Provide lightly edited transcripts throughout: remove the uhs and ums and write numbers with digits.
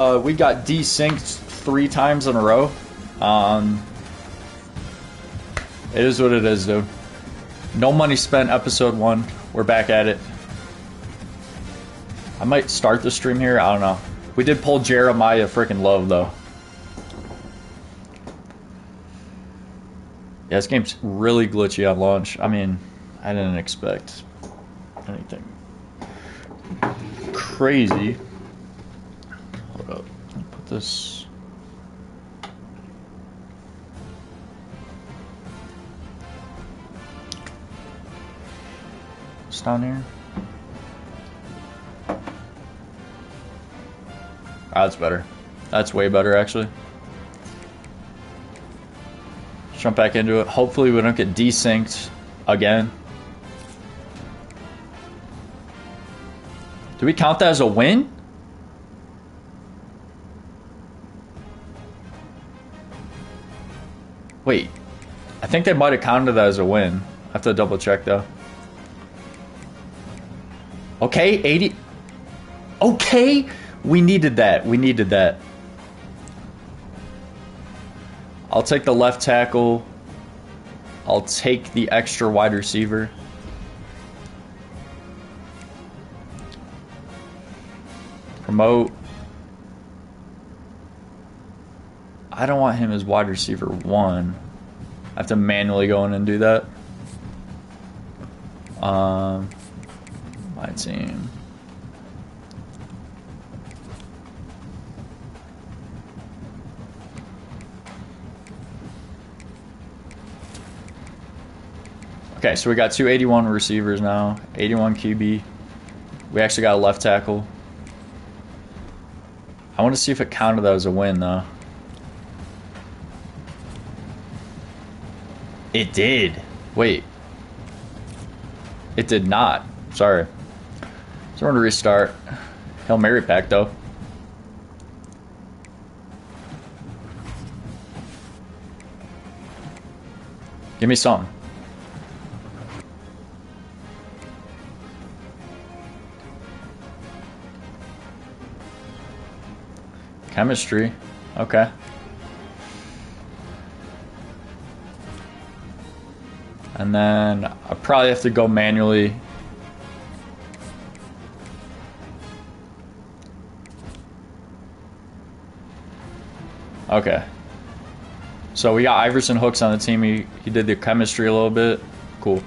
We got desynced 3 times in a row. It is what it is, dude. No money spent, episode 1. We're back at it. I might start the stream here. I don't know. We did pull Jeremiah freaking Love, though. Yeah, this game's really glitchy on launch. I mean, I didn't expect anything crazy. Hold up. Let me put this. It's down here. Ah, that's better. That's way better, actually. Let's jump back into it. Hopefully we don't get desynced again. Do we count that as a win? Wait. I think they might have counted that as a win. I have to double check, though. Okay, 80. Okay, we needed that. We needed that. I'll take the left tackle. I'll take the extra wide receiver. Promote. I don't want him as wide receiver 1. I have to manually go in and do that. My team. Okay, so we got 281 receivers now, 81 QB. We actually got a left tackle. I want to see if it counted that as a win, though. It did. Wait. It did not. Sorry. So we're going to restart. Hail Mary pack, though. Give me something. Chemistry. Okay. And then I probably have to go manually. Okay. So we got Iverson Hooks on the team. He did the chemistry a little bit. Cool.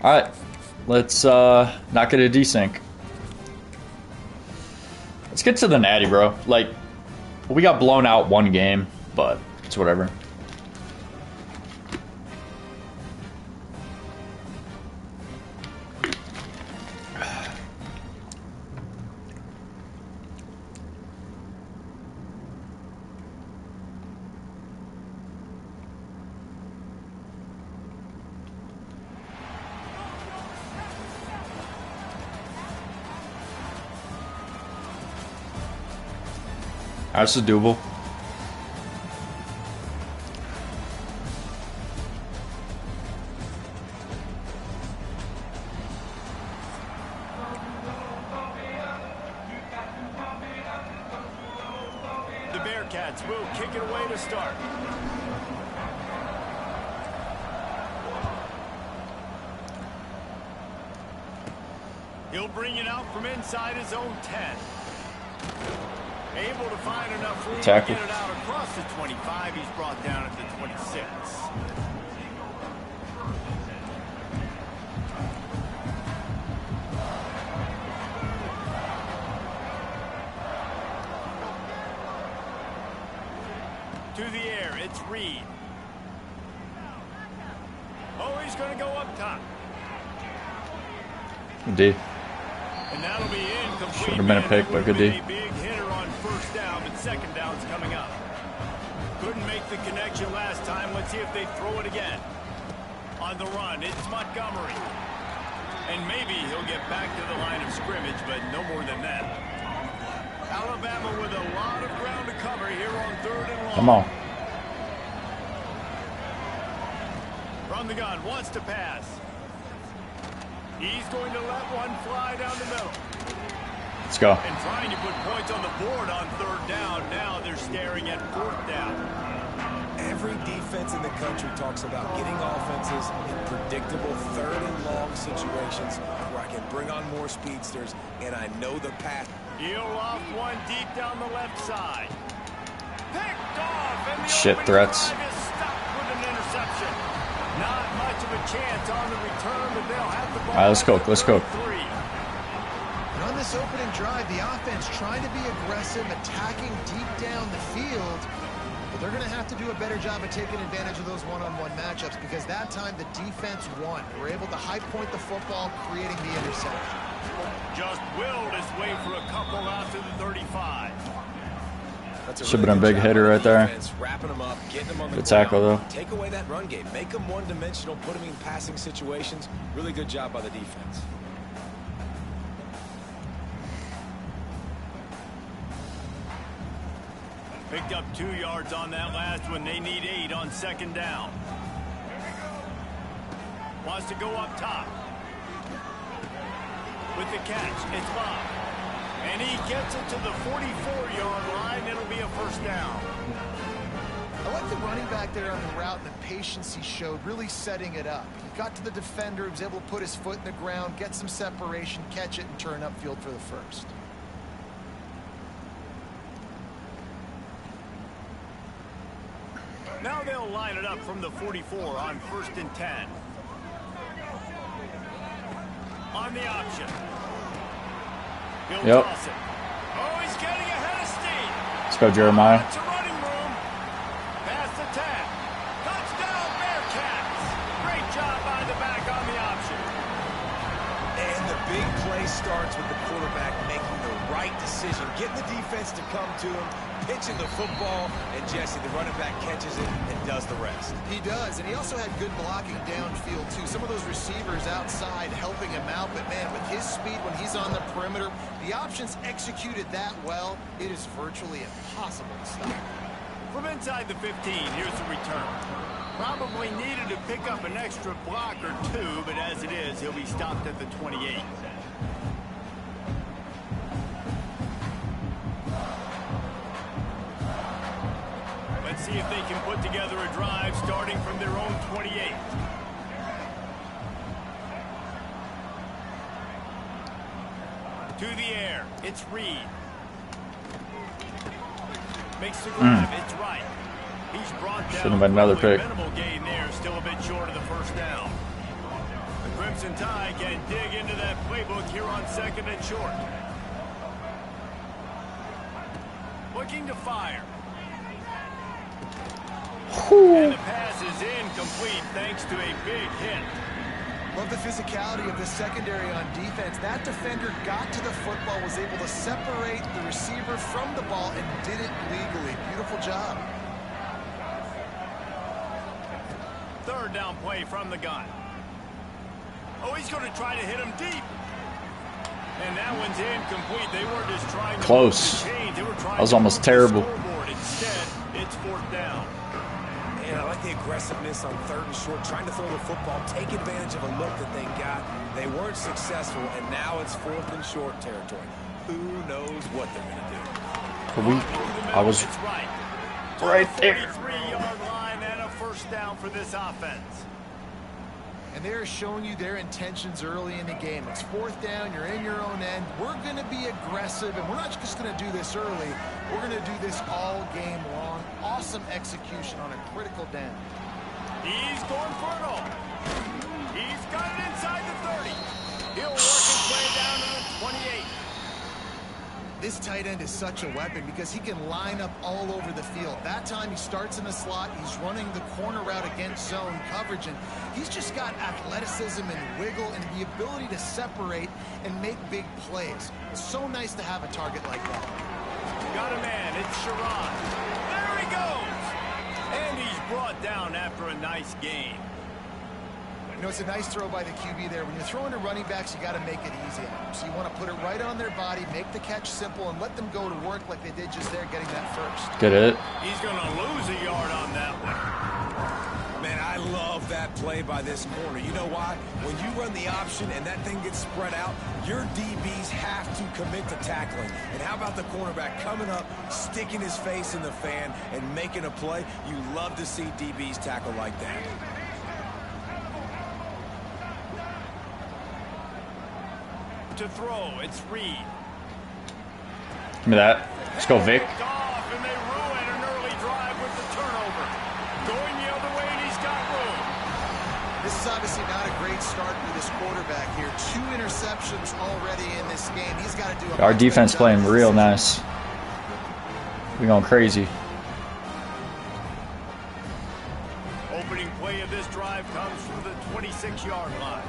Alright. Let's not get a desync. Let's get to the natty, bro. Like, we got blown out 1 game, but it's whatever. This is doable. The Bearcats will kick it away to start. He'll bring it out from inside his own 10. Able to find enough room to get it out across the 25. He's brought down at the 26. To the air, it's Reed. Oh, he's going to go up top. Good D. And that'll be incomplete. Should have been a pick, but good D. First down, but second down's coming up. Couldn't make the connection last time. Let's see if they throw it again. On the run, it's Montgomery. And maybe he'll get back to the line of scrimmage, but no more than that. Alabama with a lot of ground to cover here on 3rd and long. Come on. From the gun, wants to pass. He's going to let one fly down the middle. Let's go. And trying to put points on the board on 3rd down. Now they're staring at 4th down. Every defense in the country talks about getting offenses in predictable 3rd and long situations where I can bring on more speedsters and I know the path. He'll off one deep down the left side. Picked off, and the Shit opening threats. drive is stopped with an interception. Not much of a chance on the return, but they'll have the ball. All right, let's cook. Let's cook. And on this opening drive, the offense trying to be aggressive, attacking deep down the field. But they're going to have to do a better job of taking advantage of those one-on-one matchups because that time the defense won. They were able to high point the football, creating the interception. Just willed his way for a couple out to the 35. Should have been a big hitter right there. Wrapping them up, getting them on the Good tackle, ground. though. Take away that run game. Make them one-dimensional, put them in passing situations. Really good job by the defense. Picked up 2 yards on that last one. They need 8 on 2nd down. Wants to go up top. With the catch, it's Bob. And he gets it to the 44-yard line. It'll be a 1st down. I like the running back there on the route and the patience he showed, really setting it up. He got to the defender, he was able to put his foot in the ground, get some separation, catch it, and turn upfield for the 1st. Now they'll line it up from the 44 on 1st and 10. On the option. He'll toss it. Oh, he's getting ahead of steam. Let's go, Jeremiah. It's a running room. Past the 10. Touchdown, Bearcats. Great job by the back on the option. And the big play starts with the quarterback making the right decision, getting the defense to come to him, pitching the football, and Jesse, the running back, catches it and does the rest. He does, and he also had good blocking downfield, too. Some of those receivers outside helping him out, but, man, with his speed when he's on the perimeter, the options executed that well, it is virtually impossible to stop. From inside the 15, here's the return. Probably needed to pick up an extra block or 2, but as it is, he'll be stopped at the 28. Let's see if they can put together a drive starting from their own 28. To the air, it's Reed. Makes the grab, it's right. He's brought down. Shouldn't have been another pick. Minimal gain there, still a bit short of the 1st down. The Crimson Tide can dig into that playbook here on 2nd and short. Looking to fire. And the pass is incomplete thanks to a big hit. Love the physicality of the secondary on defense. That defender got to the football, was able to separate the receiver from the ball, and did it legally. Beautiful job. 3rd down play from the gun. Oh, he's going to try to hit him deep. And that one's incomplete. They weren't just trying to close. They were trying That was to almost move terrible. the scoreboard. Instead, it's 4th down. And I like the aggressiveness on 3rd and short, trying to throw the football, take advantage of a look that they got. They weren't successful, and now it's 4th and short territory. Who knows what they're going to do? I was right there. 43-yard line and a 1st down for this offense. And they're showing you their intentions early in the game. It's 4th down, you're in your own end. We're going to be aggressive, and we're not just going to do this early. We're going to do this all game long. Awesome execution on a critical down. He's going for it all. He's got it inside the 30. He'll work his way down to the 28. This tight end is such a weapon because he can line up all over the field. That time he starts in the slot, he's running the corner route against zone coverage, and he's just got athleticism and wiggle and the ability to separate and make big plays. It's so nice to have a target like that. Got a man, it's Sherrod. There he goes! And he's brought down after a nice game. You know, it's a nice throw by the QB there. When you're throwing to running backs, you got to make it easy on them. So you want to put it right on their body, make the catch simple, and let them go to work like they did just there, getting that 1st. Get it? He's going to lose a yard on that one. Man, I love that play by this corner. You know why? When you run the option and that thing gets spread out, your DBs have to commit to tackling. And how about the cornerback coming up, sticking his face in the fan, and making a play? You love to see DBs tackle like that. To throw, it's Reed. Give me that. Let's go, Vic. Off, and they ruin an early drive with the turnover. Going the other way, and he's got room. This is obviously not a great start for this quarterback here. 2 interceptions already in this game. He's got to do Our defense playing real nice. We're going crazy. Opening play of this drive comes from the 26-yard line.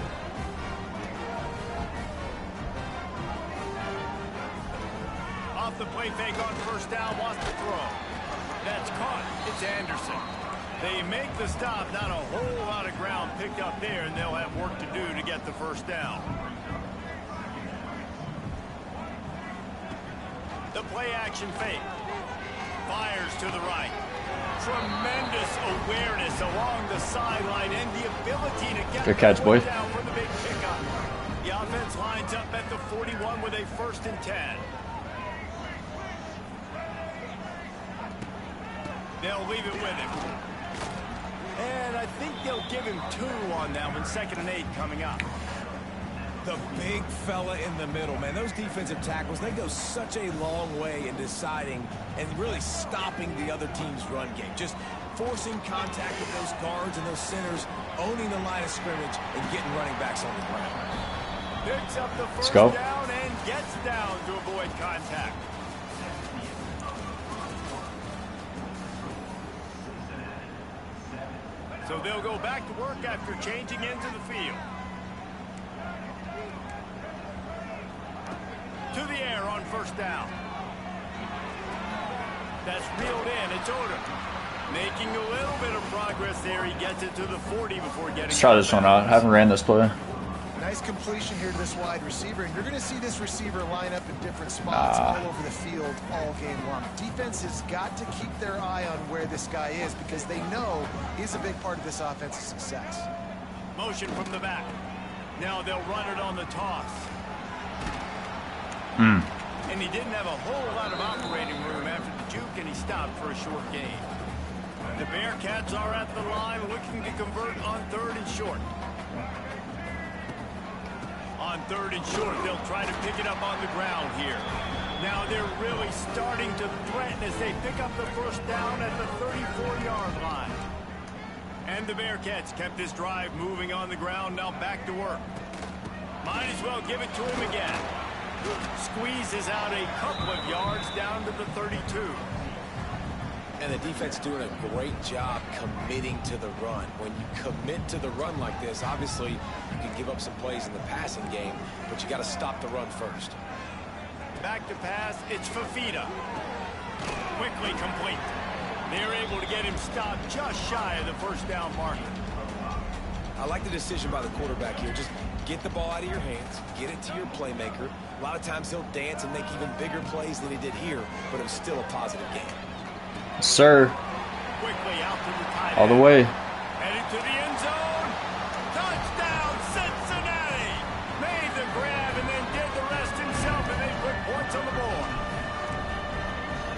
Off the play fake on first down, wants to throw. That's caught. It's Anderson. They make the stop. Not a whole lot of ground picked up there, and they'll have work to do to get the first down. The play action fake. Fires to the right. Tremendous awareness along the sideline and the ability to get good catch, boy. down for the big pickup. The offense lines up at the 41 with a 1st and 10. They'll leave it with him. And I think they'll give him 2 on that one. 2nd and 8 coming up. The big fella in the middle, man. Those defensive tackles, they go such a long way in deciding and really stopping the other team's run game. Just forcing contact with those guards and those centers, owning the line of scrimmage, and getting running backs on the ground. Picks up the first go. down and gets down to avoid contact. So they'll go back to work after changing into the field. To the air on first down. That's reeled in. It's Odom. Making a little bit of progress there. He gets it to the 40 before getting. Let's try this one out. I haven't ran this play. Nice completion here to this wide receiver, and you're going to see this receiver line up in different spots all over the field all game long. Defense has got to keep their eye on where this guy is because they know he's a big part of this offense's success. Motion from the back. Now they'll run it on the toss. And he didn't have a whole lot of operating room after the juke, and he stopped for a short gain. The Bearcats are at the line looking to convert on 3rd and short. On 3rd and short, they'll try to pick it up on the ground here. Now they're really starting to threaten as they pick up the first down at the 34-yard line. And the Bearcats kept this drive moving on the ground, now back to work. Might as well give it to him again. Squeezes out a couple of yards down to the 32. And the defense doing a great job committing to the run. When you commit to the run like this, obviously you can give up some plays in the passing game, but you got to stop the run first. Back to pass, it's Fafita. Quickly complete. They're able to get him stopped just shy of the first down marker. I like the decision by the quarterback here. Just get the ball out of your hands, get it to your playmaker. A lot of times he'll dance and make even bigger plays than he did here, but it was still a positive game. Sir. Quickly out to the tight end. All the way. Headed to the end zone. Touchdown, Cincinnati. Made the grab and then did the rest himself, and they put points on the board.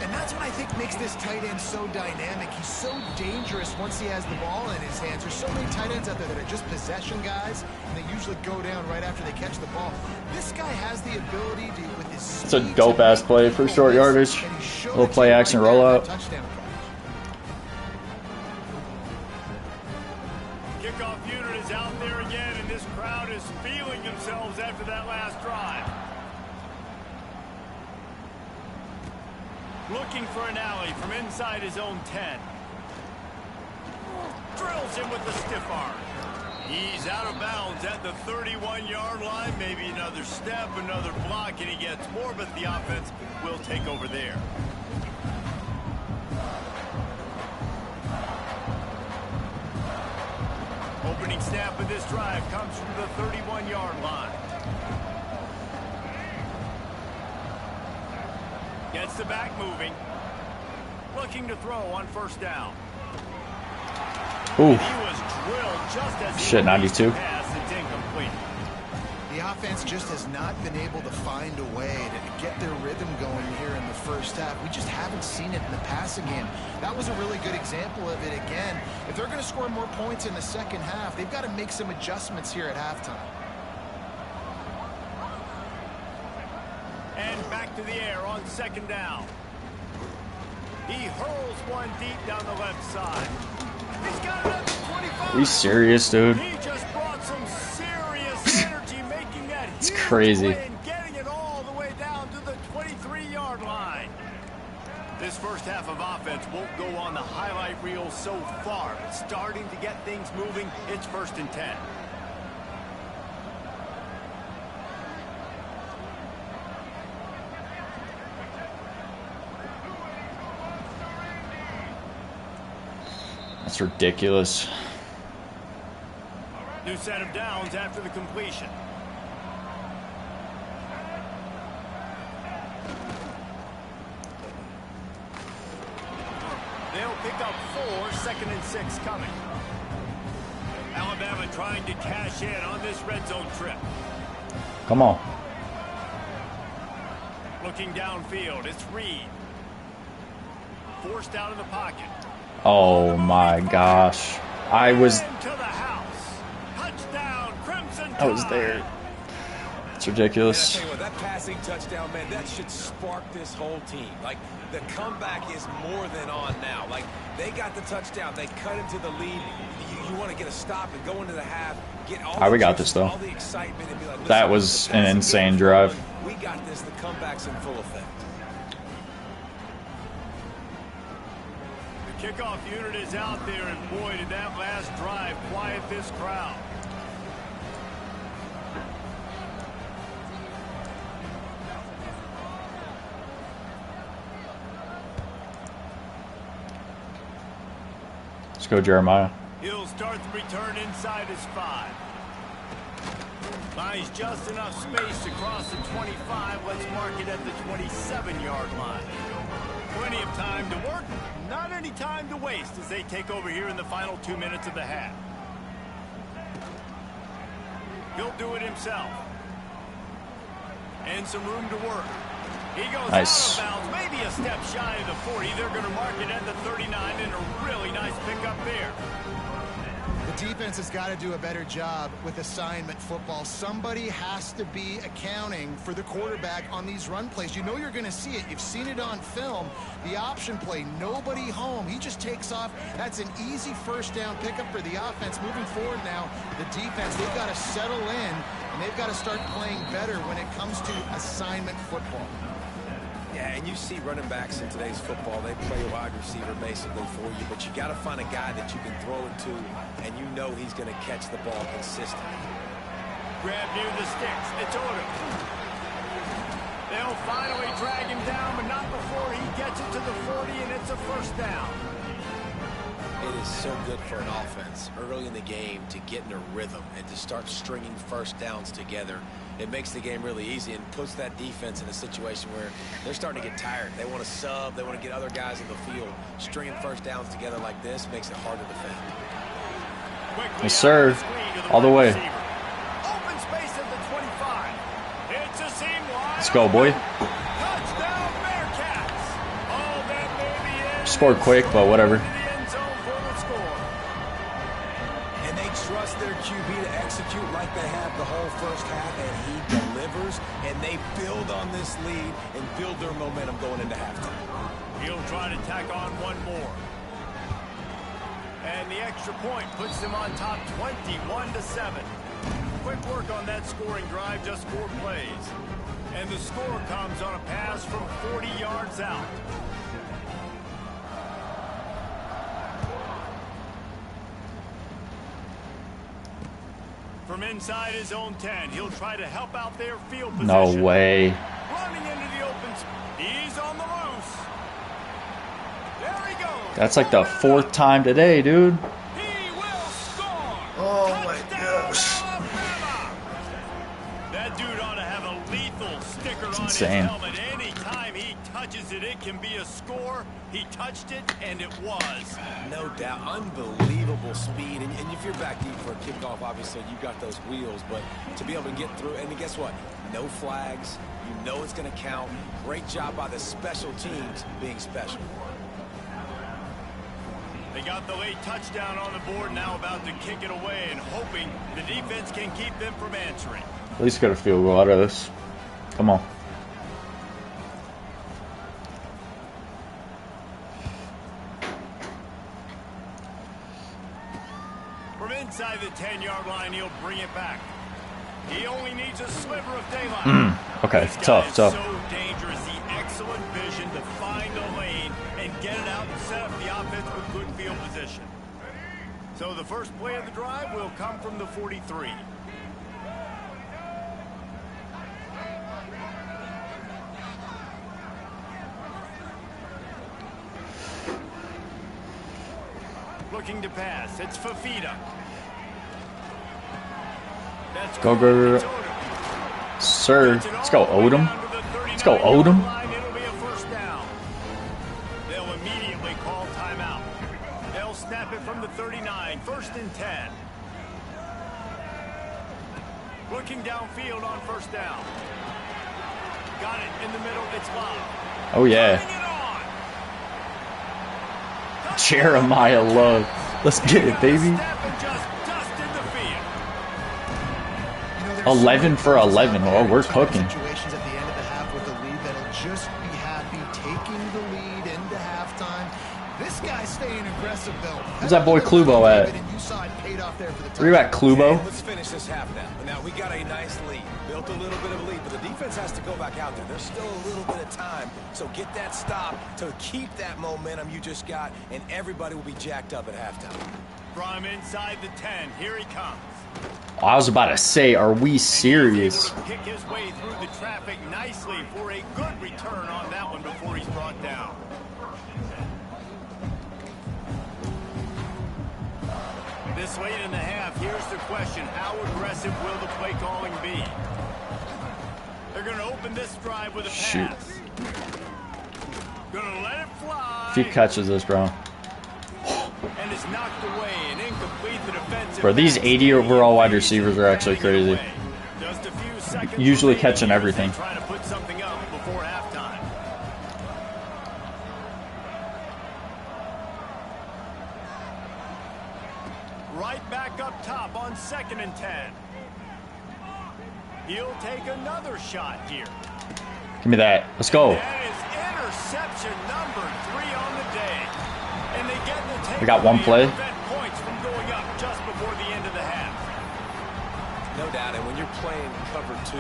And that's what I think makes this tight end so dynamic. He's so dangerous once he has the ball in his hands. There's so many tight ends out there that are just possession guys, and they usually go down right after they catch the ball. This guy has the ability to, with his speed, It's a dope-ass play for short yardage. Little play action rollout. Kickoff unit is out there again, and this crowd is feeling themselves after that last drive. Looking for an alley from inside his own 10. Drills him with the stiff arm. He's out of bounds at the 31-yard line. Maybe another step, another block, and he gets more, but the offense will take over there. Opening snap of this drive comes from the 31-yard line. Gets the back moving. Looking to throw on first down. Ooh. He was drilled just as he Shit, 92. pass. It's incomplete. The offense just has not been able to find a way to get their rhythm going here in the first half. We just haven't seen it in the passing game. That was a really good example of it again. If they're going to score more points in the second half, they've got to make some adjustments here at halftime. And back to the air on second down. He hurls one deep down the left side. He's got it at the 25. Are you serious, dude? He just brought some serious energy, making that It's huge crazy. play and getting it all the way down to the 23-yard line. This first half of offense won't go on the highlight reel so far, but starting to get things moving. It's 1st and 10. That's ridiculous. New set of downs after the completion. They'll pick up 4, 2nd and 6 coming. Alabama trying to cash in on this red zone trip. Come on. Looking downfield, it's Reed. Forced out of the pocket. Oh my gosh. I was Into the house. Touchdown, Crimson Tide. I was there. It's I ridiculous. tell you what, that passing touchdown, man, that should spark this whole team. Like, the comeback is more than on now. Like, they got the touchdown. They cut into the lead. You want to get a stop and go into the half. Get all Alright, we the got juices, this, though. all the excitement, and be like, That listen, was the an passing insane game's drive. rolling. We got this. The comeback's in full effect. The kickoff unit is out there, and boy, did that last drive quiet this crowd. Let's go, Jeremiah. He'll start the return inside his 5. Finds just enough space to cross the 25. Let's mark it at the 27-yard line. Plenty of time to work, not any time to waste as they take over here in the final 2 minutes of the half. He'll do it himself. And some room to work. He goes Nice. out of bounds, maybe a step shy of the 40. They're going to mark it at the 39, and a really nice pickup there. The defense has got to do a better job with assignment football. Somebody has to be accounting for the quarterback on these run plays. You know you're going to see it. You've seen it on film. The option play, nobody home. He just takes off. That's an easy first down pickup for the offense. Moving forward now, the defense, they've got to settle in, and they've got to start playing better when it comes to assignment football. Yeah, and you see running backs in today's football, they play a wide receiver basically for you, but you got to find a guy that you can throw it to, and you know he's going to catch the ball consistently. Grab near the sticks. It's Odom. They'll finally drag him down, but not before he gets it to the 40, and it's a first down. It is so good for an offense early in the game to get in a rhythm and to start stringing first downs together. It makes the game really easy and puts that defense in a situation where they're starting to get tired. They want to sub. They want to get other guys in the field. Stringing first downs together like this makes it hard to defend. Quickly Yes, sir. All the way. Open space at the 25. It's a seam wide. Let's go, boy. Touchdown, Bearcats. Oh, that may be it. Scored quick, but whatever. Into the end zone for the score. And they trust their QB to execute like they have the whole first half, and he delivers, and they build on this lead and build their momentum going into halftime. He'll try to tack on one more. And the extra point puts them on top 21-7. Quick work on that scoring drive, just 4 plays. And the score comes on a pass from 40 yards out. From inside his own 10, he'll try to help out their field position. No way. Running into the open. He's on the loose. There he goes. That's like the 4th time today, dude. He will score. Oh my Touchdown, gosh. Alabama. That dude ought to have a lethal sticker on insane. his helmet anytime he touches it can be a score. He touched it, and it was. No doubt. Unbelievable speed. And if you're back deep for a kickoff, obviously you've got those wheels. But to be able to get through, and guess what? No flags. You know it's going to count. Great job by the special teams being special. They got the late touchdown on the board, now about to kick it away and hoping the defense can keep them from answering. At least get a field goal out of this. Come on. From inside the 10-yard line, he'll bring it back. He only needs a sliver of daylight. Okay, This guy tough. is so dangerous. The excellent vision to find a lane and get it out and set up the offense with good field position. So the first play of the drive will come from the 43. Looking to pass. It's Fafita. That's Go, go, go. Sir. Let's go, Odom. Let's go, Odom. It'll be a first down. They'll immediately call timeout. They'll snap it from the 39. First and 10. Looking downfield on first down. Got it in the middle. It's Love. Oh, yeah. Jeremiah Love. Let's get it, baby. 11 for 11. Oh, we're cooking. Situations at the end of the half with a lead that'll just be happy taking the lead into halftime. This guy's staying aggressive though. Where's that boy Klubo at? Where you at, Klubo? Let's finish this half now. Now we got a nice lead. Built a little bit of a lead, but the defense has to go back out there. There's still a little bit of time. So get that stop to keep that momentum you just got, and everybody will be jacked up at halftime. From inside the 10, here he comes. Oh, I was about to say, are we serious? Kick his way through the traffic nicely for a good return on that one before he's brought down. This late in the half, here's the question. How aggressive will the play calling be? They're going to open this drive with a pass. Going to let it fly. If he catches this, bro. And it's knocked away and incomplete. The defensive Bro, these 80 overall wide receivers are actually crazy. Just a few seconds Usually remaining catching as everything. they try to put something up before halftime. Right back up top on 2nd and 10. He'll take another shot here. Give me that. Let's go. That is interception number 3 on the day. And they get the take. We got one play. Prevent points from going up just before the end of the half. No doubt, and when you're playing cover 2,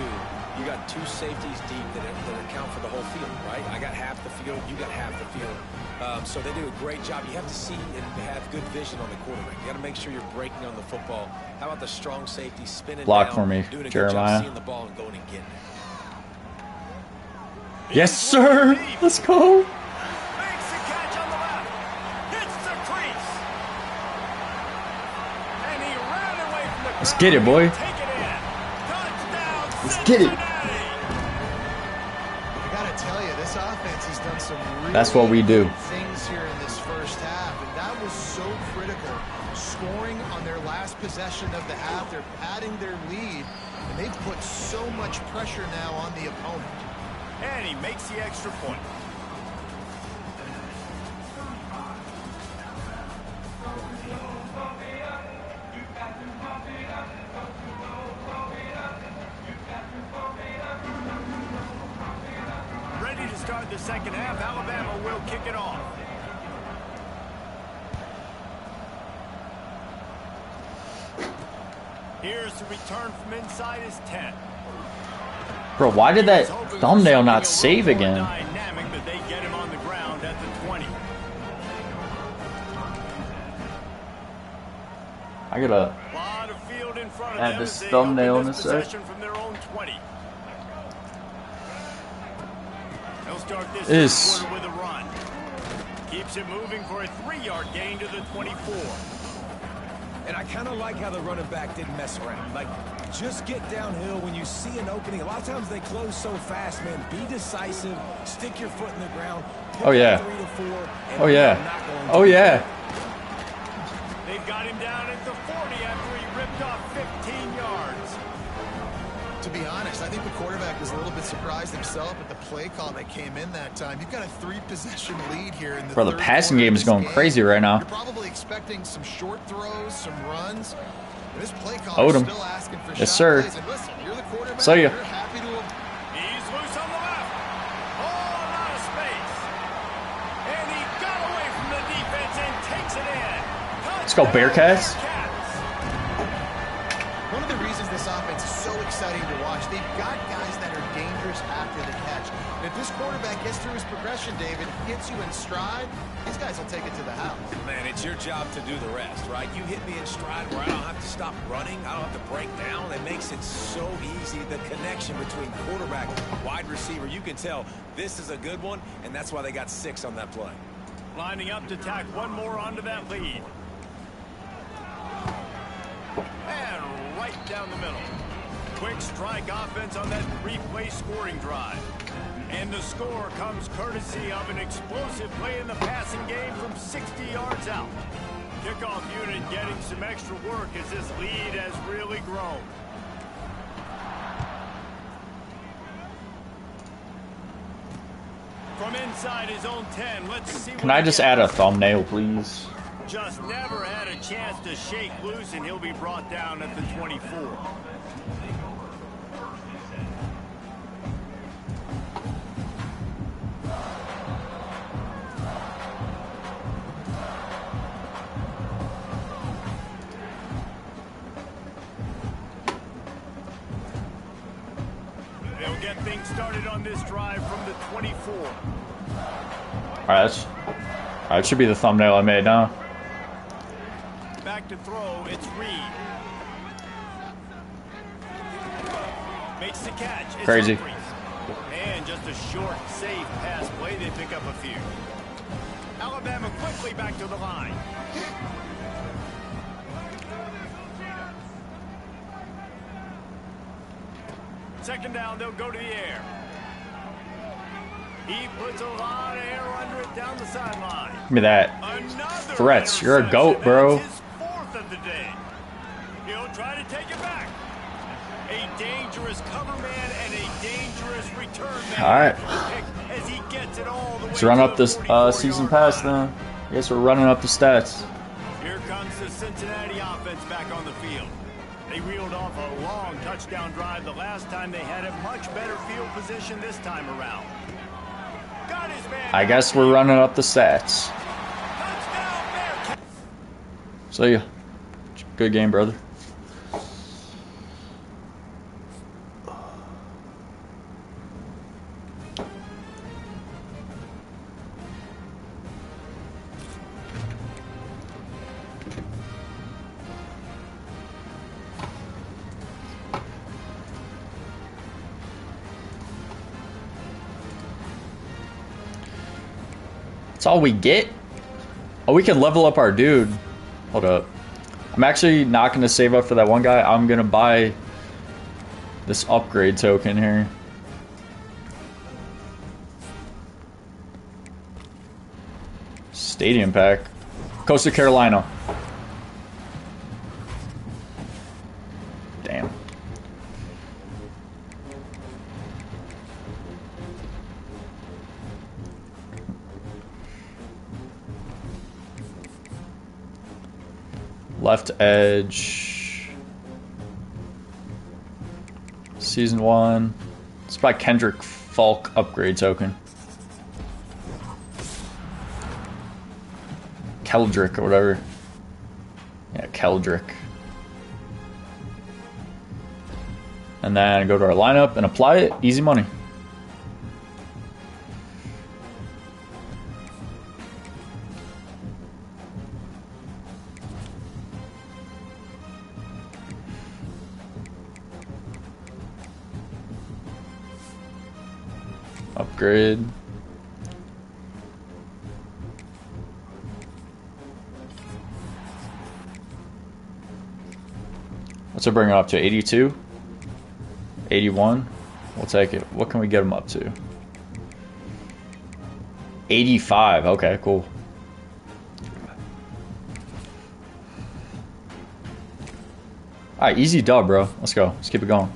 you got 2 safeties deep that account for the whole field, right? I got half the field, you got half the field. So they do a great job. You have to see and have good vision on the quarterback. You got to make sure you're breaking on the football. How about the strong safety spinning Block down, for me, doing a Jeremiah. good job seeing the ball and going and getting it. Yes, sir. Let's go. Makes the catch on the left. Hits the crease. And he ran away from the crowd. Let's get it, boy. Take it in. Touchdown, Let's get it. Cincinnati. I gotta tell you, this offense has done some really That's what we do. good things here in this first half, and that was so critical. Scoring on their last possession of the half, they're padding their lead, and they've put so much pressure now on the opponent. And he makes the extra point. Ready to start the second half. Alabama will kick it off. Here's the return from inside his 10. Bro, why did that thumbnail not save again? Dynamic, but they get him on the ground at the 20. I gotta Lot of field in front of add them this as they thumbnail open in a this sec. possession from their own 20. They'll start this Is- quarter with a run. Keeps it moving for a 3-yard gain to the 24. And I kind of like how the running back didn't mess around. Like, just get downhill when you see an opening. A lot of times they close so fast, man. Be decisive. Stick your foot in the ground. Oh, yeah. 3 to 4. Oh, yeah. Oh, yeah. They've got him down at the 40 after he ripped off 15 yards. To be honest, I think the quarterback was a little bit surprised himself at the play call that came in that time. You've got a 3-possession lead here in the Bro, the third passing quarter game of is this going game. crazy right now. You're probably expecting some short throws, some runs. This play call Owed is him. still asking for Yes, shot sir. plays. And listen, you're the quarterback. So you. You're happy to have. He's loose on the left. Oh, out of space. And he got away from the defense and takes it in. Let's go, Bearcats. One of the reasons this offense is so exciting to watch, they've got guys that are dangerous after the catch. And if this quarterback gets through his progression, David, hits you in stride, these guys will take it to the house. Man, it's your job to do the rest, right? You hit me in stride where I don't have to stop running. I don't have to break down. It makes it so easy. The connection between quarterback and wide receiver, you can tell this is a good one, and that's why they got 6 on that play. Lining up to tack one more onto that lead. And right down the middle. Quick strike offense on that 3-play scoring drive. And the score comes courtesy of an explosive play in the passing game from 60 yards out. Kickoff unit getting some extra work as this lead has really grown. From inside his own 10, let's see. Can I just add a thumbnail, please? Just never had a chance to shake loose, and he'll be brought down at the 24. They'll get things started on this drive from the 24. Alright, that should be the thumbnail I made now. Back to throw, it's Reed. Makes the catch. It's Crazy. Humphries. And just a short, safe pass play. They pick up a few. Alabama quickly back to the line. Second down, they'll go to the air. He puts a lot of air under it down the sideline. Give me that. Another Threats, you're a interception. goat, bro. That's his 4th of the day. He'll try to take it back. A dangerous cover man and a dangerous return man. All right. As he gets it all the way Let's run to up the this 44-yard season pass line. then. I guess we're running up the stats. Here comes the Cincinnati offense back on the field. They reeled off a long touchdown drive the last time they had a much better field position this time around. Got his man. I guess we're running up the stats. Touchdown, Bearcats. So yeah, good game, brother. That's all we get? Oh, we can level up our dude. Hold up. I'm actually not going to save up for that one guy. I'm going to buy this upgrade token here. Stadium pack. Coastal Carolina. Damn. Left edge. Season 1. It's by Kendrick Falk upgrade token. Keldrick or whatever. Yeah, Keldrick. And then go to our lineup and apply it. Easy money. Upgrade. What's it bring it up to? 82? 81? We'll take it. What can we get him up to? 85. Okay, cool. Alright, easy dub, bro. Let's go. Let's keep it going.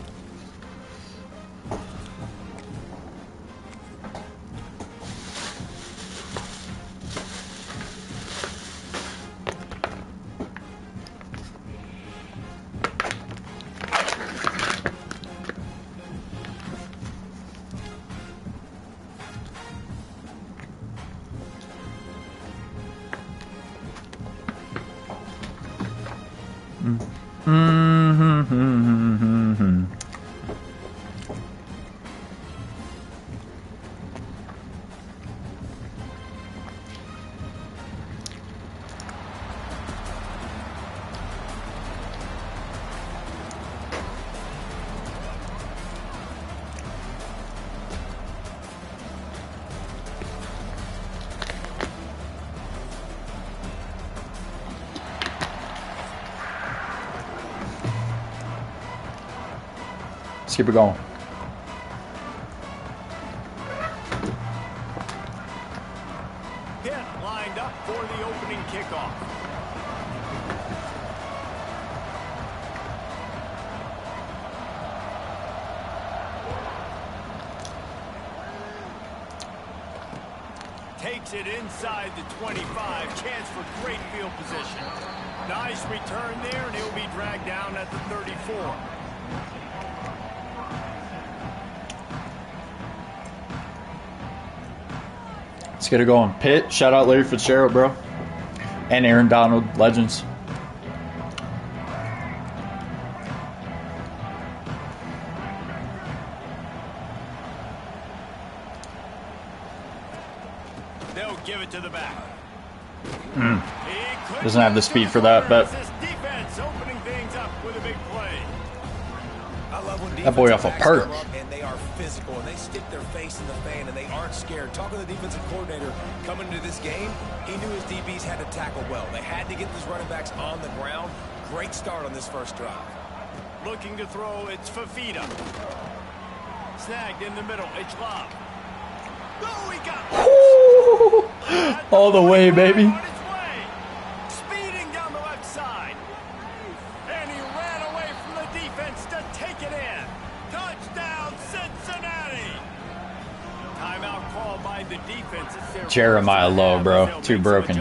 Let's keep it going. Pitt lined up for the opening kickoff. Takes it inside the 25. Chance for great field position. Nice return there, and he'll be dragged down at the 34. Let's get it going. Pitt, shout out Larry Fitzgerald, bro. And Aaron Donald, legends. They'll give it to the back. Doesn't have the speed for that, but Defense opening things up with a big play. I love when that boy off a perk. And they are physical, and they stick their face in the fan, and they aren't scared. Talking to the defensive coordinator coming into this game, he knew his DBs had to tackle well. They had to get these running backs on the ground. Great start on this first drive. Looking to throw, it's Fafita. Snagged in the middle, it's Love. Oh, he got all the way, baby. On his way. Speeding down the left side. And he ran away from the defense to take it in. Touchdown, Cincinnati. Timeout called by the defense. Jeremiah Lowe, bro. Too broken.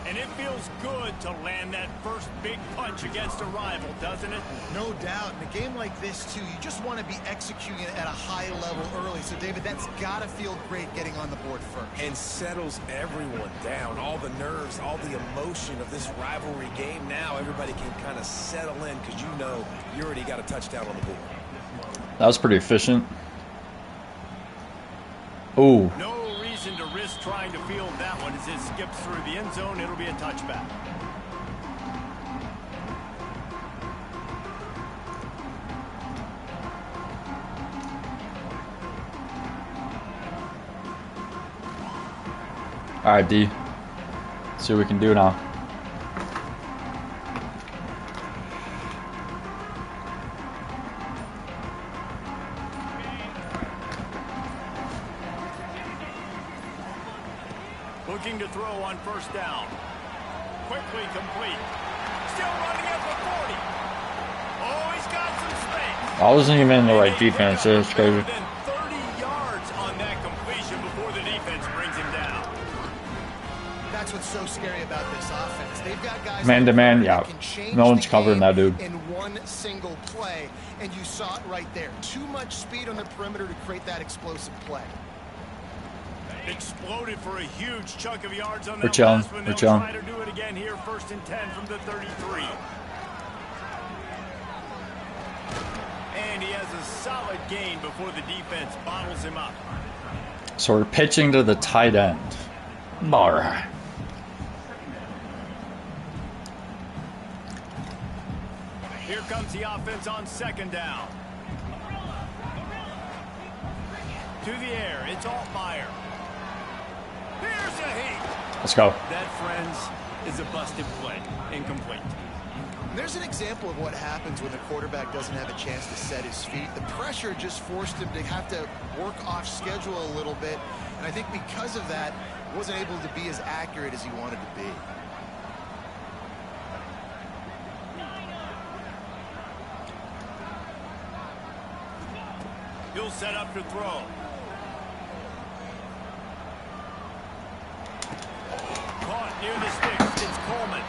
And it feels good to land that first big punch against a rival, doesn't it? No doubt. In a game like this, too, you just want to be executing it at a high level early. So, David, that's got to feel great getting on the board first. And settles everyone down. All the nerves, all the emotion of this rivalry game. Now everybody can kind of settle in because you know you already got a touchdown on the board. That was pretty efficient. Ooh. No reason to risk trying to field that one as it skips through the end zone. It'll be a touchback. All right, D. Let's see what we can do now. Looking to throw on first down. Quickly complete. Still running at the 40. Oh, he's got some space. I wasn't even in the right defense. It's crazy. More than 30 yards on that completion before the defense brings him down. That's what's so scary about this offense. They've got guys Man to man, yeah. that can change No one's the covering game that dude. in one single play, and you saw it right there. Too much speed on the perimeter to create that explosive play. Exploded for a huge chunk of yards on We're that chilling. last one. We're They'll chilling. try to do it again here, 1st and 10 from the 33. And he has a solid gain before the defense bottles him up. So we're pitching to the tight end. All right. Here comes the offense on 2nd down. To the air, it's Altmaier. Here's a heat. Let's go. That, friends, is a busted play. Incomplete. And there's an example of what happens when the quarterback doesn't have a chance to set his feet. The pressure just forced him to have to work off schedule a little bit. And I think because of that, wasn't able to be as accurate as he wanted to be. He'll set up to throw. Caught near the sticks. It's Coleman.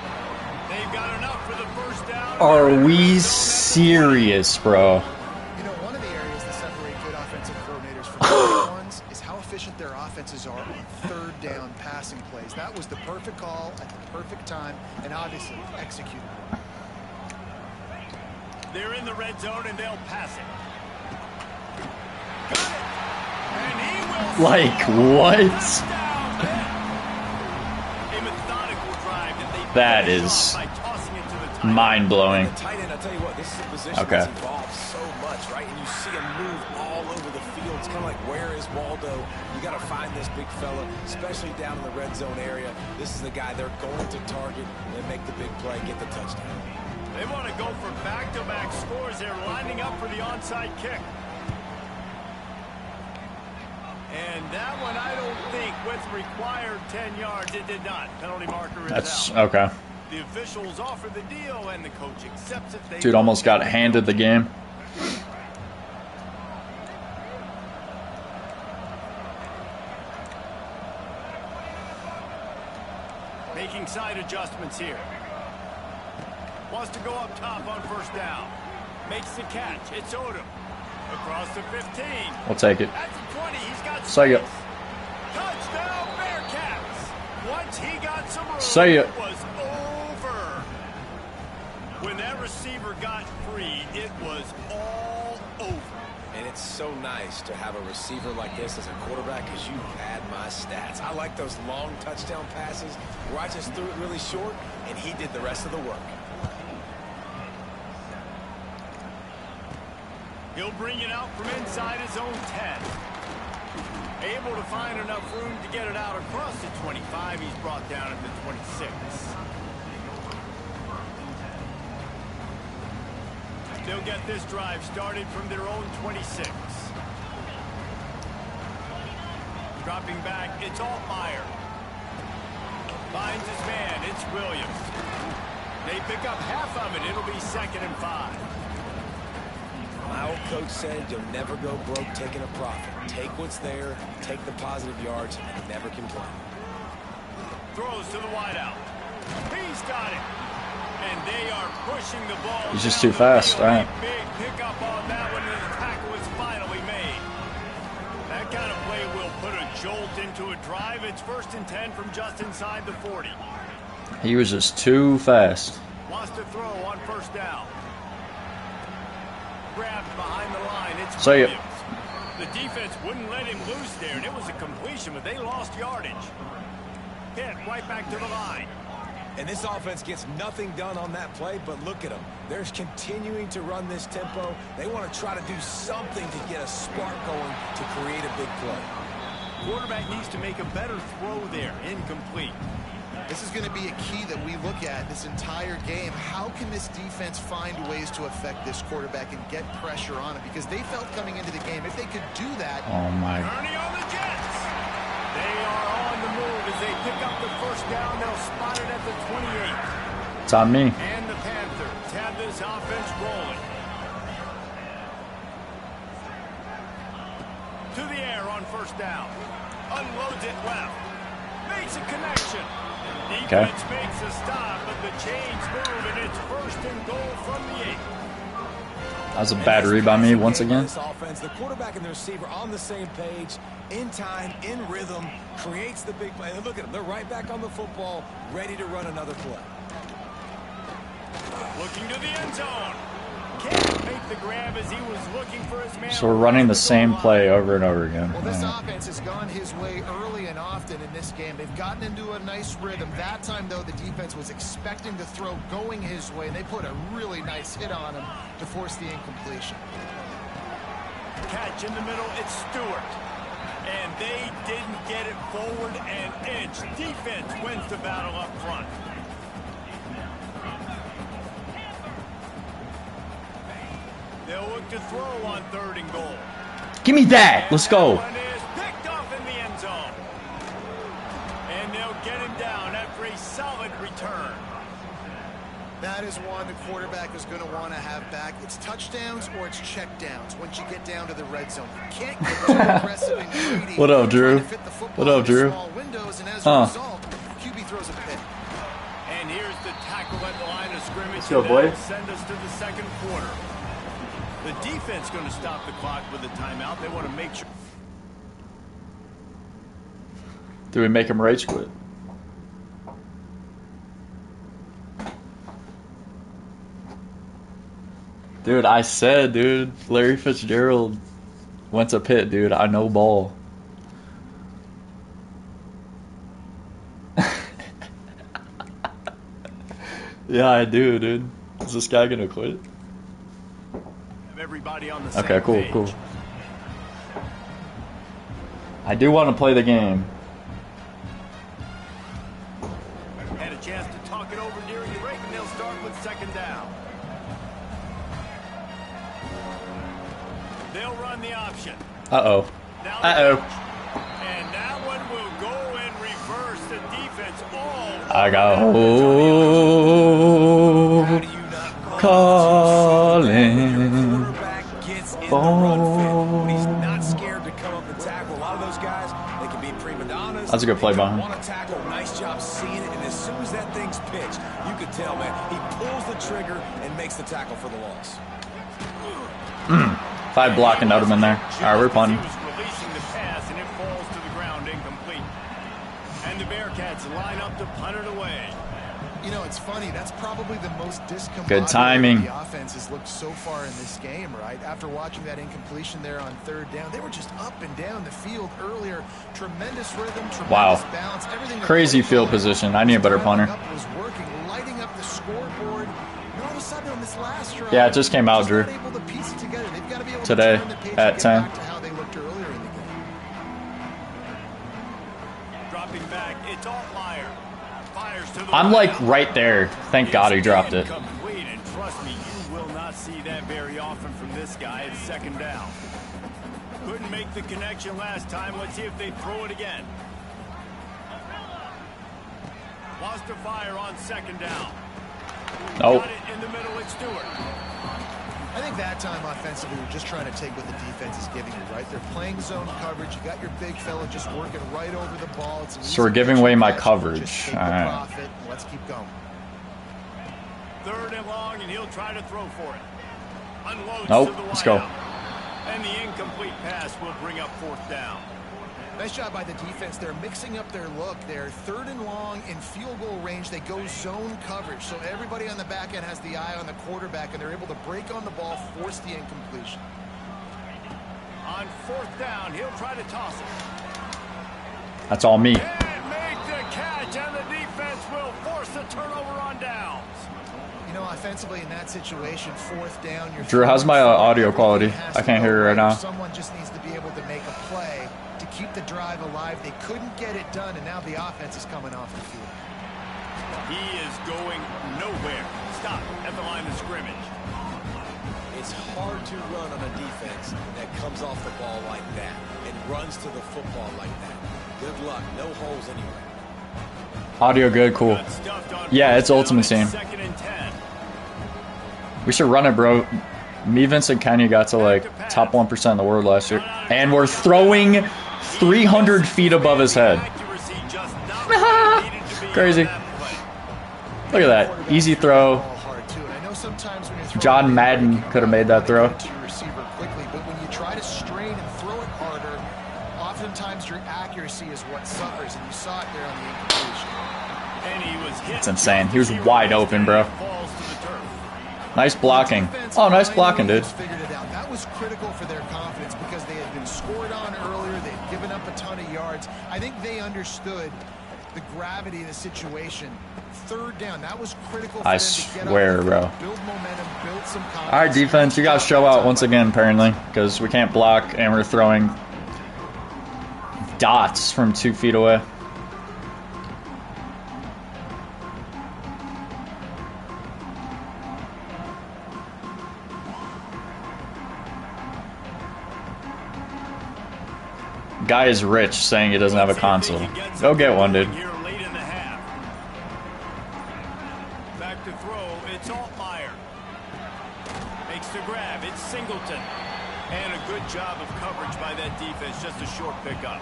They've got enough for the first down. Are we serious, bro? You know, one of the areas that separate good offensive coordinators from bad ones is how efficient their offenses are on third down passing plays. That was the perfect call at the perfect time, and obviously executed. They're in the red zone, and they'll pass it. Got it. And he will. Like, what? A methodical drive that they That finish is off by tossing it to the tight end. mind-blowing. The tight end, I'll tell you what, this is a position Okay. that's involved so much, right? And you see him move all over the field. It's kind of like, where is Waldo? You got to find this big fella, especially down in the red zone area. This is the guy they're going to target and make the big play, get the touchdown. They want to go for back-to-back scores. They're lining up for the onside kick. And that one, I don't think, with required 10 yards, it did not. Penalty marker is That's out. okay. The officials offer the deal, and the coach accepts it. They Dude almost got handed the game. Making side adjustments here. Wants to go up top on first down. Makes the catch. It's Odom. Across the 15. We'll take it. At the 20, he's got Say it. space. Touchdown, Bearcats. Once he got some room, Say it. it was over. When that receiver got free, it was all over. And it's so nice to have a receiver like this as a quarterback, because you had my stats. I like those long touchdown passes where I just threw it really short, and he did the rest of the work. He'll bring it out from inside his own 10. Able to find enough room to get it out across the 25. He's brought down at the 26. They'll get this drive started from their own 26. Dropping back, it's Altmaier. Finds his man, it's Williams. They pick up half of it. It'll be 2nd and 5. My old coach said you'll never go broke taking a profit. Take what's there, take the positive yards, and never complain. Throws to the wideout. He's got it. And they are pushing the ball. He's just too fast. All right. Big pickup on that one, and the tackle is finally made. That kind of play will put a jolt into a drive. It's 1st and 10 from just inside the 40. He was just too fast. Wants to throw on first down. Grabbed behind the line. It's Say it. Williams. The defense wouldn't let him loose there, and it was a completion, but they lost yardage. Hit right back to the line. And this offense gets nothing done on that play, but look at them. They're continuing to run this tempo. They want to try to do something to get a spark going to create a big play. Quarterback needs to make a better throw there. Incomplete. This is going to be a key that we look at this entire game. How can this defense find ways to affect this quarterback and get pressure on him? Because they felt coming into the game, if they could do that. Oh my. Ernie on the Jets. They are on the move as they pick up the first down. They'll spot it at the 28. It's on me. And the Panthers have this offense rolling. To the air on first down. Unloads it left. Makes a connection. Defense makes a stop, but the chains move, and it's 1st and goal from the 8. That was a bad read by me once again. This offense, the quarterback and the receiver on the same page, in time, in rhythm, creates the big play. And look at them. They're right back on the football, ready to run another play. Looking to the end zone. Can't make the grab as he was looking for his man. So we're running the same play over and over again. Well, this offense has gone his way early and often in this game. They've gotten into a nice rhythm. That time, though, the defense was expecting the throw going his way, and they put a really nice hit on him to force the incompletion. Catch in the middle, it's Stewart. And they didn't get it forward an inch. Defense wins the battle up front. They'll look to throw on 3rd and goal. Give me that. Let's go. That one is picked off in the end zone. And they'll get him down after a solid return. That is one the quarterback is going to want to have back. It's touchdowns or it's checkdowns once you get down to the red zone. You can't get too aggressive and greedy. What up, Drew? What up, Drew? Windows, and as a result, QB throws a pick. And here's the tackle at the line of scrimmage. Let's go, boy. Send us to the 2nd quarter. The defense going to stop the clock with a timeout. They want to make sure. Do we make him rage quit? Dude, I said, dude, Larry Fitzgerald went to Pitt, dude. I know ball. Yeah, I do, dude. Is this guy gonna quit? Everybody on the Okay, same cool, page. cool. I do want to play the game. Had a chance to talk it over during the break, and they'll start with 2nd down. They'll run the option. Uh-oh. Now Uh-oh. And that one will go in reverse. The defense all. I got How do you not call it? Your calling. quarterback gets in the run fit when he's not scared to come up and tackle. A lot of those guys, they can be prima donnas. That's a good play by him. Want to tackle? Nice job seeing it. And as soon as that thing's pitched, you can tell, man, he pulls the trigger and makes the tackle for the loss. If I had blocking, that would have been there. All right, we're punting. He was releasing the pass, and it falls to the ground incomplete. And the Bearcats line up to punt it away. You know, it's funny. That's probably the most discombobulated Good timing. the offense has looked so far in this game, right? After watching that incompletion there on 3rd down, they were just up and down the field earlier. Tremendous rhythm, tremendous Wow. balance. Everything Crazy field position. I need a better punter. Was working, lighting up the scoreboard. And all of a sudden on this last drive, Yeah, it just came out, Drew. not able to piece it together. They've got to be able Today to turn the page at and get 10. back to how they looked earlier in the game. Dropping back, it's Altmaier. Fires to the I'm right. like right there. Thank God he dropped it. Incomplete, and trust me, you will not see that very often from this guy. It's 2nd down. Couldn't make the connection last time. Let's see if they throw it again. Wants to fire on 2nd down. Nope. Got it in the middle. It's Stewart. I think that time offensively, you're just trying to take what the defense is giving you, right? They're playing zone coverage. You got your big fella just working right over the ball. It's an So we're easy giving away my catch. coverage. Just take the All right. profit and let's keep going. 3rd and long, and he'll try to throw for it. Unloads Nope. to the Let's go. wideout. And the incomplete pass will bring up 4th down. Nice job by the defense. They're mixing up their look. They're 3rd and long in field goal range. They go zone coverage. So everybody on the back end has the eye on the quarterback, and they're able to break on the ball, force the incompletion. On 4th down, he'll try to toss it. That's all me. And make the catch, and the defense will force the turnover on downs. You know, offensively in that situation, 4th down. You're Drew, how's my audio quality? I can't hear it right now. Someone just needs to be able to make a play to keep the drive alive. They couldn't get it done, and now the offense is coming off the field. He is going nowhere. Stop at the line of scrimmage. It's hard to run on a defense that comes off the ball like that and runs to the football like that. Good luck. No holes anywhere. Audio good, cool. Got stuffed on Yeah, it's 4th down. Ultimate Team. 2nd and 10. We should run it, bro. Me, Vince, and Kenny got to like top 1% in the world last year. And we're throwing 300 feet above his head. Accuracy just not where it needed to be on Crazy. that play. Look at that. Easy throw. John Madden could have made that throw. To your receiver quickly, but when you try to strain and throw it harder, oftentimes your accuracy is what suffers, and you saw it there on the incompletion. And he was hit. It's insane. He was wide open, bro. Falls to the turf. Nice blocking. Oh, nice blocking, dude. Figured it out. That was critical for their confidence because they had been scored on earlier. They'd given up a ton of yards. I think they understood the gravity of the situation. 3rd down, that was critical for I them to get swear, up, bro. build momentum, build some confidence. All right, defense, you got to show out once again, apparently, because we can't block and we're throwing dots from 2 feet away. Guy is rich saying he doesn't have a console. Go get one, dude. Here late in the half. Back to throw. It's Altmaier. Makes the grab. It's Singleton. And a good job of coverage by that defense. Just a short pickup.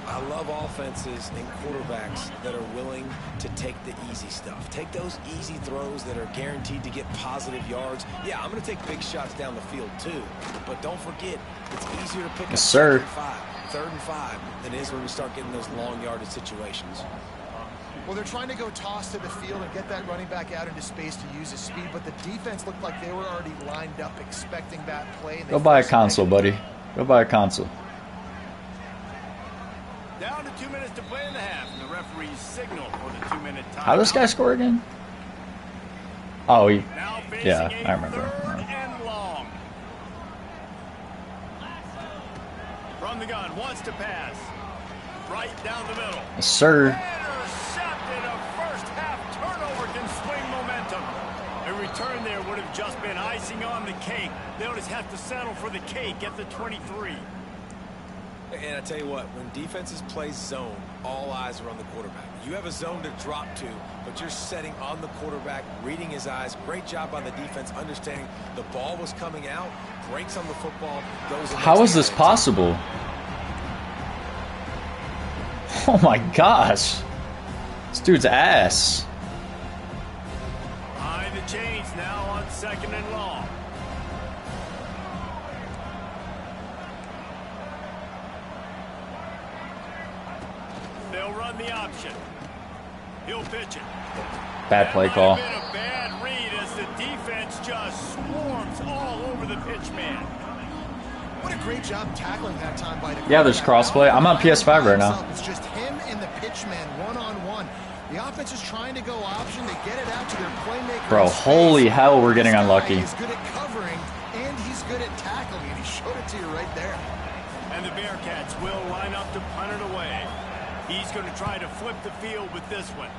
I love offenses and quarterbacks that are willing to take the easy stuff. Take those easy throws that are guaranteed to get positive yards. Yeah, I'm going to take big shots down the field too. But don't forget, it's easier to pick up sir. third and five than it is when we start getting those long yardage situations. Well, they're trying to go toss to the field and get that running back out into space to use his speed, but the defense looked like they were already lined up expecting that play. Go buy a console, buddy. Go buy a console. Down to 2 minutes to play in the half, and the referee's signal for the 2-minute time. How does this guy score again? Oh, he. Now facing Yeah, a I remember. third and long. From the gun, wants to pass. Right down the middle. Yes, sir. Intercepted. A first half turnover can swing momentum. A return there would have just been icing on the cake. They'll just have to settle for the cake at the 23. And I tell you what, when defenses play zone, all eyes are on the quarterback. You have a zone to drop to, but you're setting on the quarterback, reading his eyes. Great job by the defense, understanding the ball was coming out, breaks on the football, goes. How is this possible? Oh my gosh. This dude's ass. Behind the chains now on 2nd and long. They'll run the option. He'll pitch it. Bad play call. That might have been a bad read as the defense just swarms all over the pitch man. What a great job tackling that time by the Yeah, there's crossplay. I'm on PS5 right now. It's just him and the pitch man one-on-one. The offense is trying to go option. They get it out to their playmaker. Bro, holy hell, we're getting unlucky. He's good at covering, and he's good at tackling, and he showed it to you right there. And the Bearcats will line up to punt it away. He's going to try to flip the field with this one.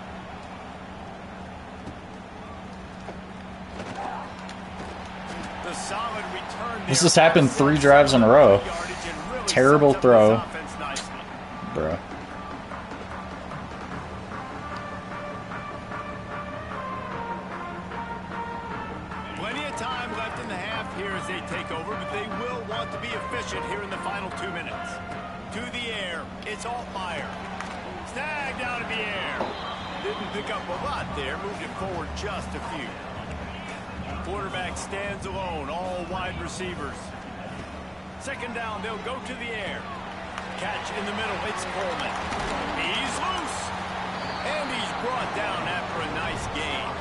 The solid return. This has happened 3 drives in a row. Terrible throw. Bro. Plenty of time left in the half here as they take over, but they will want to be efficient here in the final 2 minutes. To the air, it's Altmaier. Snagged out of the air. Didn't pick up a lot there, moved it forward just a few. Quarterback stands alone, all wide receivers. 2nd down, they'll go to the air. Catch in the middle, it's Coleman. He's loose. And he's brought down after a nice gain.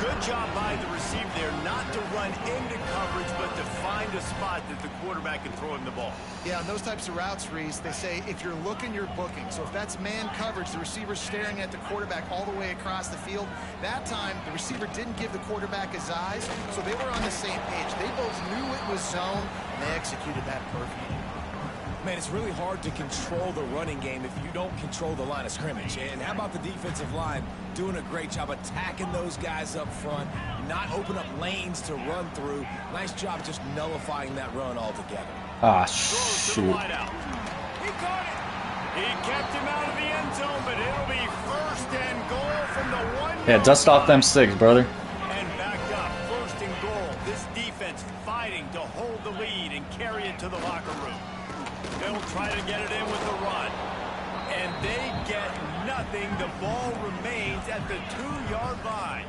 Good job by the receiver there, not to run into coverage, but to find a spot that the quarterback can throw him the ball. Yeah, on those types of routes, Reese, they say if you're looking, you're booking. So if that's man coverage, the receiver's staring at the quarterback all the way across the field. That time, the receiver didn't give the quarterback his eyes, so they were on the same page. They both knew it was zone, and they executed that perfectly. Man, it's really hard to control the running game if you don't control the line of scrimmage. And how about the defensive line doing a great job attacking those guys up front, not open up lanes to run through. Nice job just nullifying that run altogether. Ah, Throws to the shoot. wideout. He caught it. He kept him out of the end zone, but it'll be 1st and goal from the 1. Yeah, dust off them sticks, brother. And backed up, 1st and goal. This defense fighting to hold the lead and carry it to the locker room. They'll try to get it in with the run. And they get nothing. The ball remains at the 2-yard line.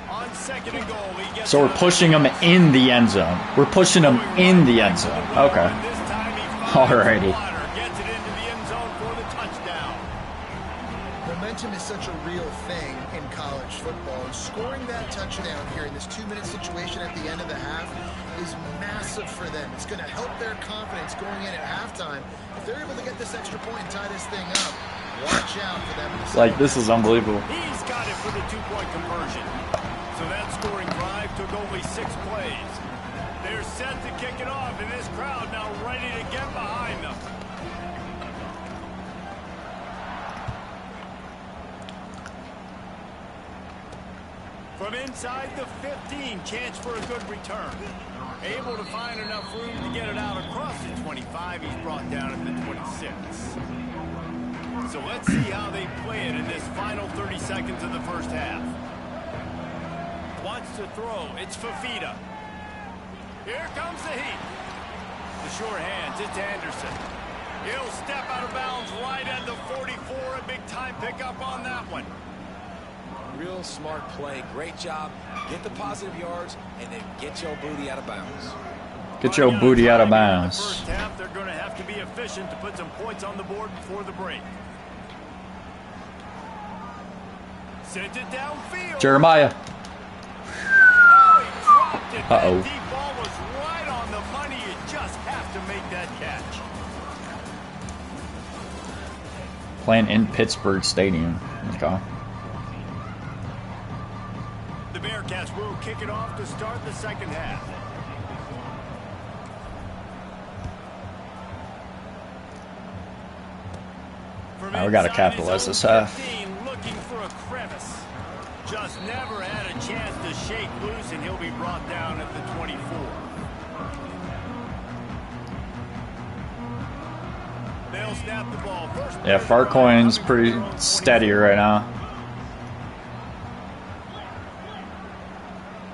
On 2nd and goal, he gets So we're pushing them in the end zone. We're pushing them in the end zone. Okay. This time he Alrighty. gets it into the end zone for the touchdown. Momentum is such a real thing in college football, and scoring that touchdown here in this 2-minute situation at the end of the half is massive for them. It's going to help their confidence going in at halftime. If they're able to get this extra point and tie this thing up, watch out for them. Like, this is unbelievable. He's got it for the 2-point conversion. So that scoring drive took only 6 plays. They're set to kick it off, and this crowd now ready to get behind them. From inside the 15, chance for a good return. Able to find enough room to get it out across the 25. He's brought down at the 26. So let's see how they play it in this final 30 seconds of the first half. Wants to throw. It's Fafita. Here comes the heat. The short hands. It's Anderson. He'll step out of bounds right at the 44. A big time pickup on that one. Real smart play. Great job. Get the positive yards and then get your booty out of bounds. Get your booty out of In the bounds. first half, they're going to have to be efficient to put some points on the board before the break. Sent it downfield. Jeremiah. Oh, he dropped it. Uh-oh. That deep ball was right on the money. You just have to make that catch. Playing in Pittsburgh Stadium. Okay. The Bearcats will kick it off to start the second half. Now we got to capitalize this half. Looking for a crevice. Just never had a chance to shake loose, and he'll be brought down at the 24. They'll snap the ball. First Yeah, Farcoin's pretty steady right now.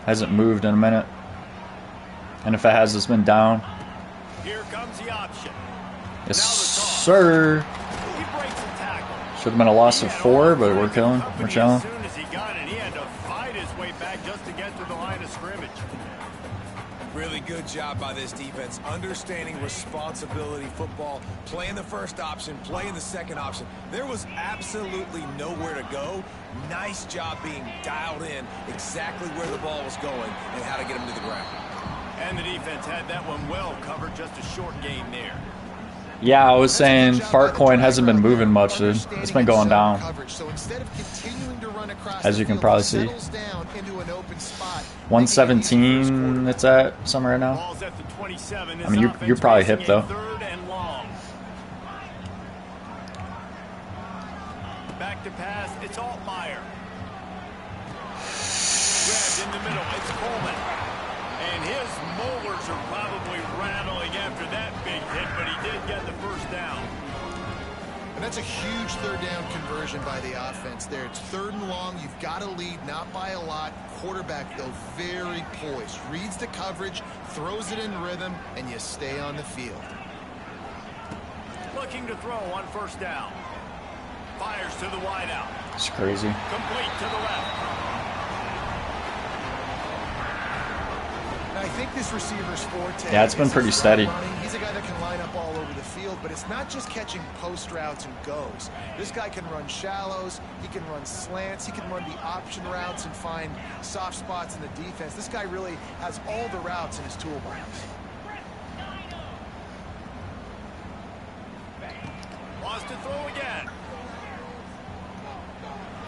Hasn't moved in a minute. And if it has, it's been down. Here comes the option. Yes, sir. He breaks the tackle. Should have been a loss of 4, but we're killing. We're chilling. As soon as he got it, he had to fight his way back just to get to the line of scrimmage. Really good job by this defense. Understanding responsibility football. Playing the first option, playing the second option. There was absolutely nowhere to go. Nice job being dialed in exactly where the ball was going and how to get him to the ground. And the defense had that one well covered. Just a short game there. Yeah, I was saying Farcoin hasn't been moving much, dude. It's been going down. As you can probably see. 117 it's at somewhere right now. Ball's at the 27. I mean, you're probably hip, though. Third and long. Back to pass. It's Altmaier. Grabbed in the middle. It's Coleman. And his molars are probably rattling after that big hit, but he did get the first down. And that's a huge third down conversion by the offense there. It's 3rd and long. You've got to lead, not by a lot. Quarterback, though, very poised. Reads the coverage, throws it in rhythm, and you stay on the field. Looking to throw on first down. Fires to the wideout. It's crazy. Complete to the left. I think this receiver's forte. Yeah, it's been pretty steady. He's a guy that can line up all over the field, but it's not just catching post routes and goes. This guy can run shallows, he can run slants, he can run the option routes and find soft spots in the defense. This guy really has all the routes in his toolbox. Wants to throw again.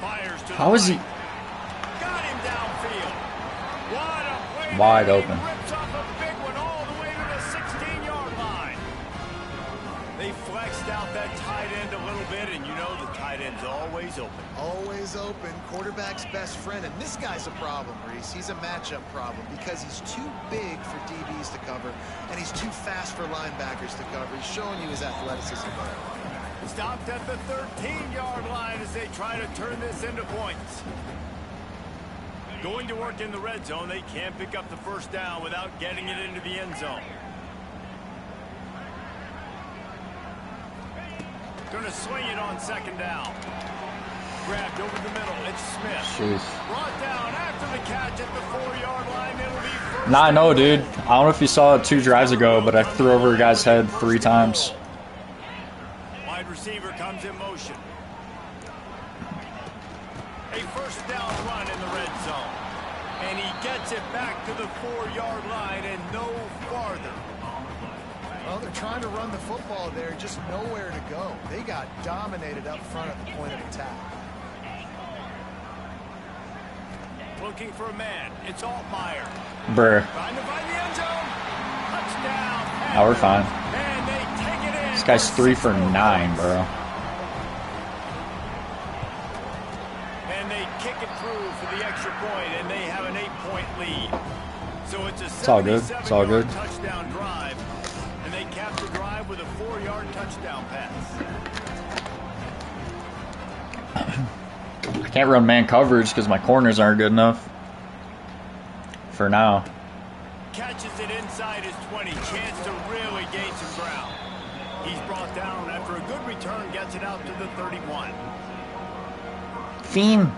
Fires to the How is he? Got him downfield. What a play. Wide open. Rips off a big one all the way to the 16-yard line. They flexed out that tight end a little bit, and you know the tight end's always open. Always open. Quarterback's best friend. And this guy's a problem, Reese. He's a matchup problem because he's too big for DBs to cover, and he's too fast for linebackers to cover. He's showing you his athleticism. Stopped at the 13-yard line as they try to turn this into points. Going to work in the red zone. They can't pick up the first down without getting it into the end zone. Going to swing it on second down. Grabbed over the middle. It's Smith. Jeez. Brought down after the catch at the 4-yard line. It'll be first. Nah, I know, dude. I don't know if you saw it 2 drives ago, but I threw over a guy's head 3 times. Wide receiver comes in motion. A first down run in the red zone. And he gets it back to the 4-yard line and no farther. Well, they're trying to run the football there, just nowhere to go. They got dominated up front at the point of attack. Looking for a man. It's Altmaier. Brr. Trying to find the end zone. Touchdown. Now we're fine. And they take it in. This guy's 3 for 9, bro. And they kick it through for the extra point, and they have an 8-point lead. So it's a all good. It's all good. touchdown drive, and they cap the drive with a 4-yard touchdown pass. I can't run man coverage because my corners aren't good enough. For now. Catches it inside his 20. Chance to really gain some ground. He's brought down after a good return. Gets it out to the 31. Fiend.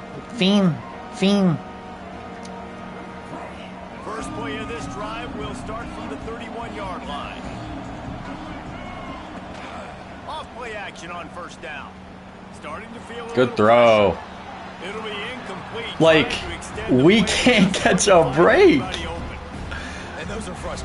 First play of this drive will start from the 31-yard line. Off play action on first down. Starting to feel a good throw. Pressure. It'll be incomplete. Like, we can't catch a break.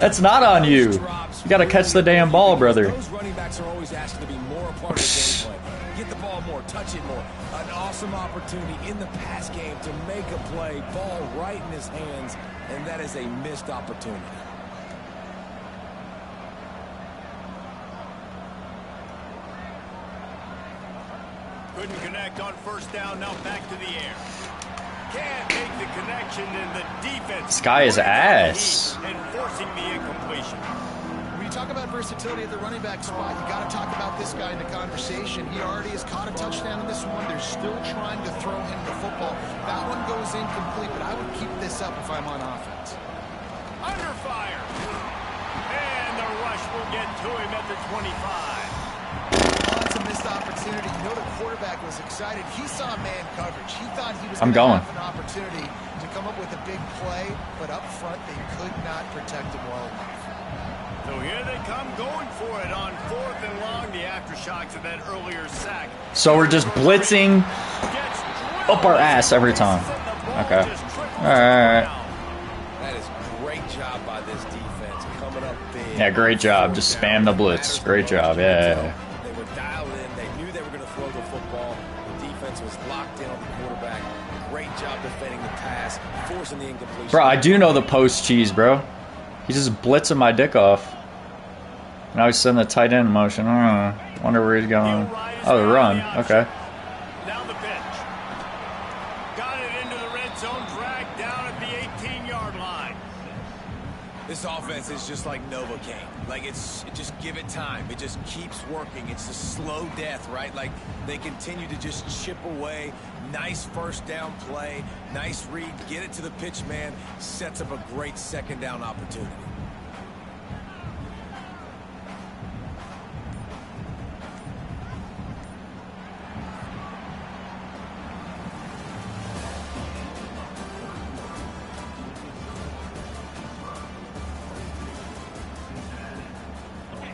That's not on you. You gotta catch the damn ball, brother. Those running backs are always asked to be more a part of the game play. Get the ball more, touch it more. An awesome opportunity in the pass game to make a play. Ball right in his hands, and that is a missed opportunity. Couldn't connect on first down. Now back to the air. Can't make the connection, and the defense. This guy is ass. And forcing the incompletion. When you talk about versatility at the running back spot, you got to talk about this guy in the conversation. He already has caught a touchdown in this one. They're still trying to throw him the football. That one goes incomplete, but I would keep this up if I'm on offense. Under fire. And the rush will get to him at the 25. It's a missed opportunity. You know the quarterback was excited. He saw man coverage. He thought he was I'm going going. to have an opportunity to come up with a big play, but up front they could not protect him well enough. So here they come going for it on 4th and long. The aftershocks of that earlier sack. So we're just blitzing up our ass every time. Okay. Alright. That is a great job by this defense coming up big. Yeah, great job. Just spam the blitz. Great job. Yeah. They were dialed in. They knew they were going to throw the football. The defense was locked in on the quarterback. Great job defending the pass, forcing the incompletion. Bro, I do know the post cheese, bro. He's just blitzing my dick off. Now he's sending the tight end motion. Wonder where he's going. Oh, the run. Okay. Now the pitch. Got it into the red zone. Dragged down at the 18-yard line. This offense is just like Novocaine. Like just give it time. It just keeps working. It's a slow death, right? Like they continue to just chip away. Nice first down play. Nice read. Get it to the pitch man. Sets up a great second down opportunity.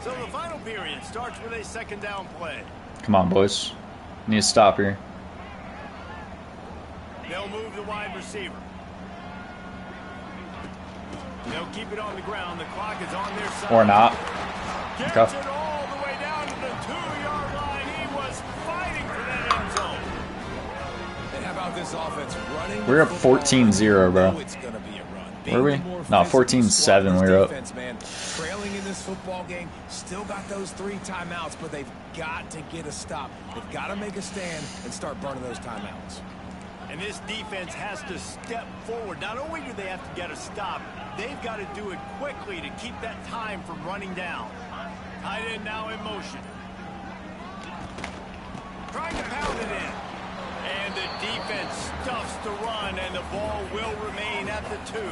So the final period starts with a second down play. Come on, boys. Need to stop here. They'll move the wide receiver. They'll keep it on the ground. The clock is on their side. Or not. Gets Okay. it all the way down to the 2-yard line. He was fighting for that end zone. And how about this offense running? We're up 14-0, bro. It's going to be a run. Were we? No, 14-7 we were up. Trailing in this football game, still got those 3 timeouts, but they've got to get a stop. They've got to make a stand and start burning those timeouts. And this defense has to step forward. Not only do they have to get a stop, they've got to do it quickly to keep that time from running down. Tight end now in motion. Trying to pound it in. And the defense stuffs the run, and the ball will remain at the 2.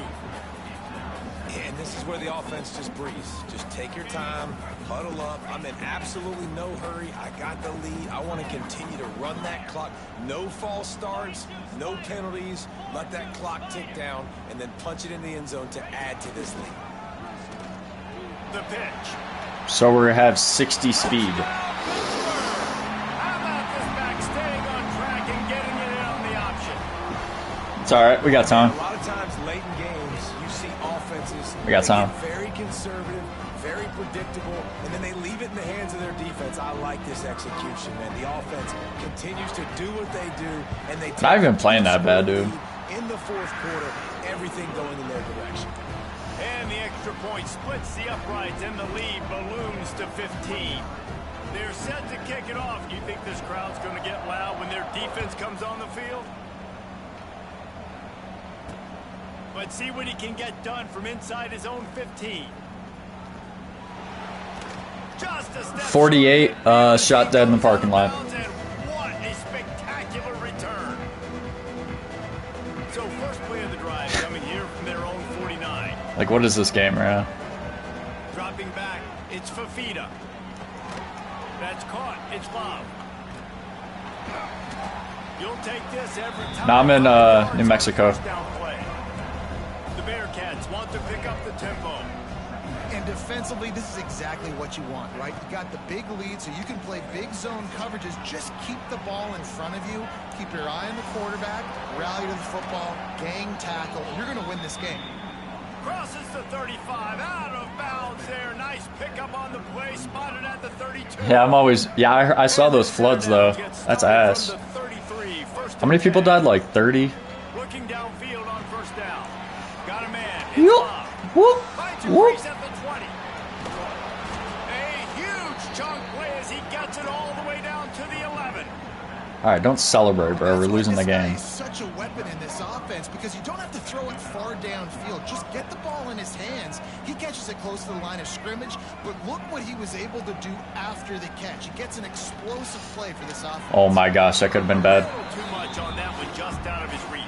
And this is where the offense just breathes. Just take your time, huddle up. I'm in absolutely no hurry. I got the lead. I want to continue to run that clock. No false starts, no penalties. Let that clock tick down, and then punch it in the end zone to add to this lead. The pitch. So we're going to have 60 speed. How about this back staying on track and getting it in on the option? It's alright. We got time. A lot of times late in games, you see offenses We got time. get very conservative, very predictable, and then they leave it in the hands of their defense. I like this execution, man. The offense continues to do what they do, and they Not even playing that bad, dude. In the fourth quarter, everything going in their direction. And the extra point splits the uprights, and the lead balloons to 15. They're set to kick it off. Do you think this crowd's going to get loud when their defense comes on the field? Let's see what he can get done from inside his own 15. Just a step 48, shot dead in the parking lot. And what a spectacular return. So first play of the drive coming here from their own 49. Like, what is this game right now? Dropping back, it's Fafita. That's caught, it's Love. You'll take this every time. Now I'm in New Mexico. The Bearcats want to pick up the tempo. And defensively, this is exactly what you want, right? You got the big lead, so you can play big zone coverages. Just keep the ball in front of you. Keep your eye on the quarterback. Rally to the football. Gang tackle. You're going to win this game. Crosses the 35. Out of bounds there. Nice pickup on the play. Spotted at the 32. Yeah, I'm always... Yeah, I saw those floods, though. That's ass. How many people died? Like 30? Looking downfield on first down. Got a man. Whoop, whoop, whoop. At the 20. A huge chunk play as he gets it all the way down to the 11. Alright, don't celebrate, bro. We're losing the This guy game. is such a weapon in this offense because you don't have to throw it far downfield. Just get the ball in his hands. He catches it close to the line of scrimmage, but look what he was able to do after the catch. He gets an explosive play for this offense. Oh my gosh, that could have been bad. Too much on that one, just out of his reach.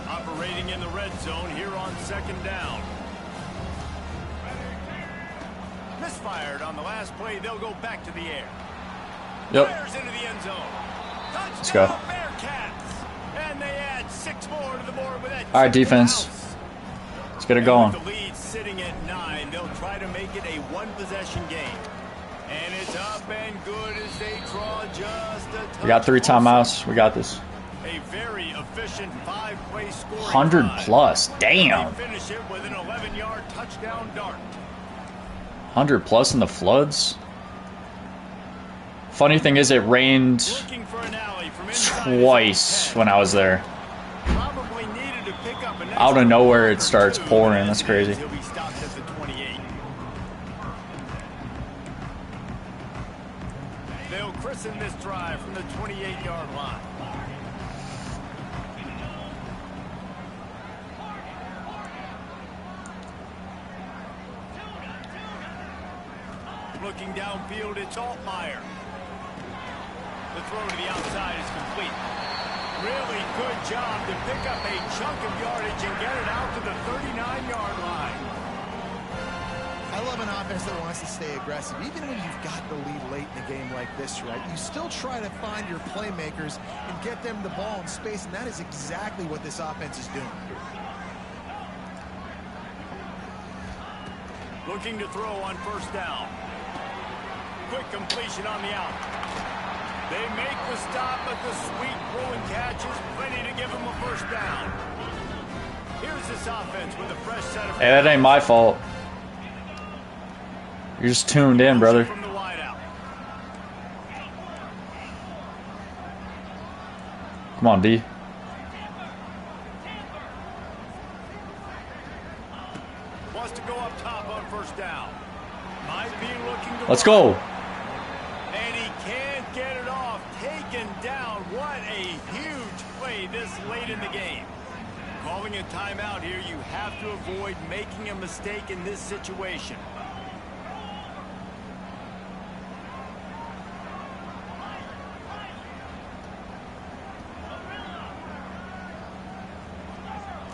Operating in the red zone here on second down. Misfired on the last play. They'll go back to the air. Yep. Fires into the end zone. Touchdown, Let's go. Bearcats. And they add 6 more to the board with that. All right, defense. Let's get it going. With the lead sitting at 9, they'll try to make it a one-possession game. And it's up and good as they draw just a touch. We got 3 timeouts. We got this. A very efficient 5-play scoring 100 drive. plus. Damn. They finish it with an 11-yard touchdown dart. 100 plus in the floods. Funny thing is, it rained Looking for an alley from inside twice his when I was there. Probably needed to pick up an Out of extra nowhere, block it or starts 2, pouring. and That's as it crazy. is, he'll be stopped at the 28. They'll christen this drive from the 28-yard line. Looking downfield, it's Altmaier. The throw to the outside is complete. Really good job to pick up a chunk of yardage and get it out to the 39-yard line. I love an offense that wants to stay aggressive. Even when you've got the lead late in a game like this, right? You still try to find your playmakers and get them the ball in space, and that is exactly what this offense is doing. Looking to throw on first down. Quick completion on the out. They make the stop, but the sweet throwing catch is plenty to give them a first down. Here's this offense with a fresh set of... Hey, that ain't my fault. You're just tuned in, brother. From the wideout. Come on, D. Wants to go up top on first down. Might be looking to... Let's go. And he can't get it off. Taken down. What a huge play this late in the game. Calling a timeout here, you have to avoid making a mistake in this situation.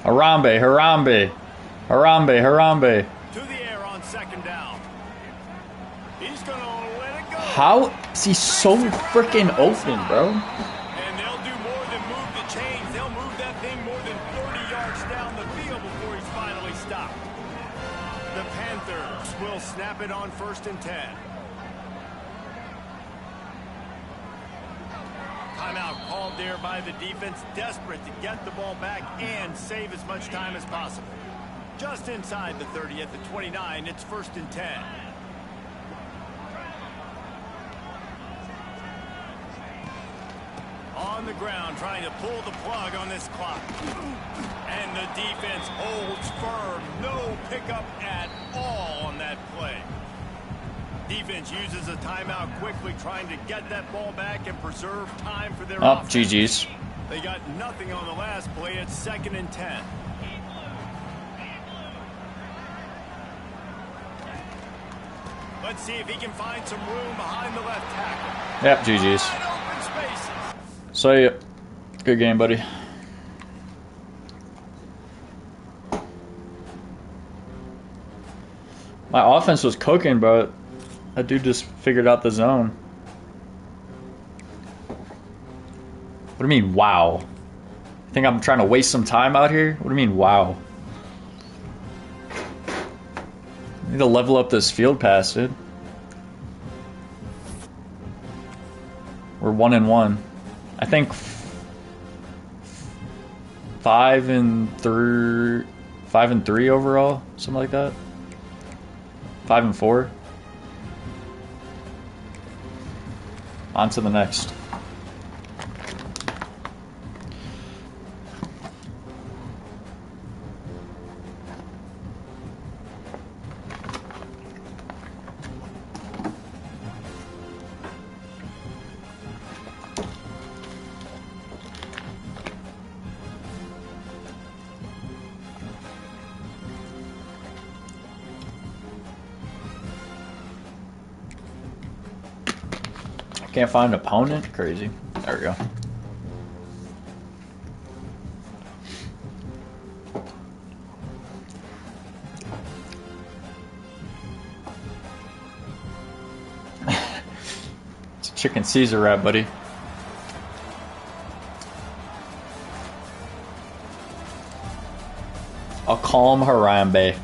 Harambe, Harambe. Harambe, Harambe. To the air on second down. He's going to let it go. How is he so freaking open, bro? And they'll do more than move the chains. They'll move that thing more than 30 yards down the field before he's finally stopped. The Panthers will snap it on 1st and 10. Timeout called there by the defense, desperate to get the ball back and save as much time as possible. Just inside the 30 at the 29, it's 1st and 10. On the ground, trying to pull the plug on this clock. And the defense holds firm. No pickup at all on that play. Defense uses a timeout quickly, trying to get that ball back and preserve time for their Oh, offense. GG's. They got nothing on the last play. It's 2nd and 10. Let's see if he can find some room behind the left tackle. Yep, GG's. Wide open spaces. So, yeah, good game, buddy. My offense was cooking, but that dude just figured out the zone. What do you mean, wow? You think I'm trying to waste some time out here? What do you mean, wow? I need to level up this field pass, dude. We're 1-1. I think 5-3 overall, something like that. 5-4. On to the next. Can't find an opponent? Crazy. There we go. It's a chicken Caesar wrap, buddy. A calm Harambe.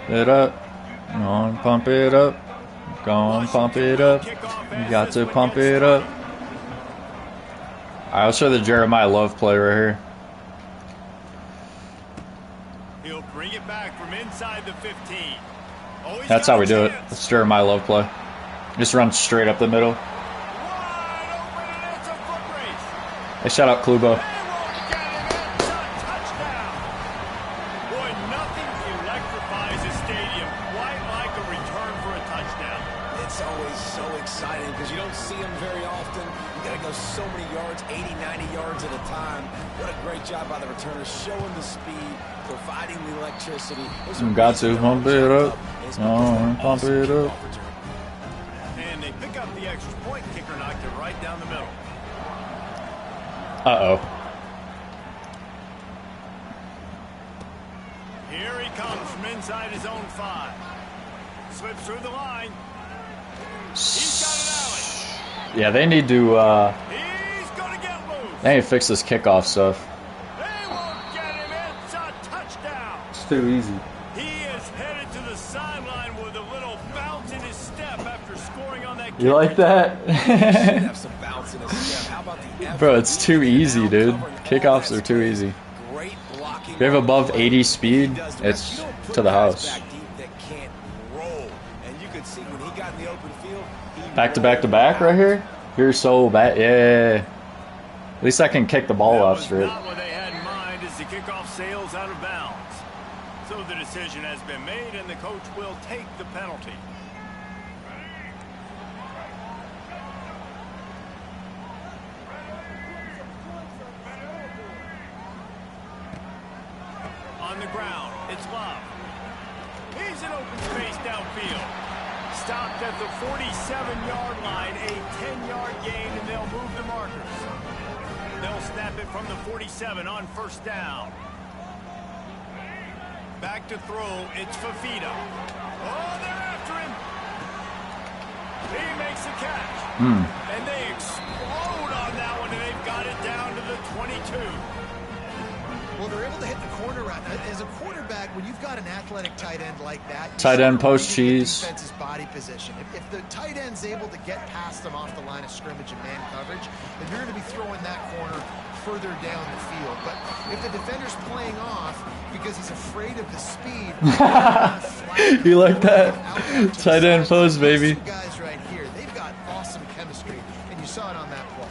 It up, go on, pump it up, go on, pump it up, you got to pump it up. Alright, let's show the Jeremiah Love play right here. He'll bring it back from inside the 15. That's how we do it. Let's Jeremiah Love play. Just run straight up the middle. Hey, shout out Klubo. Showing the speed, providing the electricity. Got to pump it up. Pump it up. And they pick up the extra point. Kicker knocked it right down the middle. Uh-oh. Here he comes from inside his own 5. Slips through the line. He's got an alley. Yeah, they need to He's gonna get loose. they need to fix this kickoff stuff. Too easy. He is headed to the sideline with a little bounce in his step after scoring on that kick. You like that? Have some bounce in his step. How about the Bro, it's too easy, dude. Kickoffs are too easy. great blocking? If you have above 80 speed, it's to the house. That can't roll. And you could see when he got in the open field, Back to back to back right here? You're so bad. Yeah. At least I can kick the ball off straight. Not what they had in mind as the kickoff sails out of bounds. So the decision has been made, and the coach will take the penalty. On the ground, it's Love. He's in open space downfield. Stopped at the 47-yard line, a 10-yard gain, and they'll move the markers. They'll snap it from the 47 on first down. Back to throw, it's Fafita. Oh, they're after him. He makes the catch. And they explode on that one, and they've got it down to the 22. Well, they're able to hit the corner route. As a quarterback, when you've got an athletic tight end like that, Tight end post cheese. Defense's body position. If the tight end's able to get past them off the line of scrimmage and man coverage, then you're going to be throwing that corner further down the field. But if the defender's playing off because he's afraid of the speed, You like that? Tight end post, baby. Guys right here, they've got awesome chemistry, and you saw it on that play.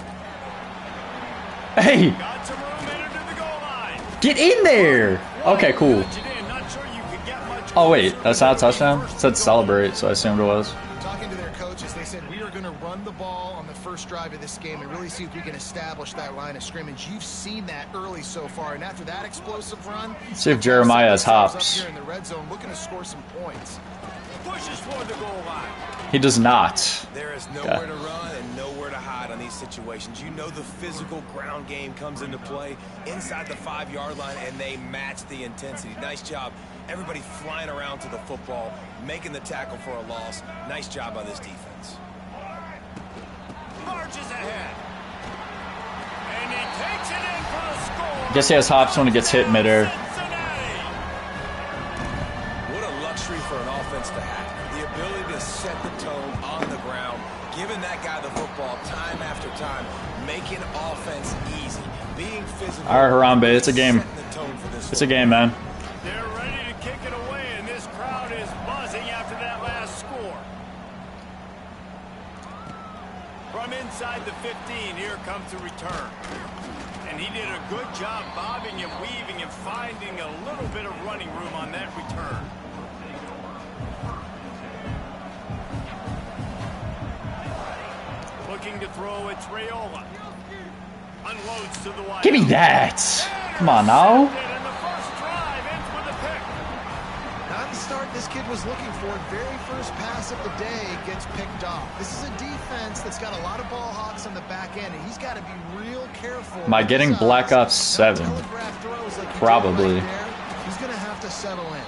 Hey, Got some room in into the goal line. get in there. Okay, cool. Not sure you could get much Oh wait, closer that's to not a the touchdown. It first said goal. celebrate, so I assumed it was. Talking to their coaches, they said we are going to run the ball on the first drive of this game and really see if we can establish that line of scrimmage. You've seen that early so far, and after that explosive run, See if Jeremiah has hops. up here in the red zone, looking to score some points. Pushes toward the goal line. He does not. There is nowhere to run and nowhere to hide on these situations. You know the physical ground game comes into play inside the 5-yard line, and they match the intensity. Nice job. Everybody flying around to the football, making the tackle for a loss. Nice job by this defense. Marches ahead. And he takes it in for the score. I guess he has hops when he gets hit midair. Cincinnati. What a luxury for an offense to have. The ability to set the tone on the ground, giving that guy the football time after time, making offense easy, being physical. All right, Harambe, it's a game. setting the tone for this It's a game, man. They're ready to kick it away, and this crowd is buzzing after that last score. From inside the 15, here comes the return. And he did a good job bobbing and weaving and finding a little bit of running room on that return. Looking to throw, it's Raiola. Unloads to the wide. Give me that. Come on now. And the first drive ends with a pick. Not the start this kid was looking for. Very first pass of the day gets picked off. This is a defense that's got a lot of ball hawks on the back end, and he's got to be real careful. Am I getting Black Ops 7? Probably. He's going to have to settle in.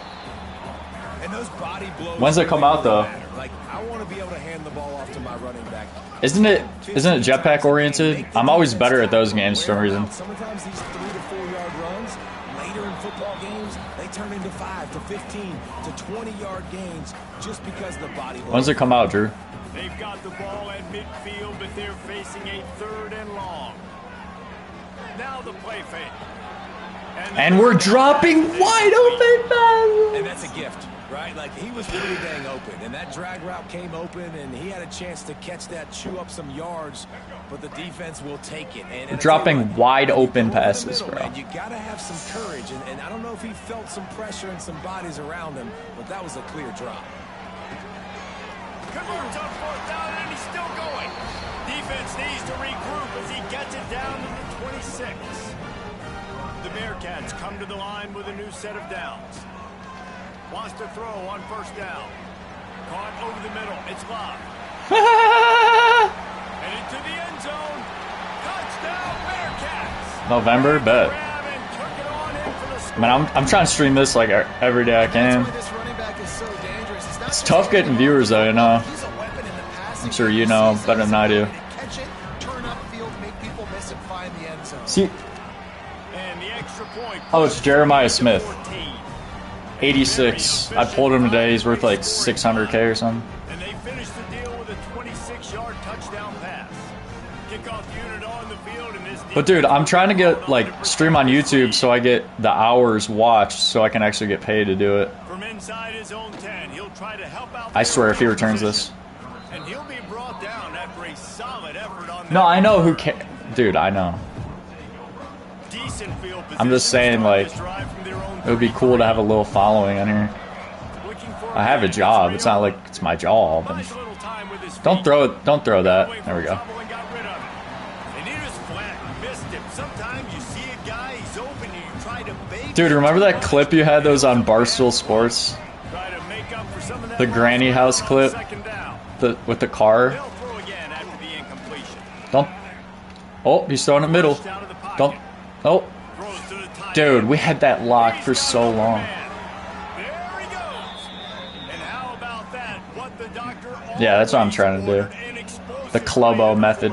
And those body blows. When's it come out, though? Like, I want to be able to hand the ball off to my running back. Isn't it jetpack oriented? I'm always better at those games for some reason. Sometimes these 3 to 4 yard runs later in football games, they turn into 5 to 15 to 20-yard gains just because of the body. When's it come out, Drew? They've got the ball at midfield, but they're facing a 3rd and long. Now the play fake. And we're dropping wide open passes. And that's a gift, right? Like, he was really dang open, and that drag route came open, and he had a chance to catch that, chew up some yards, but the defense will take it. And We're dropping wide open passes, bro. Man, you got to have some courage, and I don't know if he felt some pressure and some bodies around him, but that was a clear drop. Converts on 4th down, and he's still going. Defense needs to regroup as he gets it down to the 26. The Bearcats come to the line with a new set of downs. Wants to throw on 1st down. Caught over the middle. It's Love. And into the end zone. Touchdown, Bearcats. November, bet. Grab and took it on in for the score. Man, I'm trying to stream this like every day I can. That's why this running back is so dangerous. It's not It's just tough getting viewers, though, you know. He's a weapon in the passing I'm sure game. you know better than I do. Catch it, turn upfield, make people miss and find the end zone. See, And the extra point. oh, it's Jeremiah Smith, 14. 86. I pulled him today. He's worth like 600K or something. And they finished the deal with a 26-yard touchdown pass. Kickoff unit on the field, and this. But dude, I'm trying to get like stream on YouTube so I get the hours watched so I can actually get paid to do it. From inside his own 10, he'll try to help out. I swear if he returns this. And he'll be brought down after a solid effort on. No, I know who can. Dude, I know. Decent field position. I'm just saying, like, it would be cool to have a little following on here. I have a job. It's not like it's my job. And don't throw it. Don't throw that. There we go. Dude, remember that clip you had those on Barstool Sports? The granny house clip? With the car? Don't. Oh, he's throwing it middle. Don't. Oh. Dude, we had that lock for so long. Yeah, that's what I'm trying to do. The Clubo method.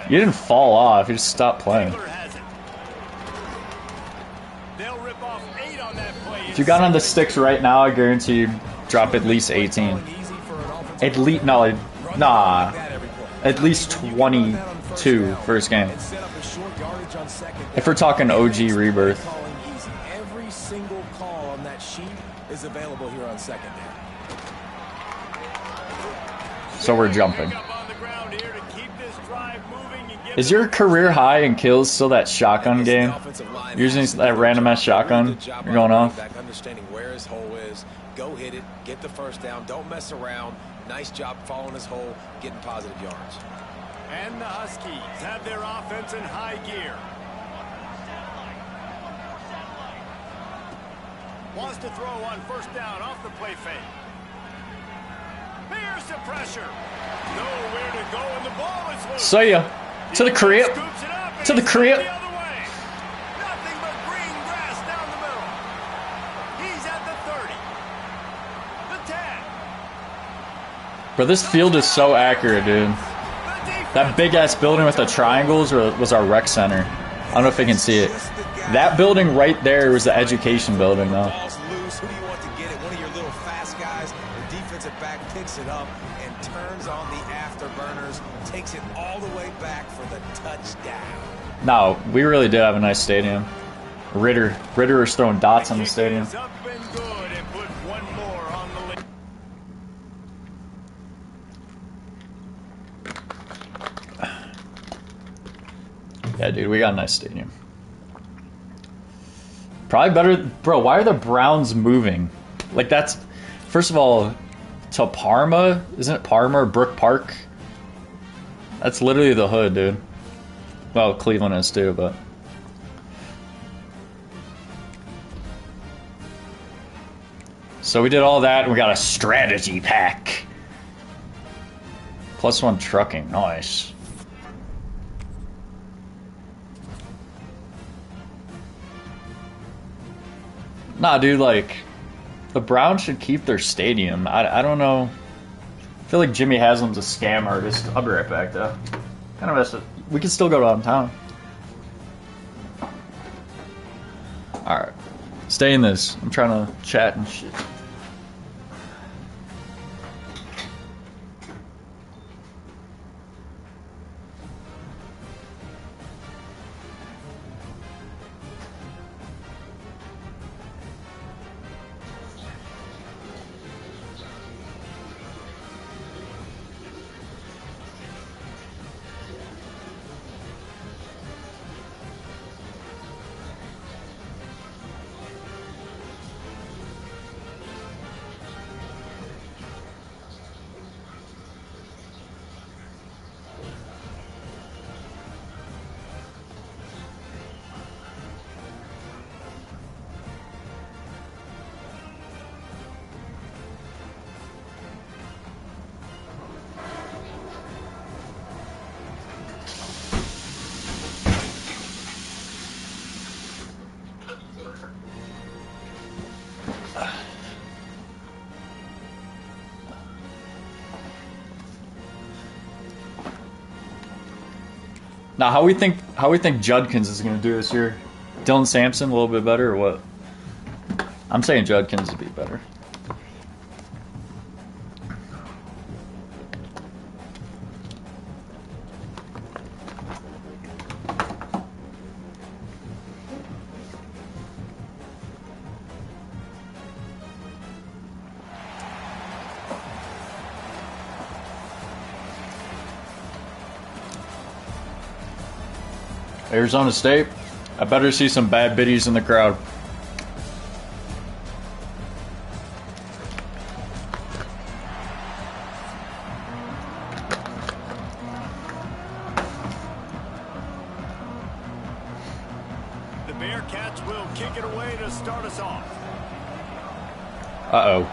You didn't fall off, you just stopped playing. If you got on the sticks right now, I guarantee you'd drop at least 18. At least, no, nah. At least 22 first game. If we're talking OG Rebirth. Every single call on that sheet is available here on 2nd down. So we're jumping. Is your career high in kills still that shotgun game? Using that random ass shotgun, you're going off. Understanding where his hole is, go hit it, get the first down, don't mess around. Nice job following his hole, getting positive yards. And the Huskies have their offense in high gear. Wants to throw on first down off the play fake. Here's the pressure. Nowhere to go, and the ball is loose. See ya. To the crib. To the crib. Nothing but green grass down the middle. He's at the 30. The 10. Bro, this field is so accurate, dude. That big ass building with the triangles was our rec center. I don't know if you can see it. That building right there was the education building, though. Ball's loose. Who do you want to get it? One of your little fast guys. The defensive back picks it up and turns on the afterburners. Takes it all the way back for the touchdown. No, we really did have a nice stadium. Ritter was throwing dots on the stadium. Up and good and put one more on the list. Yeah, dude, we got a nice stadium. Probably better, bro. Why are the Browns moving? Like that's, first of all, to Parma, isn't it Parma or Brook Park? That's literally the hood, dude. Well, Cleveland is too, but. So we did all that, and we got a strategy pack. +1 trucking, nice. Nah, dude, like, the Browns should keep their stadium. I don't know. I feel like Jimmy Haslam's a scam artist. I'll be right back, though. Kind of messed up. We can still go downtown. Alright. Stay in this. I'm trying to chat and shit. Now, how we think Judkins is going to do this year? Dylan Sampson a little bit better or what? I'm saying Judkins would be better. Arizona State, I better see some bad biddies in the crowd. The Bearcats will kick it away to start us off. Uh-oh.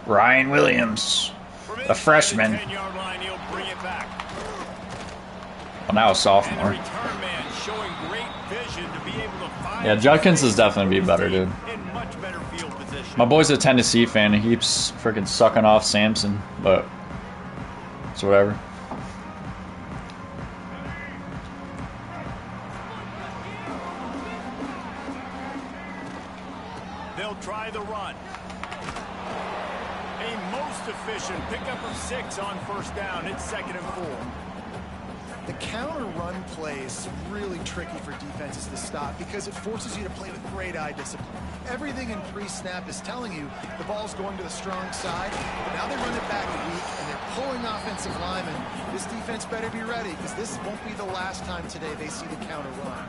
Ryan Williams, a freshman. 10-yard line, he'll bring it back. Well, now a sophomore. Return man showing great vision to be able to find. Yeah, Judkins is definitely be better, dude. In much better field position. My boy's a Tennessee fan. He keeps freaking sucking off Sampson, but it's whatever. They'll try the run. A most efficient pickup of 6 on first down. It's 2nd and 4. The counter run play is really tricky for defenses to stop because it forces you to play with great eye discipline. Everything in pre-snap is telling you the ball's going to the strong side, but now they run it back weak, and they're pulling offensive linemen. This defense better be ready, because this won't be the last time today they see the counter run.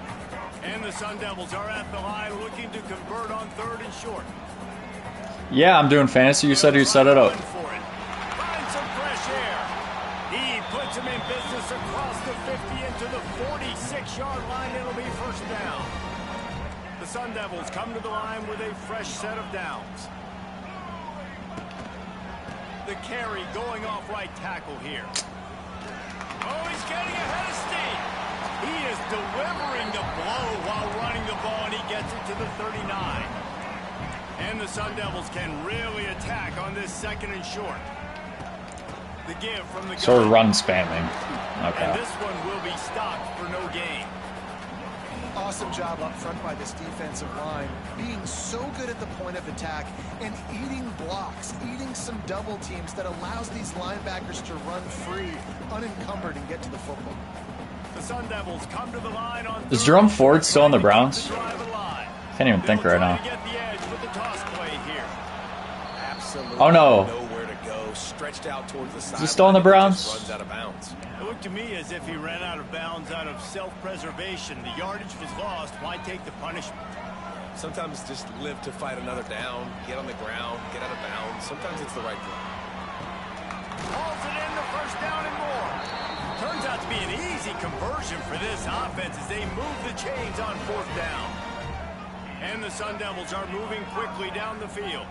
And the Sun Devils are at the line looking to convert on 3rd and short. Yeah, I'm doing fantasy. You said you set it up. Find some fresh air. He puts him in business across the 50 into the 46-yard line. It'll be first down. The Sun Devils come to the line with a fresh set of downs. The carry going off right tackle here. Oh, he's getting ahead of steam. He is delivering the blow while running the ball, and he gets it to the 39. And the Sun Devils can really attack on this 2nd and short. The give from the sort of run spamming. Okay. And this one will be stopped for no gain. Awesome job up front by this defensive line, being so good at the point of attack and eating blocks, eating some double teams that allows these linebackers to run free, unencumbered, and get to the football. The Sun Devils come to the line on. Is Jerome Ford still on the Browns? Can't even think right now. Absolutely Oh no. Nowhere to go. Stretched out towards the side. Is he still on the Browns? Runs out of bounds. It looked to me as if he ran out of bounds out of self-preservation. The yardage was lost. Why take the punishment? Sometimes just live to fight another down, get on the ground, get out of bounds. Sometimes it's the right thing. Hauls it in the first down and more. Turns out to be an easy conversion for this offense as they move the chains on 4th down. And the Sun Devils are moving quickly down the field.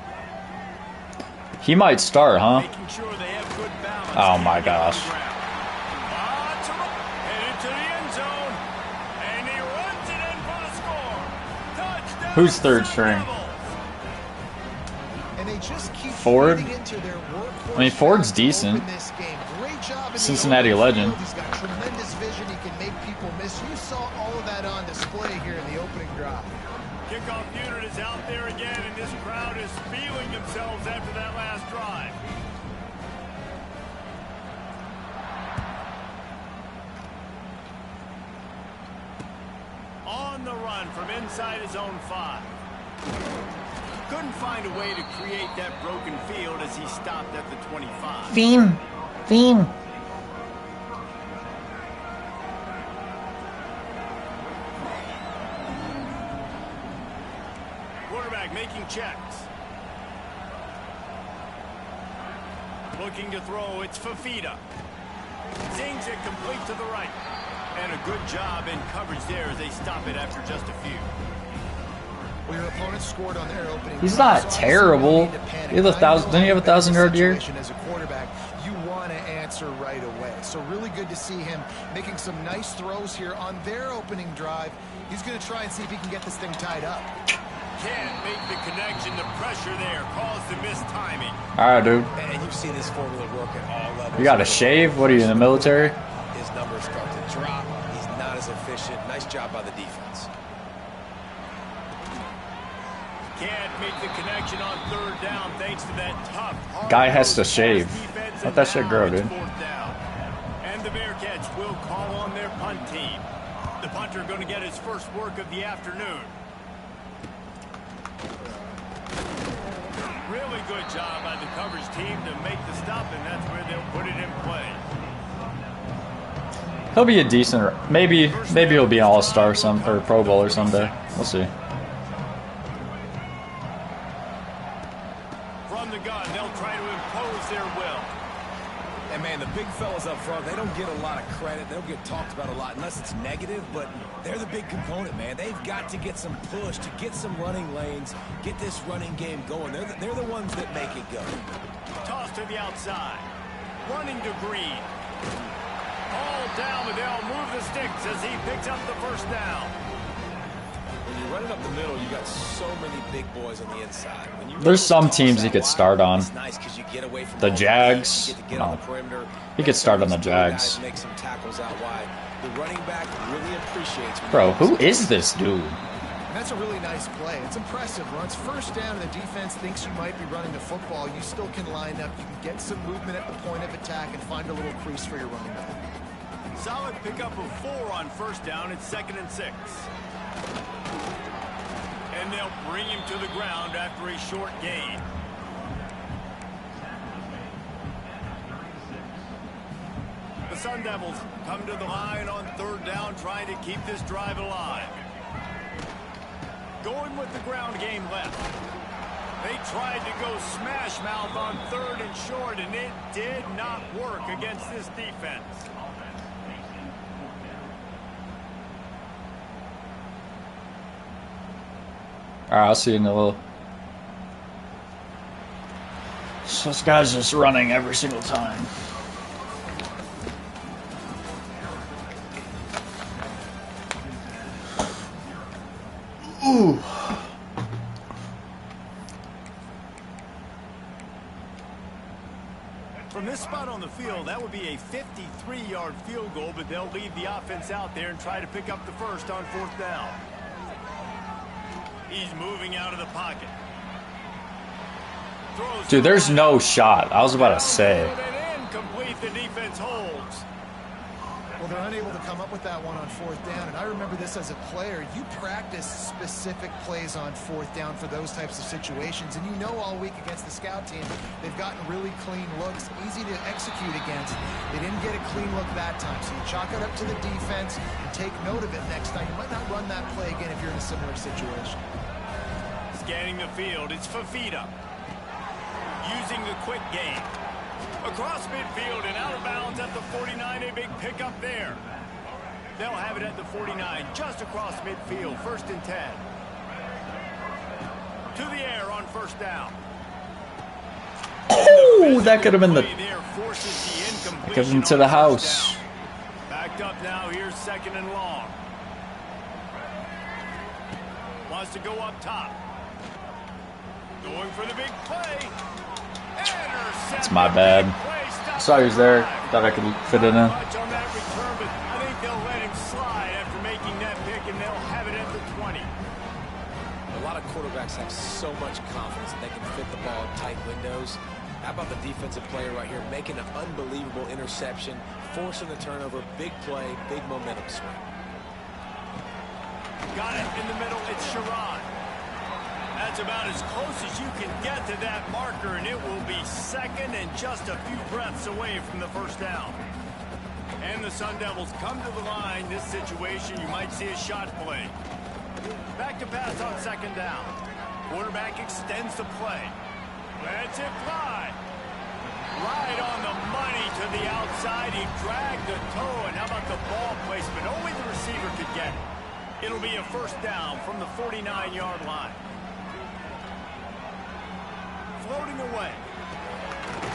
He might start, huh? Making sure they have good balance. Oh my gosh. Headed to the end zone. And he runs it in for the score. Touchdown. Who's 3rd string? And they just keep Ford? into their I mean, Ford's decent. Cincinnati legend. He's got tremendous vision. He can make people miss. You saw all of that on display here in the opening drive. Kickoff unit is out there again, and this crowd is feeling themselves after that last drive. On the run from inside his own 5. Couldn't find a way to create that broken field as he stopped at the 25. Theme. Quarterback making checks. Looking to throw, it's Fafita. Zings it complete to the right. And a good job in coverage there as they stop it after just a few. Well, your opponent scored on their opening. He's not terrible. He had 1,000. Didn't he have 1,000-yard year? As a quarterback, you want to answer right away. So really good to see him making some nice throws here on their opening drive. He's going to try and see if he can get this thing tied up. Can't make the connection. The pressure there caused the missed timing. All right, dude. And you've seen this formula work at all levels. You got to shave? What are you, in the military? His numbers start to drop. He's not as efficient. Nice job by the defense. Can't make the connection on 3rd down thanks to that tough. Guy has to shave. Let that shit grow, dude. And the Bearcats will call on their punt team. The punter going to get his first work of the afternoon. Really good job by the coverage team to make the stop, and that's where they'll put it in play. He'll be a decent. Maybe he'll be an all-star or Pro Bowler someday. We'll see. From the gun, they'll try to impose their will. And man, the big fellas up front, they don't get a lot of credit. They don't get talked about a lot unless it's negative, but they're the big component, man. They've got to get some push, to get some running lanes, get this running game going. They're the ones that make it go. Toss to the outside. Running to Green. All down, but they'll move the sticks as he picks up the first down. When you're running up the middle, you got so many big boys on the inside. There's some teams he could start on. It's nice because you get away from the Jags. on the perimeter. He could start on the Jags. Make some tackles out wide. The running back really appreciates. Bro, who is this dude? That's a really nice play. It's impressive. Once first down and the defense thinks you might be running the football, you still can line up. You can get some movement at the point of attack and find a little crease for your running back. Solid pickup of 4 on first down. It's 2nd and 6. And they'll bring him to the ground after a short gain. The Sun Devils come to the line on 3rd down, trying to keep this drive alive. Going with the ground game left. They tried to go smash mouth on 3rd and short, and it did not work against this defense. All right, I'll see you in a little. So this guy's just running every single time. Ooh. From this spot on the field, that would be a 53-yard field goal, but they'll leave the offense out there and try to pick up the first on 4th down. He's moving out of the pocket. Dude, there's no shot. I was about to say. Incomplete, the defense holds. Well, they're unable to come up with that one on 4th down, and I remember this as a player. You practice specific plays on 4th down for those types of situations, and you know all week against the scout team, they've gotten really clean looks, easy to execute against. They didn't get a clean look that time, so you chalk it up to the defense and take note of it next time. You might not run that play again if you're in a similar situation. Scanning the field, it's Fafita. Using the quick game. Across midfield and out of bounds at the 49, a big pickup there. They'll have it at the 49, just across midfield, 1st and 10. To the air on 1st down. Oh, that could have been the... Give him to the house. Backed up now, here's 2nd and long. Wants to go up top. Going for the big play. It's my bad. Saw he was there. Thought I could fit it in. On that return, but I think they'll let him slide after making that pick, and they'll have it at the 20. A lot of quarterbacks have so much confidence that they can fit the ball in tight windows. How about the defensive player right here making an unbelievable interception, forcing the turnover, big play, big momentum swing. Got it in the middle. It's Sherrod. That's about as close as you can get to that marker, and it will be 2nd and just a few breaths away from the 1st down. And the Sun Devils come to the line. This situation, you might see a shot play. Back to pass on 2nd down. Quarterback extends the play. Lets it fly. Right on the money to the outside. He dragged the toe, and how about the ball placement? Only the receiver could get it. It'll be a 1st down from the 49-yard line. Floating away.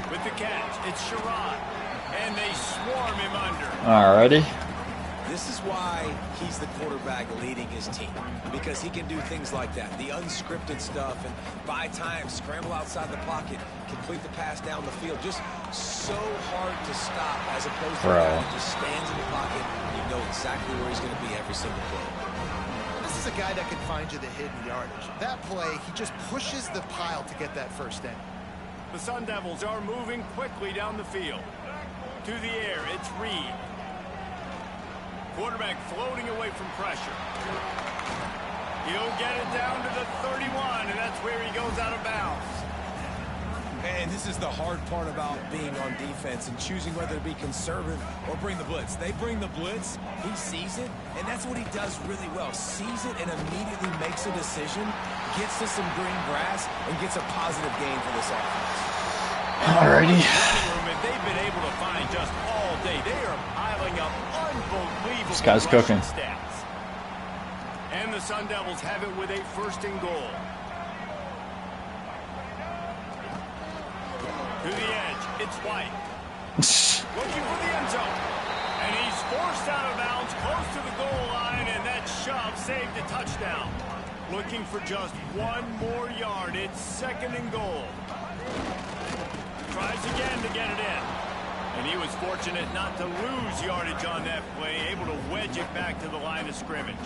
With the catch, it's Sherrod. And they swarm him under. Alrighty. This is why he's the quarterback leading his team, because he can do things like that, the unscripted stuff, and buy time, scramble outside the pocket, complete the pass down the field. Just so hard to stop, as opposed to a guy that just stands in the pocket and you know exactly where he's going to be every single play. This is a guy that can find you the hidden yardage. That play, he just pushes the pile to get that 1st down. The Sun Devils are moving quickly down the field. To the air, it's Reed. Quarterback floating away from pressure. He'll get it down to the 31, and that's where he goes out of bounds. And this is the hard part about being on defense and choosing whether to be conservative or bring the blitz. They bring the blitz, he sees it, and that's what he does really well. Sees it and immediately makes a decision, gets to some green grass, and gets a positive gain for this offense. Alrighty. They've been able to find just all day. They are piling up unbelievable This guy's cooking. stats. And the Sun Devils have it with a 1st and goal. To the edge, it's White. Looking for the end zone. And he's forced out of bounds, close to the goal line, and that shove saved a touchdown. Looking for just 1 more yard. It's 2nd and goal. Tries again to get it in. And he was fortunate not to lose yardage on that play, able to wedge it back to the line of scrimmage.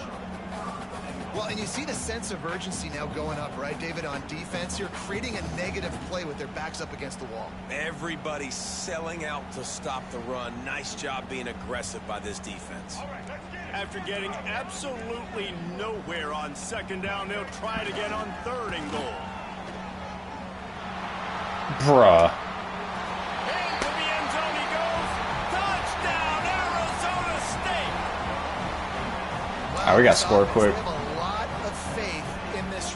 Well, and you see the sense of urgency now going up, right, David, on defense. You're creating a negative play with their backs up against the wall. Everybody's selling out to stop the run. Nice job being aggressive by this defense. After getting absolutely nowhere on second down, they'll try it again on third and goal. Bruh. Into the end zone he goes. Touchdown, Arizona State. Wow, we got to score quick.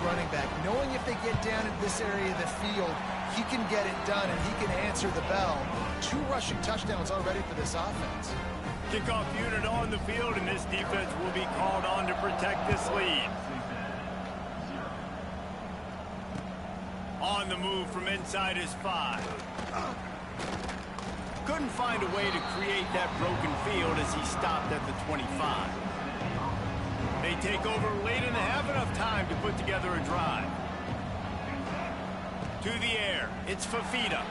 Running back, knowing if they get down in this area of the field, he can get it done and he can answer the bell. 2 rushing touchdowns already for this offense. Kickoff unit on the field, and this defense will be called on to protect this lead. On the move from inside his 5. Couldn't find a way to create that broken field as he stopped at the 25. They take over late and have enough time to put together a drive. To the air, it's Fafita.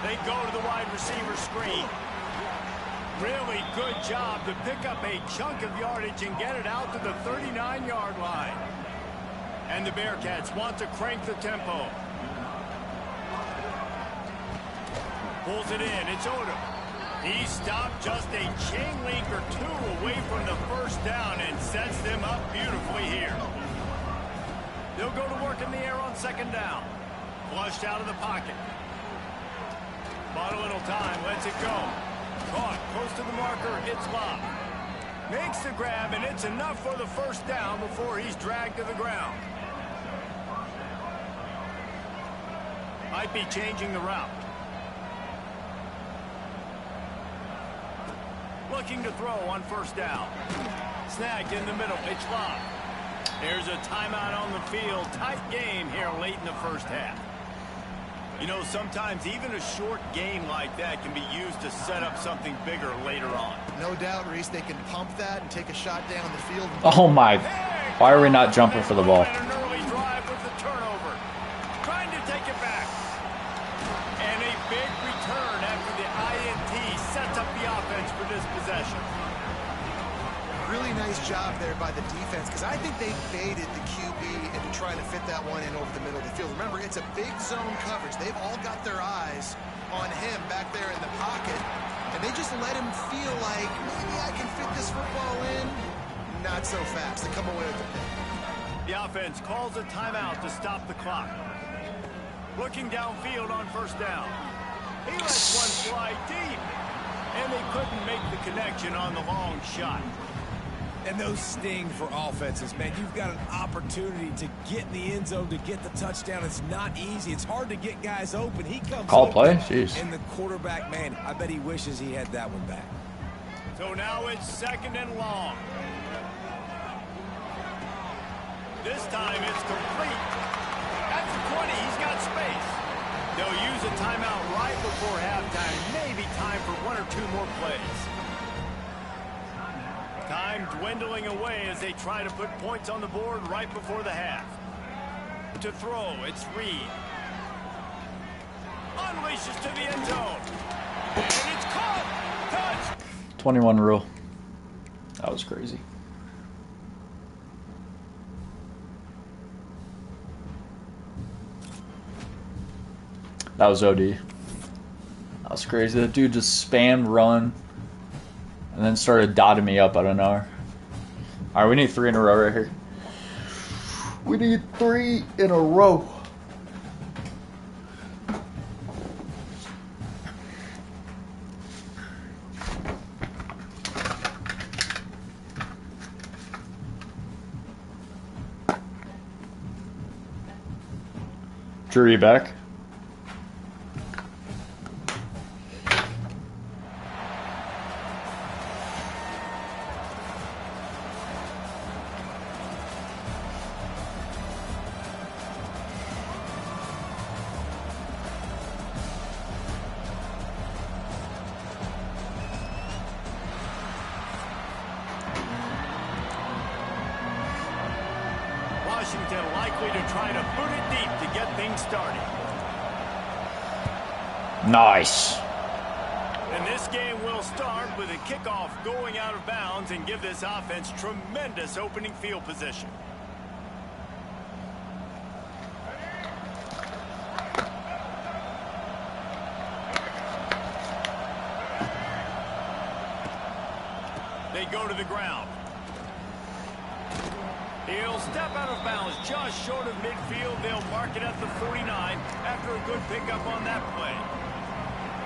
They go to the wide receiver screen. Really good job to pick up a chunk of yardage and get it out to the 39-yard line. And the Bearcats want to crank the tempo. Pulls it in, it's Odom. He stopped just a chain link or 2 away from the first down and sets them up beautifully here. They'll go to work in the air on second down. Flushed out of the pocket. Bought a little time, lets it go. Caught close to the marker, it's Love. Makes the grab, and it's enough for the first down before he's dragged to the ground. Might be changing the route. Looking to throw on first down. Snagged in the middle. It's Love. There's a timeout on the field. Tight game here late in the first half. You know, sometimes even a short game like that can be used to set up something bigger later on. No doubt, Reese, they can pump that and take a shot down the field. Oh my. Why are we not jumping for the ball? An early drive with the turnover. Trying to take it back. And a big return after the INT sets up the offense for this possession. Really nice job there by the defense, because I think they baited the QB into trying to fit that one in over the middle of the field. Remember, it's a big zone coverage. They've all got their eyes on him back there in the pocket, and they just let him feel like, maybe I can fit this football in. Not so fast. They come away with the pick. The offense calls a timeout to stop the clock. Looking downfield on first down. He lets one fly deep, and they couldn't make the connection on the long shot. And those sting for offenses, man. You've got an opportunity to get in the end zone, to get the touchdown. It's not easy. It's hard to get guys open. He comes Call open, play? Jeez. and the quarterback, man, I bet he wishes he had that one back. So now it's second and long. This time it's complete. At the 20, he's got space. They'll use a timeout right before halftime. Maybe time for 1 or 2 more plays. Time dwindling away as they try to put points on the board right before the half. To throw, it's Reed. Unleashes to the end zone. And it's caught. Touch. 21 rule. That was crazy. That was OD. That was crazy. That dude just spammed run and then started dotting me up out of nowhere. Alright, we need 3 in a row right here. We need 3 in a row. Drew, you back? Washington likely to try to boot it deep to get things started. Nice. And this game will start with a kickoff going out of bounds and give this offense tremendous opening field position. They go to the ground. He'll step out of bounds just short of midfield. They'll mark it at the 49 after a good pickup on that play.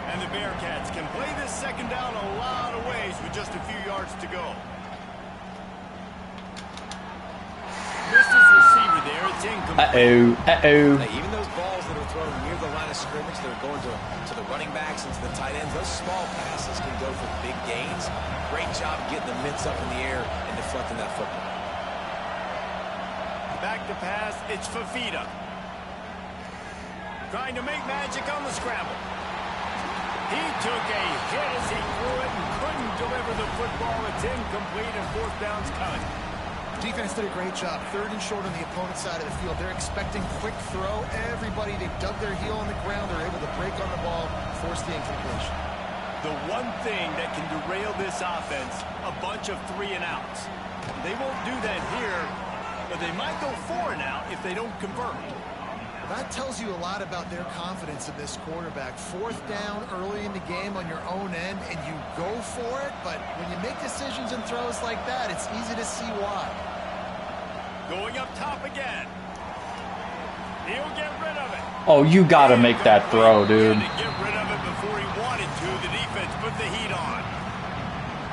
And the Bearcats can play this second down a lot of ways with just a few yards to go. Misses receiver there. It's incomplete. Hey, even those balls that are thrown near the line of scrimmage, they're going to the running backs and to the tight ends. Those small passes can go for big gains. Great job getting the mitts up in the air and deflecting that football. Back to pass, it's Fafita. Trying to make magic on the scramble. He took a hit as he threw it and couldn't deliver the football. It's incomplete and fourth down's coming. Defense did a great job. 3rd and short on the opponent's side of the field. They're expecting quick throw. Everybody, they dug their heel on the ground. They're able to break on the ball, force the incompletion. The one thing that can derail this offense, a bunch of 3 and outs. They won't do that here, but they might go 4 and out if they don't convert. That tells you a lot about their confidence in this quarterback. 4th down early in the game on your own end, and you go for it, but when you make decisions and throws like that, it's easy to see why. Going up top again. He'll get rid of it. Oh, you gotta make that throw, dude. To get rid of it before he wanted to. The defense put the heat on.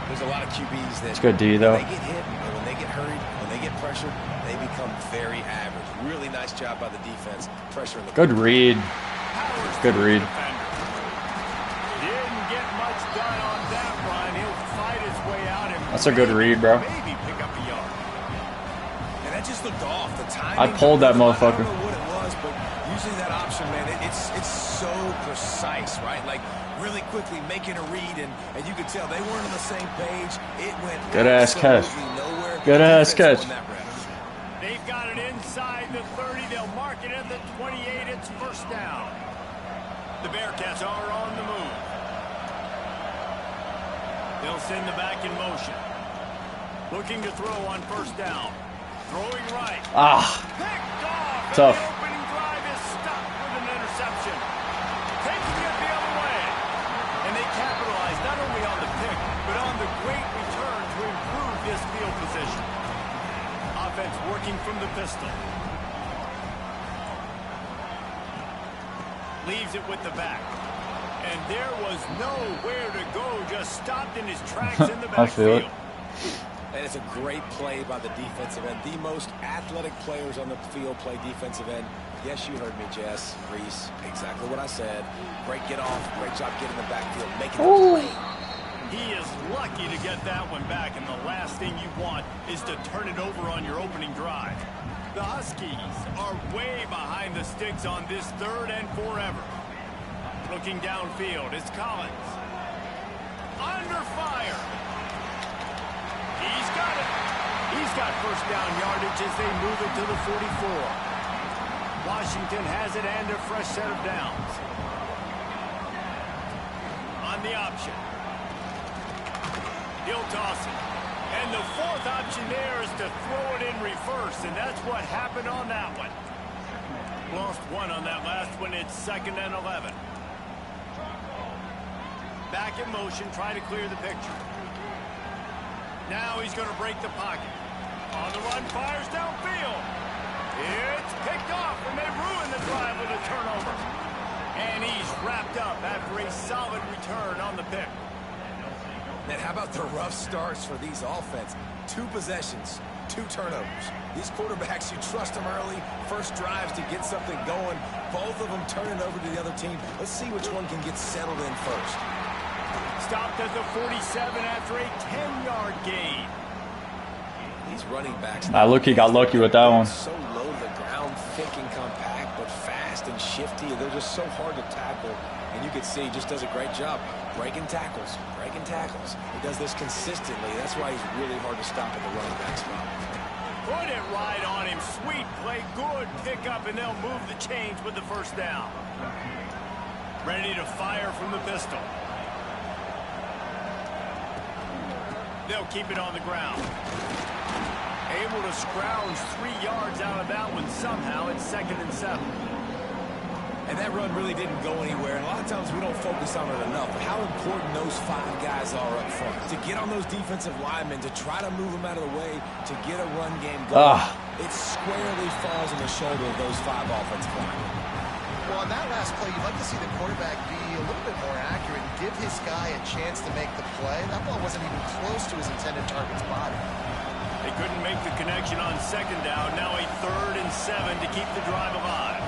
There's a lot of QBs that it's good D, though. When they get hit, and when they get hurried, when they get pressured, they become very average. Really nice job by the defense, pressuring the good read. Good read. Didn't get much done on that run. He'll fight his way out and that's a good read, bro. Maybe pick up a yard. And that just looked off. The timing. I pulled that motherfucker. I don't know what it was, but usually that option, man, it's so precise, right? Like really quickly making a read, and you could tell they weren't on the same page. It went good ass catch. Nowhere. Good ass catch. They've got it inside the 30. They'll mark it at the 28. It's first down. The Bearcats are on the move. They'll send the back in motion. Looking to throw on first down. Throwing right. Picked off. Tough. The opening drive is stopped with an interception. Taking it the other way. And they capitalize not only on the pick, but on the great return to improve this field position. Offense working from the pistol. Leaves it with the back. And there was nowhere to go. Just stopped in his tracks in the backfield. And it's a great play by the defensive end. The most athletic players on the field play defensive end. Yes, you heard me, Jess, Reese. Exactly what I said. Great get off. Great job getting the backfield, making the play. He is lucky to get that one back, and the last thing you want is to turn it over on your opening drive. The Huskies are way behind the sticks on this 3rd and forever. Looking downfield, it's Collins. Under fire. He's got it. He's got first down yardage as they move it to the 44. Washington has it and a fresh set of downs. On the option. He'll toss it. And the 4th option there is to throw it in reverse, and that's what happened on that one. Lost 1 on that last one. It's 2nd and 11. Back in motion, try to clear the picture. Now he's going to break the pocket. On the run, fires downfield. It's picked off, and they ruin the drive with a turnover. And he's wrapped up after a solid return on the pick. Man, how about the rough starts for these offense? 2 possessions, 2 turnovers. These quarterbacks, you trust them early. First drives to get something going. Both of them turning over to the other team. Let's see which one can get settled in first. Stopped at the 47 after a 10-yard gain. These running backs. Look, he got lucky with that one. So low to the ground, thick and compact, but fast and shifty. They're just so hard to tackle. And you can see he just does a great job breaking tackles, breaking tackles. He does this consistently. That's why he's really hard to stop at the running back spot. Put it right on him. Sweet play, good pickup, and they'll move the chains with the first down. Ready to fire from the pistol. They'll keep it on the ground. Able to scrounge 3 yards out of that one somehow. It's 2nd and 7. And that run really didn't go anywhere. And a lot of times we don't focus on it enough. But how important those 5 guys are up front. To get on those defensive linemen, to try to move them out of the way, to get a run game going. It squarely falls on the shoulder of those 5 offensive linemen. Well, on that last play, you'd like to see the quarterback be a little bit more accurate and give his guy a chance to make the play. That ball wasn't even close to his intended target's body. They couldn't make the connection on 2nd down. Now a 3rd and 7 to keep the drive alive.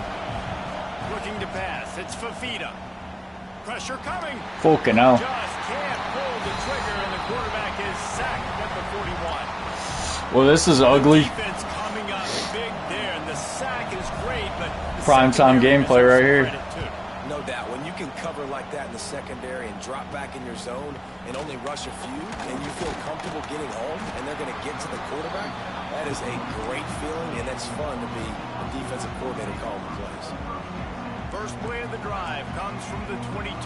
Looking to pass. It's Fafita. Pressure coming. Fucking hell. Just can't pull the trigger, and the quarterback is sacked at the 41. Well, this is ugly. Defense coming up big there, and the sack is great, but Prime-time gameplay right here. No doubt. When you can cover like that in the secondary and drop back in your zone and only rush a few, and you feel comfortable getting home, and they're going to get to the quarterback, that is a great feeling, and that's fun to be a defensive coordinator calling the plays. First play of the drive comes from the 22.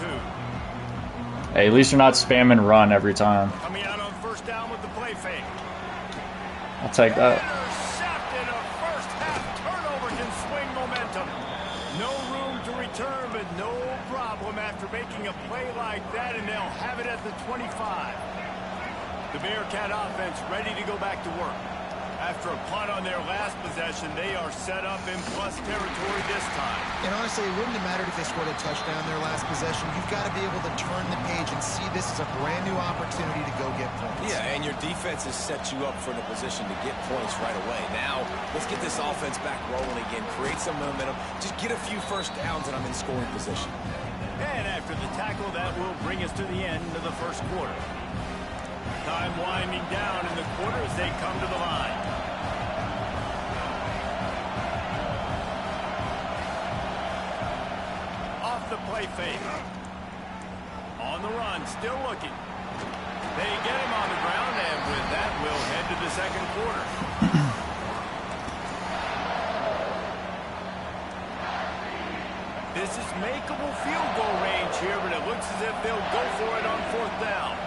Hey, at least you're not spamming run every time. Coming out on 1st down with the play fake. I'll take that. Intercepted. A first half turnover can swing momentum. No room to return, but no problem after making a play like that, and they'll have it at the 25. The Bearcat offense ready to go back to work. After a punt on their last possession, they are set up in plus territory this time. And honestly, it wouldn't have mattered if they scored a touchdown their last possession. You've got to be able to turn the page and see this as a brand new opportunity to go get points. Yeah, and your defense has set you up for the position to get points right away. Now, let's get this offense back rolling again, create some momentum, just get a few first downs, and I'm in scoring position. And after the tackle, that will bring us to the end of the 1st quarter. Time winding down in the quarter as they come to the line. Off the play fake. On the run, still looking. They get him on the ground, and with that, we'll head to the 2nd quarter. This is makeable field goal range here, but it looks as if they'll go for it on 4th down.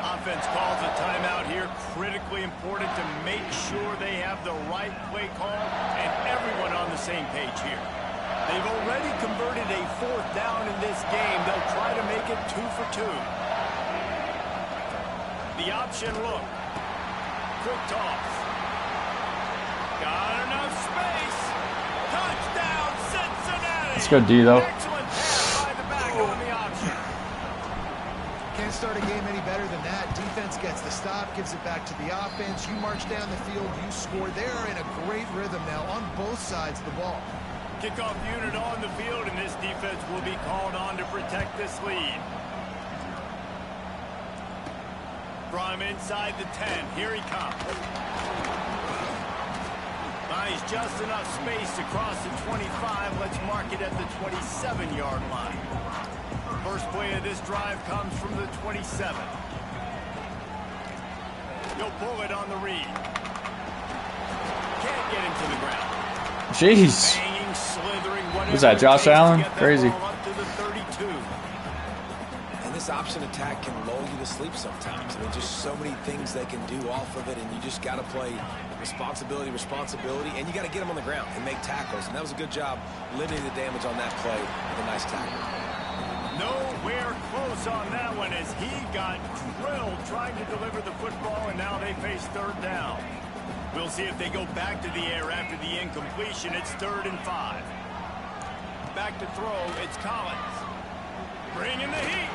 Offense calls a timeout here. Critically important to make sure they have the right play call and everyone on the same page here. They've already converted a 4th down in this game. They'll try to make it 2 for 2. The option look. Quick toss. Got enough space. Touchdown, Cincinnati. Let's go D, though. Excellent pass by the back on the option. Can't start a game any better than that. Defense gets the stop, gives it back to the offense. You march down the field, you score. They're in a great rhythm now on both sides of the ball. Kickoff unit on the field, and this defense will be called on to protect this lead. From inside the 10, here he comes. Nice, just enough space to cross the 25. Let's mark it at the 27-yard line. First play of this drive comes from the 27. He'll pull it on the read. Can't get him to the ground. Jeez. Banging, slithering, Who's that, Josh Allen? Crazy. Up to the 32. And this option attack can lull you to sleep sometimes. I mean, just so many things they can do off of it, and you just got to play responsibility, and you got to get them on the ground and make tackles. And that was a good job limiting the damage on that play with a nice tackle. Nowhere close on that one as he got drilled trying to deliver the football, and now they face 3rd down. We'll see if they go back to the air after the incompletion. It's 3rd and 5. Back to throw, it's Collins. Bringing the heat.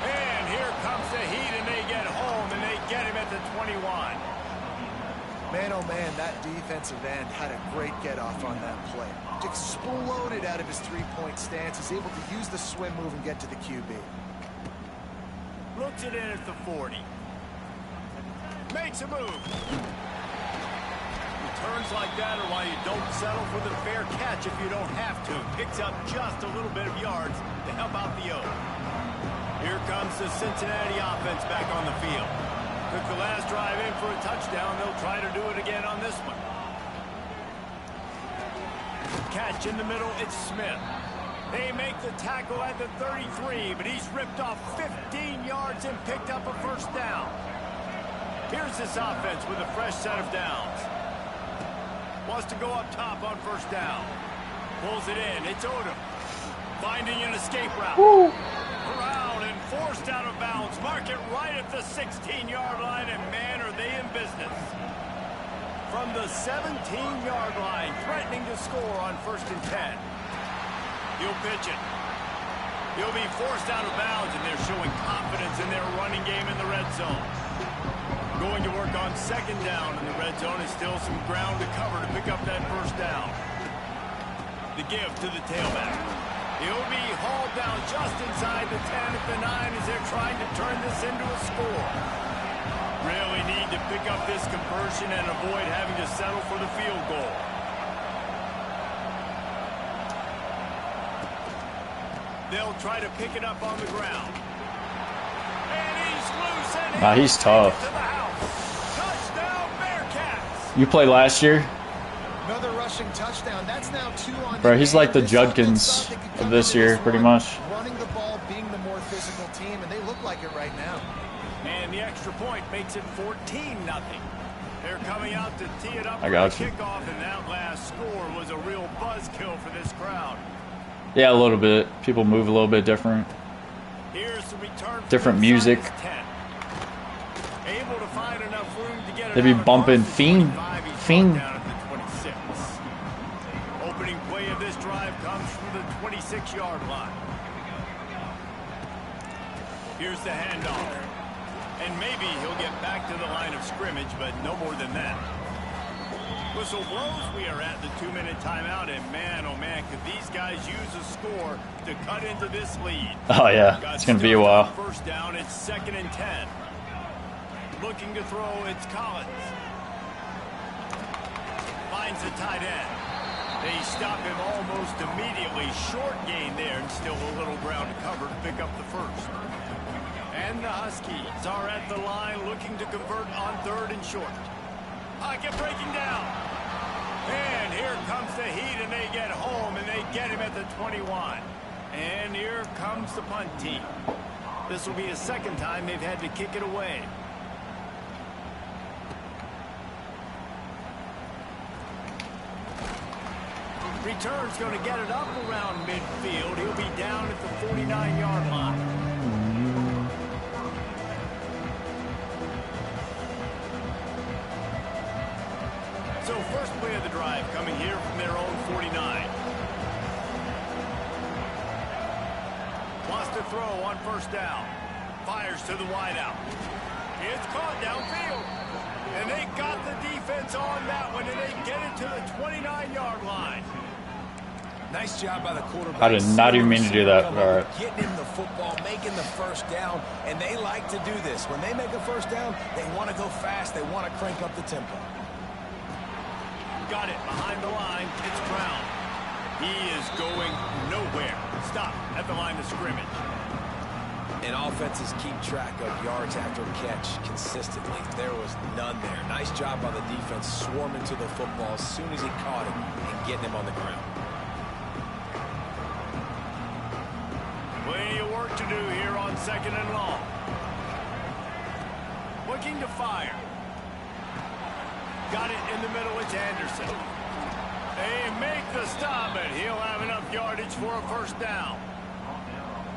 And here comes the heat, and they get home, and they get him at the 21. Man, oh man, that defensive end had a great get-off on that play. Exploded out of his three-point stance. He's able to use the swim move and get to the QB. Looks it in at the 40. Makes a move. Returns like that are why you don't settle for the fair catch if you don't have to. Picks up just a little bit of yards to help out the O. Here comes the Cincinnati offense back on the field. Took the last drive in for a touchdown. They'll try to do it again on this one. Catch in the middle, it's Smith. They make the tackle at the 33, but he's ripped off 15 yards and picked up a first down. Here's this offense with a fresh set of downs. Wants to go up top on first down. Pulls it in. It's Odom. Finding an escape route. Woo. Around and forced out of bounds. Mark it right at the 16-yard line, and man, are they in business. From the 17-yard line, threatening to score on 1st and 10. He'll pitch it. He'll be forced out of bounds, and they're showing confidence in their running game in the red zone. Going to work on 2nd down in the red zone is still some ground to cover to pick up that 1st down. The give to the tailback. He'll be hauled down just inside the 10 at the 9 as they're trying to turn this into a score. Really need to pick up this conversion and avoid having to settle for the field goal. They'll try to pick it up on the ground. And he's loose and Nah, he's tough. Touchdown, Bearcats. You played last year? Another rushing touchdown. That's now 2 on. Bro, he's like the Judkins of this year, pretty much. Running the ball, being the more physical team, and they look like it right now. And the extra point makes it 14-0. They're coming out to tee it up for I a got you. kickoff, and that last score was a real buzzkill for this crowd. Yeah, a little bit. People move a little bit different. Here's the return. Different music. Able to find enough room to get it They be out bumping across the Fiend. 25. He's Fiend. down at the 26. Opening play of this drive comes from the 26-yard line. Here's the handoff. And maybe he'll get back to the line of scrimmage, but no more than that. Whistle blows. We are at the 2-minute timeout, and man, oh man, could these guys use a score to cut into this lead. Oh, yeah. It's going to be a while. First down, it's 2nd and 10. Looking to throw, it's Collins. Finds the tight end. They stop him almost immediately. Short gain there, and still a little ground to cover to pick up the 1st. And the Huskies are at the line looking to convert on 3rd and short. Pocket breaking down. And here comes the heat, and they get home, and they get him at the 21. And here comes the punt team. This will be the 2nd time they've had to kick it away. Return's going to get it up around midfield. He'll be down at the 49-yard line. So first play of the drive coming here from their own 49. Wants to throw on 1st down. Fires to the wideout. It's caught downfield. And they got the defense on that one, and they get it to the 29-yard line. Nice job by the quarterback. I did not even mean to do that. All right. Getting him the football, making the 1st down, and they like to do this. When they make a 1st down, they want to go fast. They want to crank up the tempo. Got it behind the line. It's Brown. He is going nowhere. Stop at the line of scrimmage. And offenses keep track of yards after catch consistently. There was none there. Nice job by the defense swarming to the football as soon as he caught it and getting him on the ground. Plenty of work to do here on 2nd and long. Looking to fire. Got it in the middle. It's Anderson. They make the stop, but he'll have enough yardage for a 1st down.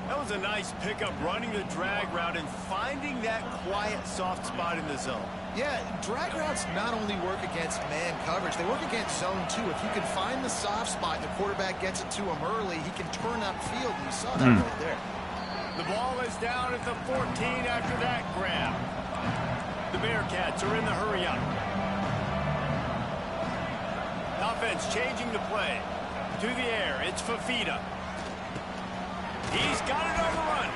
That was a nice pickup, running the drag route and finding that quiet, soft spot in the zone. Yeah, drag routes not only work against man coverage, they work against zone too. If you can find the soft spot, the quarterback gets it to him early, he can turn upfield, and you saw that right there. The ball is down at the 14 after that grab. The Bearcats are in the hurry-up. Offense changing the play. To the air, it's Fafita. He's got it on the run.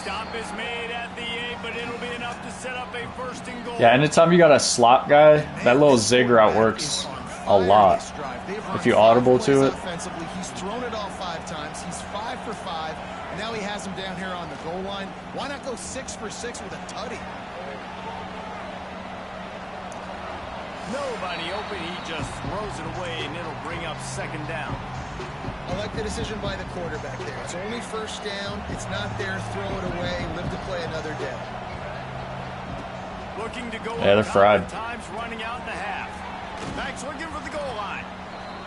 Stop is made at the 8, but it'll be enough to set up a 1st and goal. Yeah, anytime you got a slot guy, that little zig route works a lot. If you audible to it. Offensively, he's thrown it all 5 times. He's 5 for 5. And now he has him down here on the goal line. Why not go 6 for 6 with a tutty? Nobody open. He just throws it away, and it'll bring up 2nd down. I like the decision by the quarterback there. It's only 1st down. It's not there. Throw it away. Live to play another day. Looking to go Yeah, they're fried. times running out in the half. Max looking for the goal line.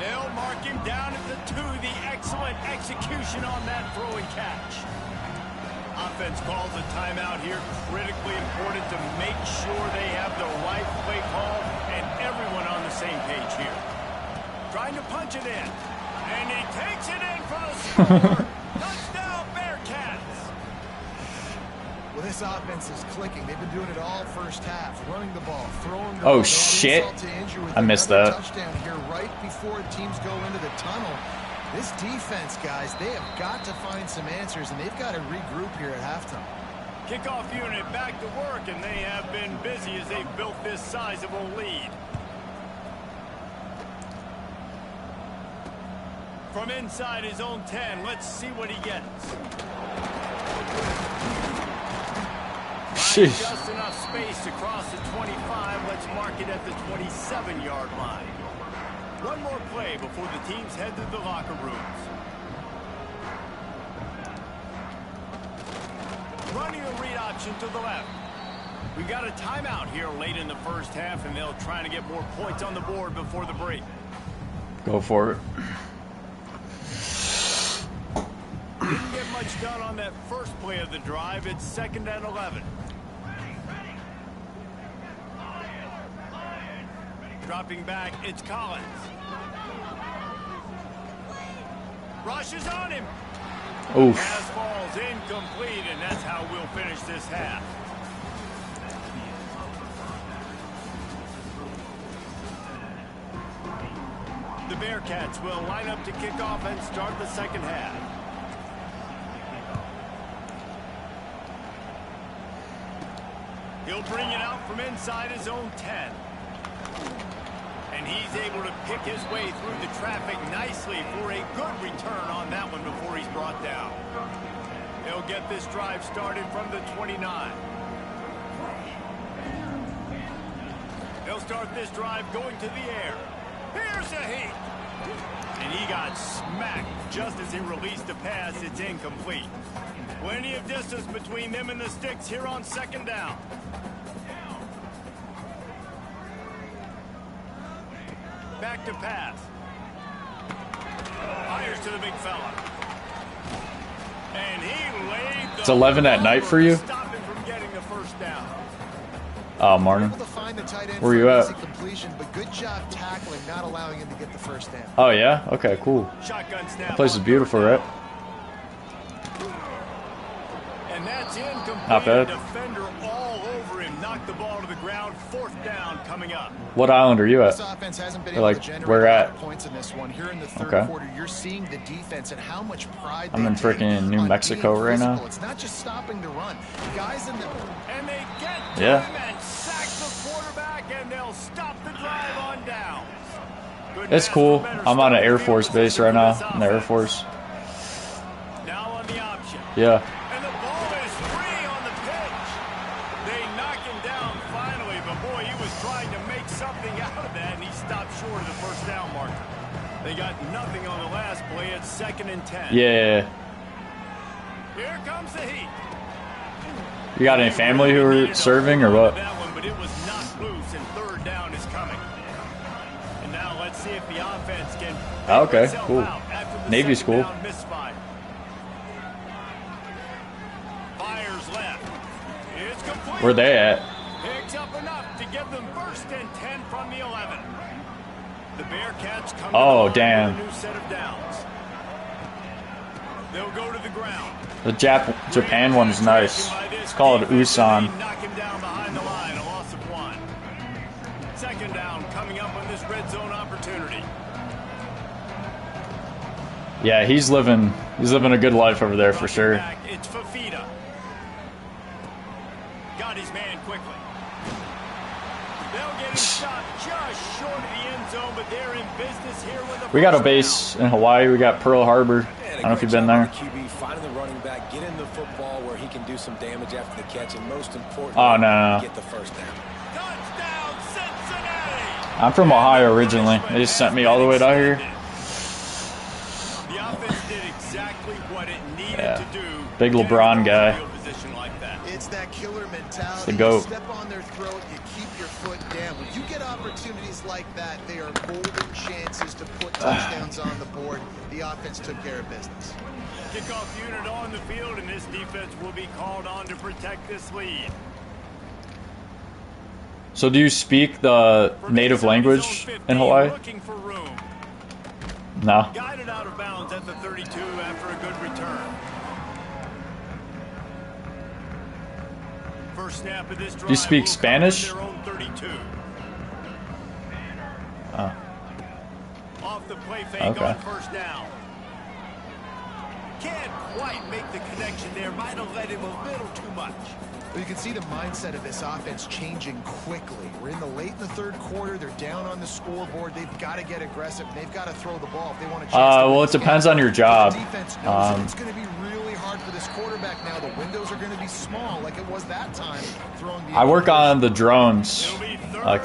They'll mark him down at the 2. The excellent execution on that throwing catch. Offense calls a timeout here. Critically important to make sure they have the right play call and everyone on the same page here. Trying to punch it in. And he takes it in for the score. Touchdown, Bearcats. Well, this offense is clicking. They've been doing it all first half, running the ball, throwing the Oh, ball. shit. I missed that. Touchdown here right before teams go into the tunnel. This defense, guys, they have got to find some answers, and they've got to regroup here at halftime. Kickoff unit back to work, and they have been busy as they've built this sizable lead. From inside his own 10, let's see what he gets. Sheesh. Just enough space to cross the 25. Let's mark it at the 27-yard line. One more play before the teams head to the locker rooms. Running a read option to the left. We got a timeout here late in the first half, and they'll try to get more points on the board before the break. Go for it. Didn't get much done on that first play of the drive. It's 2nd and 11. Dropping back, it's Collins. Rushes on him. Oof. Pass falls incomplete, and that's how we'll finish this half. The Bearcats will line up to kick off and start the second half. He'll bring it out from inside his own 10. And he's able to pick his way through the traffic nicely for a good return on that one before he's brought down. He'll get this drive started from the 29. He'll start this drive going to the air. Here's a heat. And he got smacked just as he released the pass. It's incomplete. Plenty of distance between them and the sticks here on 2nd down. Back to pass. Fires to the big fella. And he laid the It's 11 at night for you? stop him from getting the first down. Oh, Martin. Able to find the tight end Where for you an at? easy completion, but good job tackling, not allowing him to get the first down. Oh, yeah? Okay, cool. Shotgun snap. That place is on beautiful, 3rd right? down. And that's incomplete. Not bad. Defender all over him. Knocked the ball to the ground. 4th down coming up. What island are you at? This offense hasn't been Or able like, to generate where a lot at? of points in this one. Here in the third Okay. quarter, you're seeing the defense and how much pride I'm they in take freaking New on Mexico being right now. physical. It's not just stopping the run. Guys in the And they get to Yeah. him and sack the quarterback, and they'll stop the drive on downs. Couldn't It's ask cool. for better I'm on an starting Air field Force base position right for now. this In the Air offense. Force. Now on the option. Yeah. And the ball is free on the pitch. They knock him down finally, but boy, he was trying to make something out of that, and he stopped short of the first down marker. They got nothing on the last play. It's 2nd and 10. Yeah. Here comes the heat. You got any family who are serving or what? That one, but it was knocked loose, and 3rd down is coming. And now let's see if the offense can. Oh, okay, itself cool. out after the Navy's 2nd cool. down misfire. Fires left. It's complete. Where they at? Picks up enough to give them 1st and 10 from the 11. The Bearcats come Oh, to the line damn. with a new set of downs. They'll go to the ground. The Japan one's nice. It's called Usan. Knock him down behind the line, a loss of 1. 2nd down coming up on this red zone opportunity. Yeah, he's living a good life over there for Dropping sure. back, it's Fafita. Got his man quickly. They'll get him stopped just short of the end zone, but they're in business here with the We got a first base in Hawaii. We got Pearl Harbor. I don't know if you've been there. QB finding the running back, getting the football where he can do some damage after the catch, and most importantly, Oh, no. get the first down. Touchdown, Cincinnati! I'm from Ohio originally. They just sent me all the way down here. The offense did exactly what it needed Yeah. to do. Big Getting LeBron in a guy. field position like that. It's that killer mentality. It's the GOAT. You step on their throat, you keep your foot down. When you get opportunities like that, they are golden chances to put touchdowns on the board. The offense took care of business. Kickoff unit on the field, and this defense will be called on to protect this lead. So do you speak the native language in Hawaii? Looking for room. No. Guided out of bounds at the 32 after a good return. First snap of this drive. Do you speak Spanish? Their own 32. Oh. Off the play fake Okay. on first down. Can't quite make the connection there. Might have led him a little too much. Well, you can see the mindset of this offense changing quickly. We're in the third quarter. They're down on the scoreboard. They've got to get aggressive. They've got to throw the ball if they want to. Well, it depends on your job. Defense knows it's going to be really hard for this quarterback now. The windows are going to be small, like it was that time. Throwing the I work on the drones, like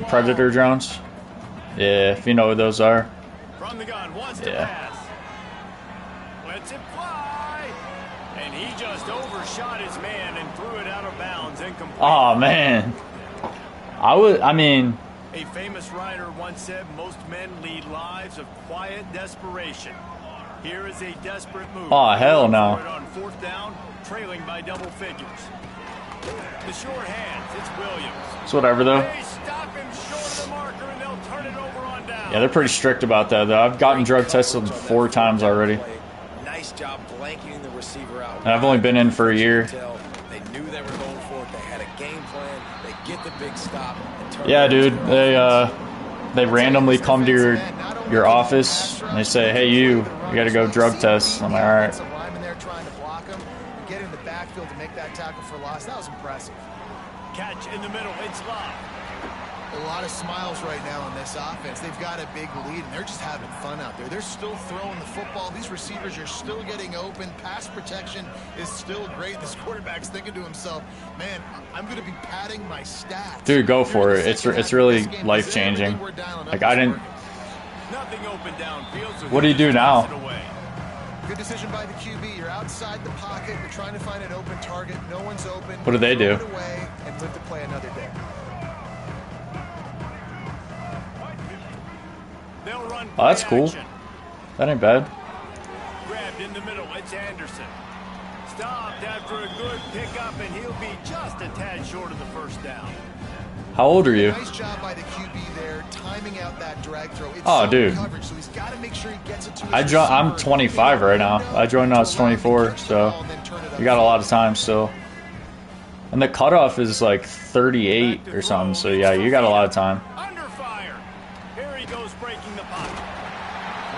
Predator drones. Yeah, if you know what those are. From the gun, wants to Yeah. pass. Lets it fly. And he just overshot his man and threw it out of bounds incomplete. Oh man, I mean, A famous writer once said most men lead lives of quiet desperation. Here is a desperate move. Oh, hell no. For it on fourth down, trailing by double figures. The short hands, it's Williams. it's whatever though. They stop him short of the marker and they'll turn it over on down. Yeah, they're pretty strict about that though. I've gotten drug tested 4 times already. Nice job blanketing the receiver out. And I've only been in for a year. They knew they were going for it. They had a game plan. They get the big stop. And turn Yeah, it dude, over. they randomly come to your office and they say, "Hey, you got to go drug test." I'm like, "All right." Lineman there trying to block him, get in the backfield to make that tackle for loss. That was impressive. Catch in the middle, it's Love. A lot of smiles right now on this offense. They've got a big lead, and they're just having fun out there. They're still throwing the football. These receivers are still getting open. Pass protection is still great. This quarterback's thinking to himself, man, I'm going to be padding my stats. Dude, go for it. It's really life-changing. Like, I didn't... Nothing open downfield, so What do you do now? Good decision by the QB. You're outside the pocket. You're trying to find an open target. No one's open. What do they do? Throw it away and live to play another day. They'll run Oh, that's cool. action. That ain't bad. Grabbed in the middle, it's Anderson. Stopped after a good pickup, and he'll be just a tad short of the first down. How old are you? Nice job by the QB there, timing out that drag throw. It's Oh, zone dude. coverage, so he's got to make sure he gets it to his I'm receiver. 25 right now. I joined when I was 24, so you got a lot of time still. And the cutoff is like 38 or something, so yeah, you got a lot of time. Under fire. Here he goes, breaking the pocket.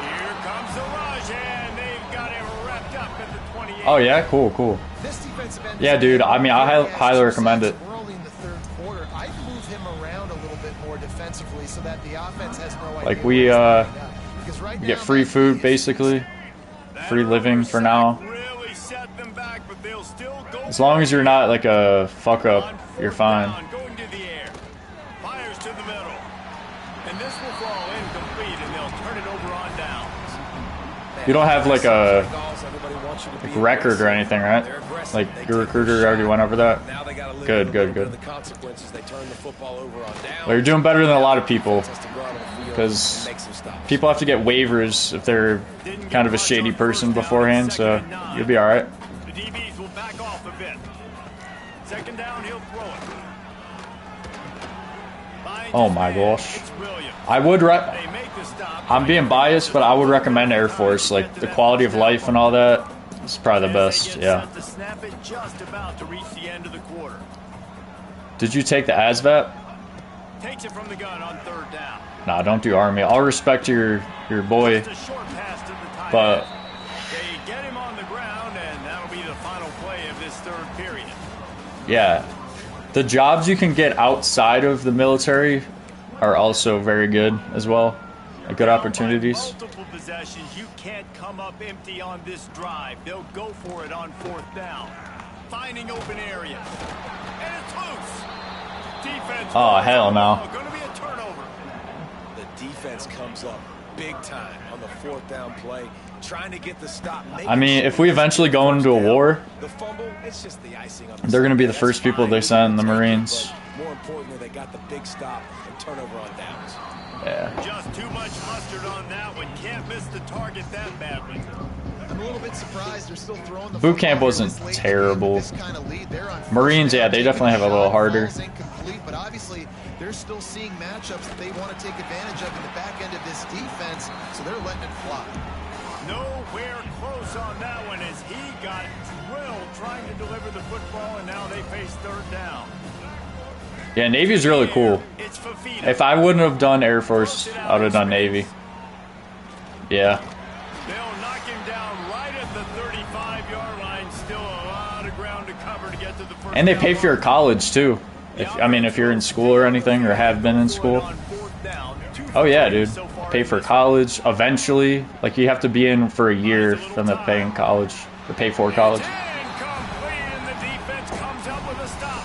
Here comes the rush, and they've got him wrapped up at the 28. Oh yeah, cool. This defensive end Yeah, is dude, I mean, I really highly recommend it. We're only in the third quarter. I'd move him around a little bit more defensively so that the offense has no idea. Like, we get free food basically, free living for now. Really set them back, but they'll still go. As long as you're not like a fuck up, you're fine. Going to the air. Fires to the middle. And this will fall incomplete, and they'll turn it over on downs. You don't have like a record or anything, right? Like your recruiter already went over that. Good. Well, you're doing better than a lot of people because people have to get waivers if they're kind of a shady person beforehand, so you'll be all right. The DBs will back off a bit. Second down, he'll throw it. Oh my gosh. It's Williams. I would They make the stop. I'm being biased, but I would recommend Air Force. Like the quality of life and all that, it's probably the best. Yeah. To snap it just about to reach the end of the quarter. Did you take the ASVAB? Takes it from the gun on third down. Nah, don't do Army. I'll respect your boy, Just a short pass to the tight but end. They get him on the ground, and that'll be the final play of this third period. yeah, the jobs you can get outside of the military are also very good as well. Like good opportunities. Multiple possessions. You can't come up empty on this drive. They'll go for it on fourth down. Finding open areas. And it's loose. Defense. Oh, hell no. Going to be a turnover. The defense comes up big time on the fourth down play, trying to get the stop. I mean, if we eventually go into a war, The fumble It's just the icing on the They're going to be the That's first people fine. they send, the Take it, Marines. but more importantly, they got the big stop and turnover on downs. Yeah. Just too much mustard on that one. Can't miss the target that badly. I'm a little bit surprised they're still throwing the Boot camp football wasn't this late terrible. with this kind of lead. They're on Marines, first yeah, down, they taking definitely have a little shot, harder. ball's incomplete, but obviously they're still seeing matchups that they want to take advantage of in the back end of this defense, so they're letting it fly. Nowhere close on that one as he got drilled trying to deliver the football, and now they face third down. Yeah, Navy's really cool. It's Fafita. If I wouldn't have done Air Force, I would have done Navy. Yeah. They'll knock him down right at the 35-yard line. Still a lot of ground to cover to get to the first. And they pay for your college, too. If you're in school or anything, or have been in school. Oh, yeah, dude. Pay for college eventually. Like, you have to be in for a year, then they're paying college. Or pay for college. And the defense comes up with a stop.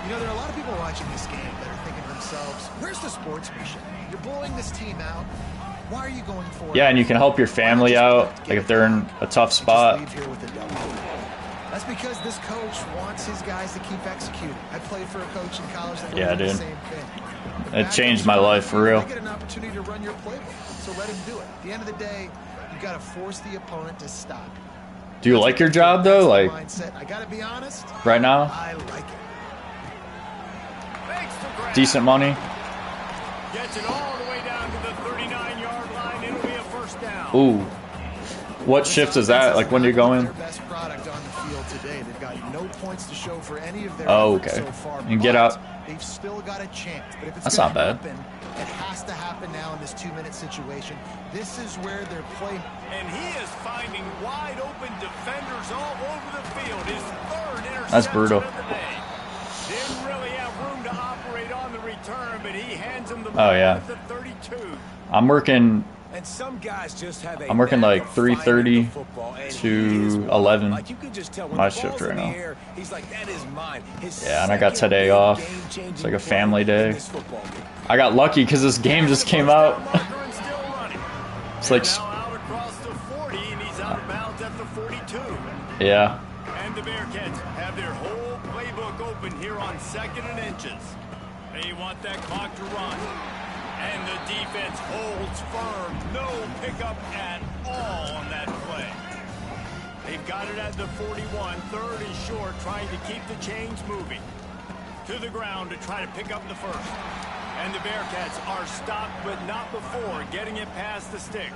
You know, there are a lot of people watching this game that are thinking to themselves, where's the sportsmanship? You're blowing this team out. Why are you going for it? Yeah, and you can help your family out, like if they're in a tough spot. Just leave here with a W. That's because this coach wants his guys to keep executing. I played for a coach in college that Yeah, did the dude. same thing. It changed my life for real. You get an opportunity to run your playbook, so let him do it. At the end of the day, you got to force the opponent to stop. Do you like your job, though? Like, Mindset. I got to be honest, right now? I like it. Makes the grab. Decent money? Gets it all the way down to the 39-yard line. It'll be a first down. Ooh. What shift is that? Like, when do you go in? Their best product on the field today. They've got no points to show for any of their Oh, efforts okay. so far, You can get but out. They've still got a chance. But if it's That's gonna not bad. happen, it has to happen now in this 2-minute situation. This is where they're playing. And he is finding wide open defenders all over the field. His third interception That's brutal. of the day. Didn't really have room to operate on the return, but he hands him the Oh, ball yeah. at the 32. I'm working And some guys just have a I'm working knack like of finding 3:30 the football, and to he is one. 11. Like you could just tell when My the shift ball's right in the now. air, he's like, that is mine. His Yeah, and I got second today big off. game-changing It's like a play family in day. this football game. I got lucky because this game just came out. Marker and still running. It's like, Now out across the 40, and he's out of bounds at the 42. yeah. And the Bearcats have their whole playbook open here on 2nd and inches. They want that clock to run. And the defense holds firm. No pickup at all on that play. They've got it at the 41. Third and short, trying to keep the chains moving. To the ground to try to pick up the first. And the Bearcats are stopped, but not before getting it past the sticks.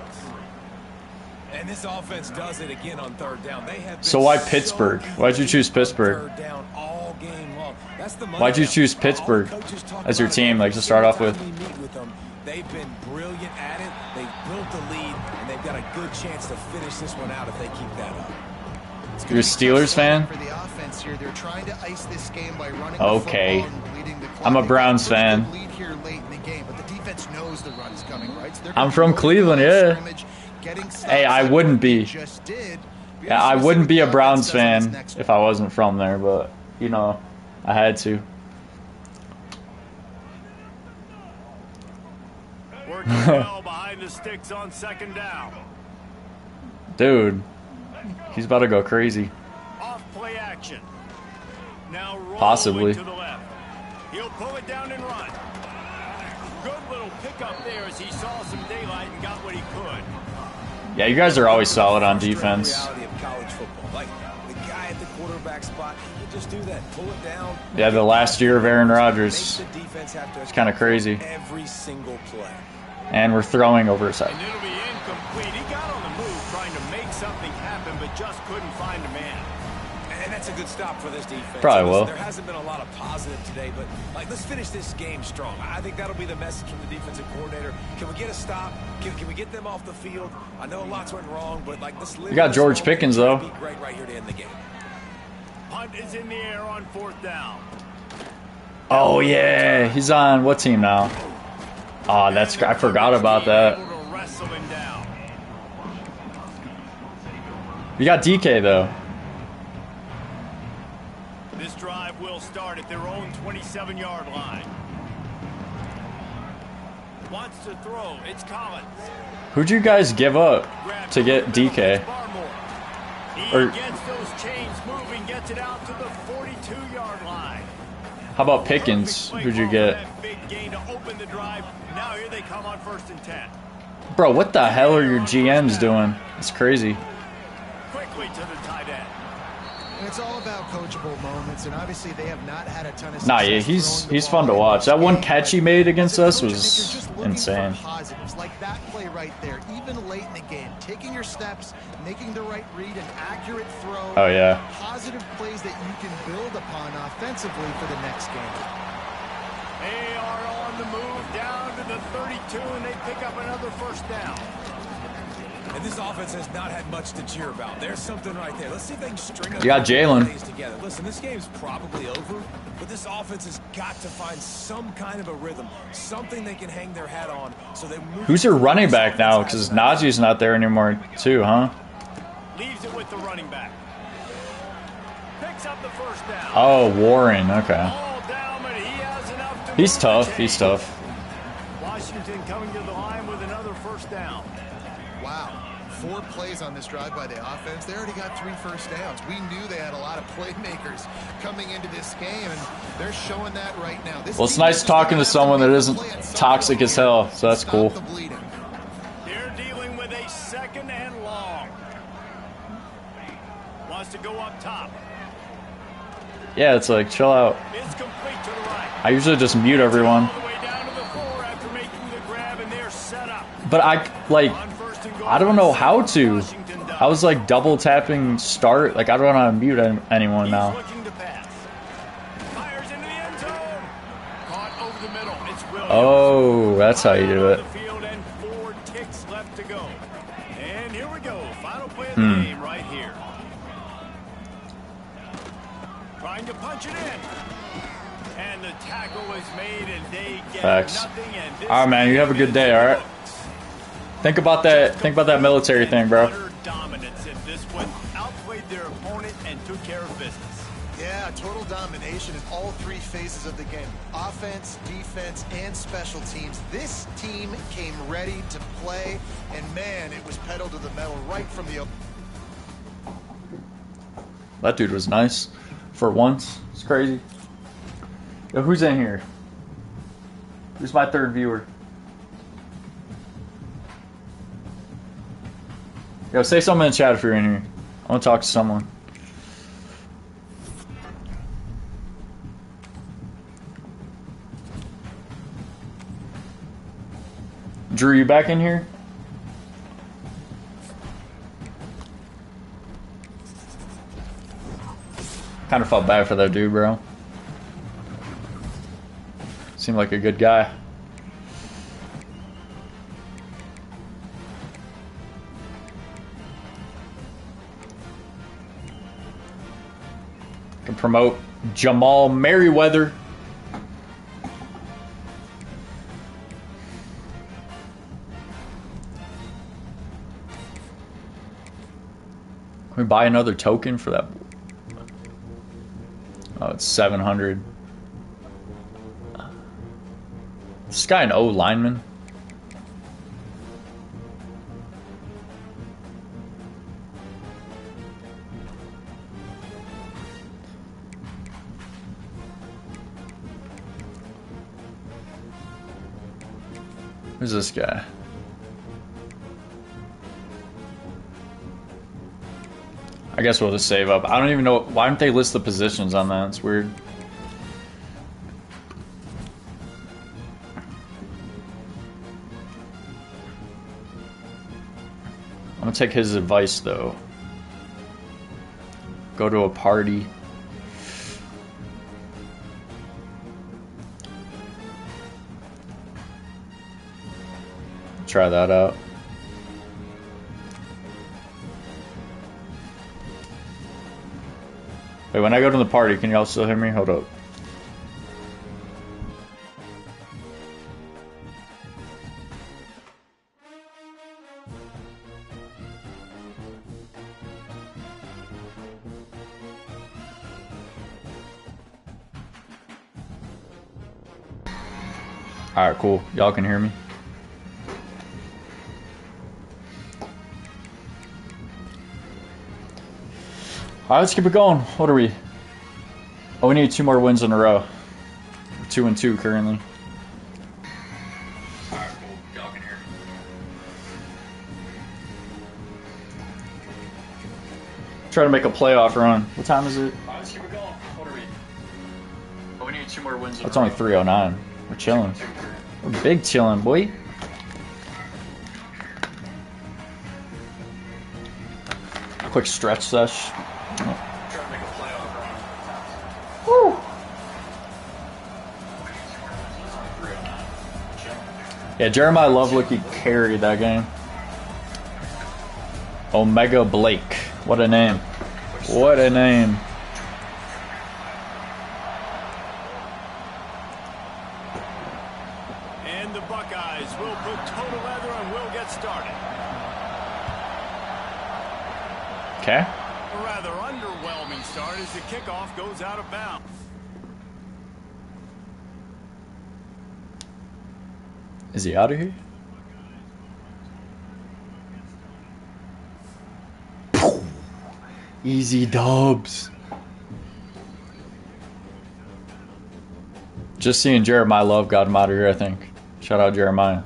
And this offense does it again on third down. They have been So why so Pittsburgh? easy Why'd you choose on Pittsburgh? third down all game long. That's the money Why'd you down. choose All Pittsburgh coaches talk as your about it team, like, every to start off single with? time we meet with them. They've been brilliant at it. They've built the lead, and they've got a good chance to finish this one out if they keep that up. You're a Steelers fan? For the offense here, they're trying to ice this game by running Okay. the football and bleeding the clock. I'm a They Browns got a fan. good lead here late in the game, but the defense knows the run's coming, right? So they're I'm gonna from be Cleveland, going yeah. scrimmage, getting stops Hey, I like wouldn't they be. just did. Yeah, I wouldn't be a Browns fan if I wasn't from there, but, you know, I had to. Working well behind the sticks on 2nd down. Dude, he's about to go crazy. Off play action. Now rolling Possibly. to the left. He'll pull it down and run. Good little pickup there as he saw some daylight and got what he could. Yeah, you guys are always solid on defense. Reality of college football. Like the guy at the quarterback spot, he can just do that. Pull it down. Yeah, the last year of Aaron Makes Rodgers. the defense have to It's kinda crazy. every single play. And we're throwing over his head. And it'll be incomplete. He got on the move trying to make something happen, but just couldn't find a man. And that's a good stop for this defense. Probably Listen, will. There hasn't been a lot of positive today, but like let's finish this game strong. I think that'll be the message from the defensive coordinator. Can we get a stop? Can we get them off the field? I know lots went wrong, but like let's live. You got this George moment. Pickens, It's gonna though. Be great right here to end the game. Punt is in the air on 4th down. Oh, yeah. He's on what team now? Oh, that's I forgot about that. Able to wrestle him down. You got DK, though. This drive will start at their own 27-yard line. Wants to throw. It's Collins. Who'd you guys give up to get DK? He Or gets those chains moving, gets it out to the 42-yard line. how about Pickens? Perfect play Who'd you call get? for that big gain to open the drive. Now here they come on 1st and 10. Bro, what the hell are your GMs doing? It's crazy. Quickly to the tight end. And it's all about coachable moments, and obviously they have not had a ton of Nah, success yeah, throwing the he's ball fun to in watch. this That one game. catch he made against As a us coach, I think was you're just looking insane. for positives like that play right there, even late in the game, taking your steps, making the right read, an accurate throw. Oh, yeah. Positive plays that you can build upon offensively for the next game. They are on the move down to the 32, and they pick up another 1st down. And this offense has not had much to cheer about. There's something right there. Let's see if they can string You got Jalen. plays together. Listen, this game's probably over, but this offense has got to find some kind of a rhythm, something they can hang their hat on. So they move. Who's your running back now? Because Najee's not there anymore, too, huh? Leaves it with the running back. Picks up the 1st down. Oh, Warren. Okay. All down, but he has enough to He's move the tough. chains. He's tough. Washington coming to the line with another 1st down. Wow. 4 plays on this drive by the offense. They already got 3 first downs. We knew they had a lot of playmakers coming into this game, and they're showing that right now. This Well, it's team nice is just talking gonna to have someone make that a isn't play at some toxic point as hell, so that's stop cool. the bleeding. They're dealing with a 2nd and long. Wants to go up top. Yeah, it's like, chill out. It's complete to the right. I usually just mute everyone. All the way down to the 4 after making the grab, and they're set up. But like, On 1st and goal, I don't know how to. Washington does. I was like double tapping start. Like, I don't know how to mute anyone He's now. looking to pass. Fires into the end zone. Caught over the middle. It's Williams. Oh, that's how you do it. On the field and 4 ticks left to go. And here we go. Final play of the game right here. Trying to punch it in. And the tackle is made, and they get Facts. nothing. And this All right, man, you have a good day, all right? Think about that military thing, bro. Utter dominance in this one. Outplayed their opponent and took care of business. Yeah, total domination in all 3 phases of the game. Offense, defense, and special teams. This team came ready to play, and man, it was pedal to the metal right from the open. That dude was nice for once. It's crazy. Yo, who's in here? Who's my 3rd viewer? Yo, say something in the chat if you're in here. I want to talk to someone. Drew, you back in here? Kind of felt bad for that dude, bro. Seemed like a good guy. Can promote Jamal Merriweather. Can we buy another token for that? Oh, it's 700. Is this guy an O lineman? Who's this guy? I guess we'll just save up. I don't even know. Why don't they list the positions on that? It's weird. I'm gonna take his advice though. Go to a party. Try that out. Wait, when I go to the party, can y'all still hear me? Hold up. Alright, cool. Y'all can hear me? Alright, let's keep it going. What are we? Oh, we need 2 more wins in a row. We're 2-2 currently. Alright, cool. Y'all can hear me. Try to make a playoff run. What time is it? Alright, let's keep it going. What are we? Oh, we need 2 more wins in a row. It's only 3:09. We're chilling. We're big chilling, boy. Quick stretch sesh. Woo. Yeah, Jeremiah Lovelucky carried that game. Omega Blake. What a name. What a name. And the Buckeyes will put total leather and will get started. Okay. A rather underwhelming start as the kickoff goes out of bounds. Is he out of here? Easy dubs. Just seeing Jeremiah Love got him out of here, I think. Shout out Jeremiah.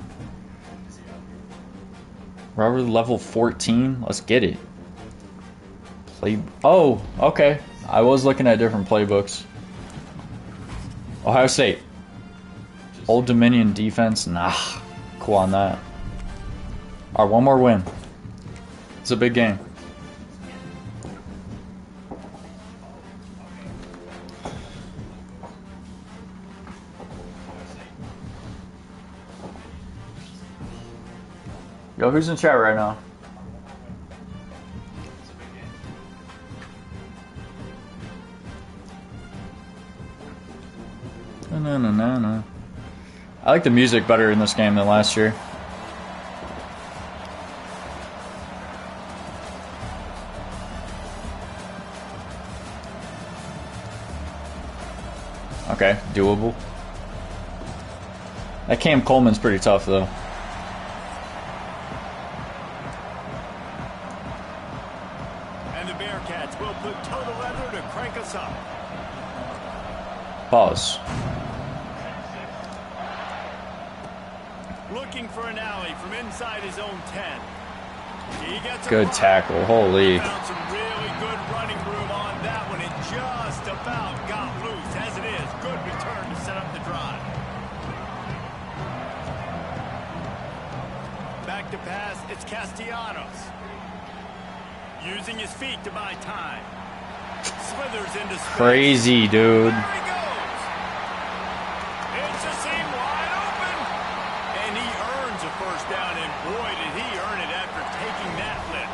Robert level 14. Let's get it. Oh, okay. I was looking at different playbooks. Ohio State. Old Dominion defense. Nah. Cool on that. Alright, 1 more win. It's a big game. Yo, who's in chat right now? No. I like the music better in this game than last year. Okay, doable. That Cam Coleman's pretty tough though. And the Bearcats will put total leather to crank us up. Pause. Looking for an alley from inside his own 10. He gets Good tackle. Holy. Found some really good running room on that one. It just about got loose. As it is, good return to set up the drive. Back to pass, it's Castellanos. Using his feet to buy time. Slithers into space. Crazy, dude. There he goes. It's a seam wide open. And he earns a first down, and boy, did he earn it after taking that lift.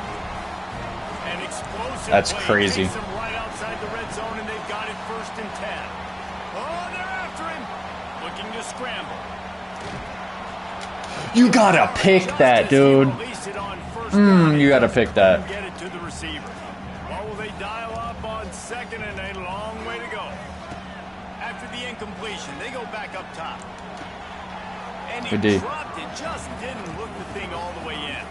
An explosive That's play crazy. takes him right outside the red zone, and they've got it 1st and 10. Oh, they're after him. Looking to scramble. You gotta pick that, dude. You gotta pick that. Get it to the receiver. What will they dial up on 2nd and a long way to go? After the incompletion, they go back up top. And he dropped it, just didn't look the thing all the way in.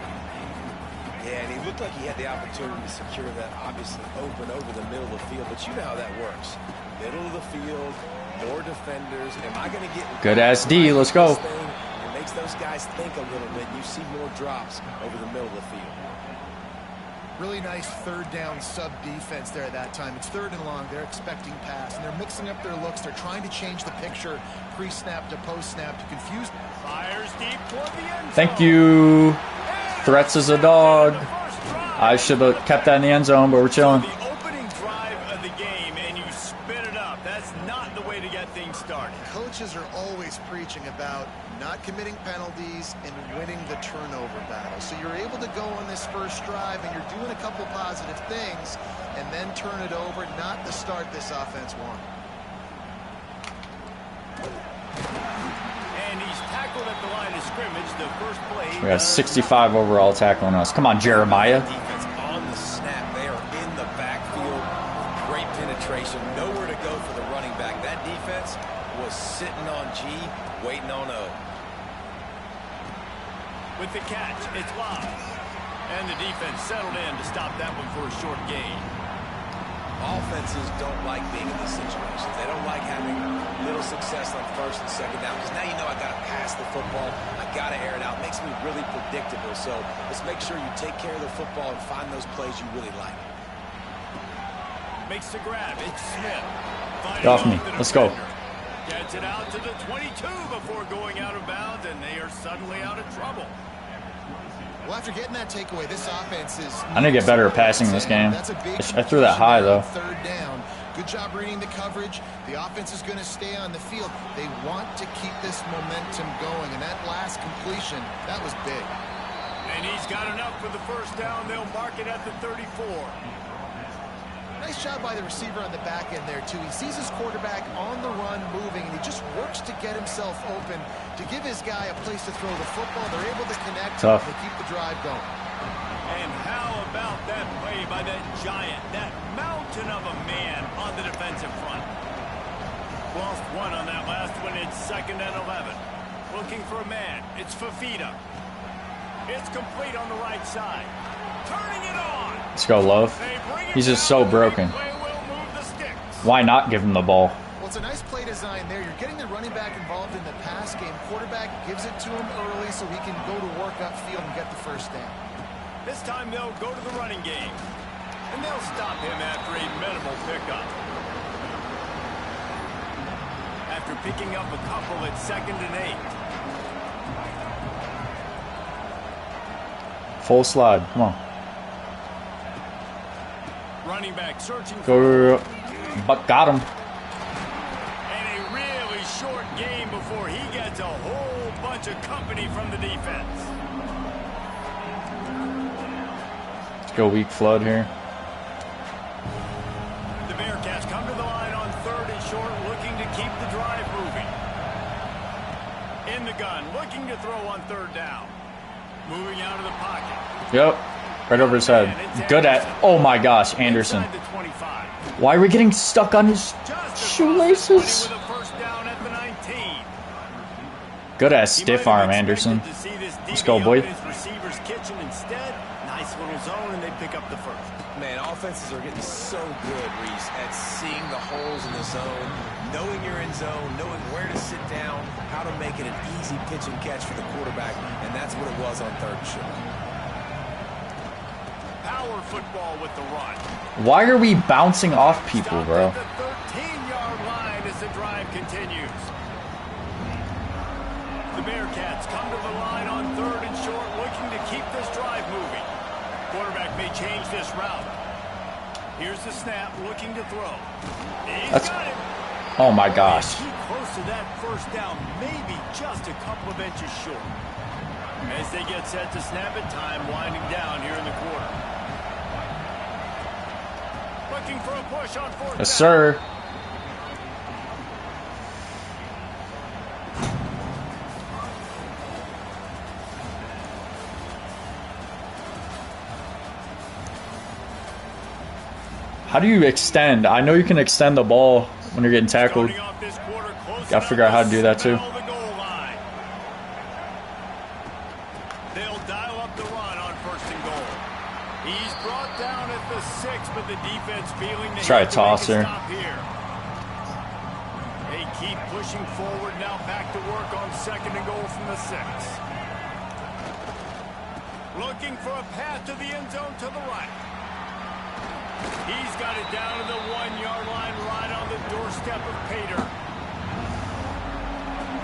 Yeah, and he looked like he had the opportunity to secure that obviously open over the middle of the field, but you know how that works. Middle of the field, more defenders. Am I going to get good ass D? Let's go. It makes those guys think a little bit. You see more drops over the middle of the field. Really nice 3rd down sub defense there at that time. It's 3rd and long. They're expecting pass, and they're mixing up their looks. They're trying to change the picture pre-snap to post-snap to confuse. Fires deep toward the end zone. Thank you. Threats as a dog. I should have kept that in the end zone, but we're chilling. The opening drive of the game, and you spit it up. That's not the way to get things started. Coaches are always preaching about not committing penalties and winning the turnover battle. So you're able to go on this first drive, and you're doing a couple positive things, and then turn it over, not the start this offense wanted. And he's tackled at the line of scrimmage. The first play. We got 65 overall tackling us. Come on, Jeremiah. Defense on the snap. They are in the backfield. Great penetration. Nowhere to go for the running back. That defense was sitting on G, waiting on O. With the catch, it's Love. And the defense settled in to stop that one for a short gain. Offenses don't like being in these situations. They don't like having little success on first and second down because now you know I got to pass the football. I got to air it out. It makes me really predictable. So let's make sure you take care of the football and find those plays you really like. Makes the grab. It's Smith. Get off me. Let's go. Gets it out to the 22 before going out of bounds, and they are suddenly out of trouble. Well, after getting that takeaway, this offense is... I need to get better at passing this game. I threw that high, though. Third down. Good job reading the coverage. The offense is going to stay on the field. They want to keep this momentum going, and that last completion, that was big. And he's got enough for the first down. They'll mark it at the 34. Nice job by the receiver on the back end there, too. He sees his quarterback on the run moving, and he just works to get himself open to give his guy a place to throw the football. They're able to connect and keep the drive going. And how about that play by that giant, that mountain of a man on the defensive front? Lost one on that last one. It's 2nd and 11. Looking for a man. It's Fafita. It's complete on the right side. Turning it on. Let's go, Love. He's just so broken. Why not give him the ball? Well, it's a nice play design there. You're getting the running back involved in the pass game. Quarterback gives it to him early so he can go to work upfield and get the first down. This time they'll go to the running game. And they'll stop him after a minimal pickup. After picking up a couple at 2nd and 8. Full slide. Come on. Running back searching Go. But got him. And a really short game before he gets a whole bunch of company from the defense. Let's go weak flood here. The Bearcats come to the line on 3rd and short, looking to keep the drive moving. In the gun, looking to throw on 3rd down. Moving out of the pocket. Yep. Right over his head. Good at... Oh my gosh, Anderson. Why are we getting stuck on his shoelaces? Good at stiff arm, Anderson. Let's go, boy. Nice little zone, and they pick up the first. Man, offenses are getting so good, Reese, at seeing the holes in the zone, knowing you're in zone, knowing where to sit down, how to make it an easy pitch and catch for the quarterback, and that's what it was on 3rd and short. Power football with the run. Why are we bouncing off people, bro? The 13-yard line as the drive continues. The Bearcats come to the line on 3rd and short, looking to keep this drive moving. Quarterback may change this route. Here's the snap, looking to throw. He's got him. Oh my gosh. Too close to that first down, maybe just a couple of inches short. As they get set to snap it, time winding down here in the quarter. Looking for a push on 4th down. Yes, sir. How do you extend? I know you can extend the ball when you're getting tackled. Gotta figure out how to do that too. They'll dial up the run on 1st and goal. He's brought down at the 6, but the defense feeling the try to toss her. They keep pushing forward now, back to work on 2nd and goal from the 6. Looking for a path to the end zone to the right. He's got it down to the 1-yard line, right on the doorstep of Pater.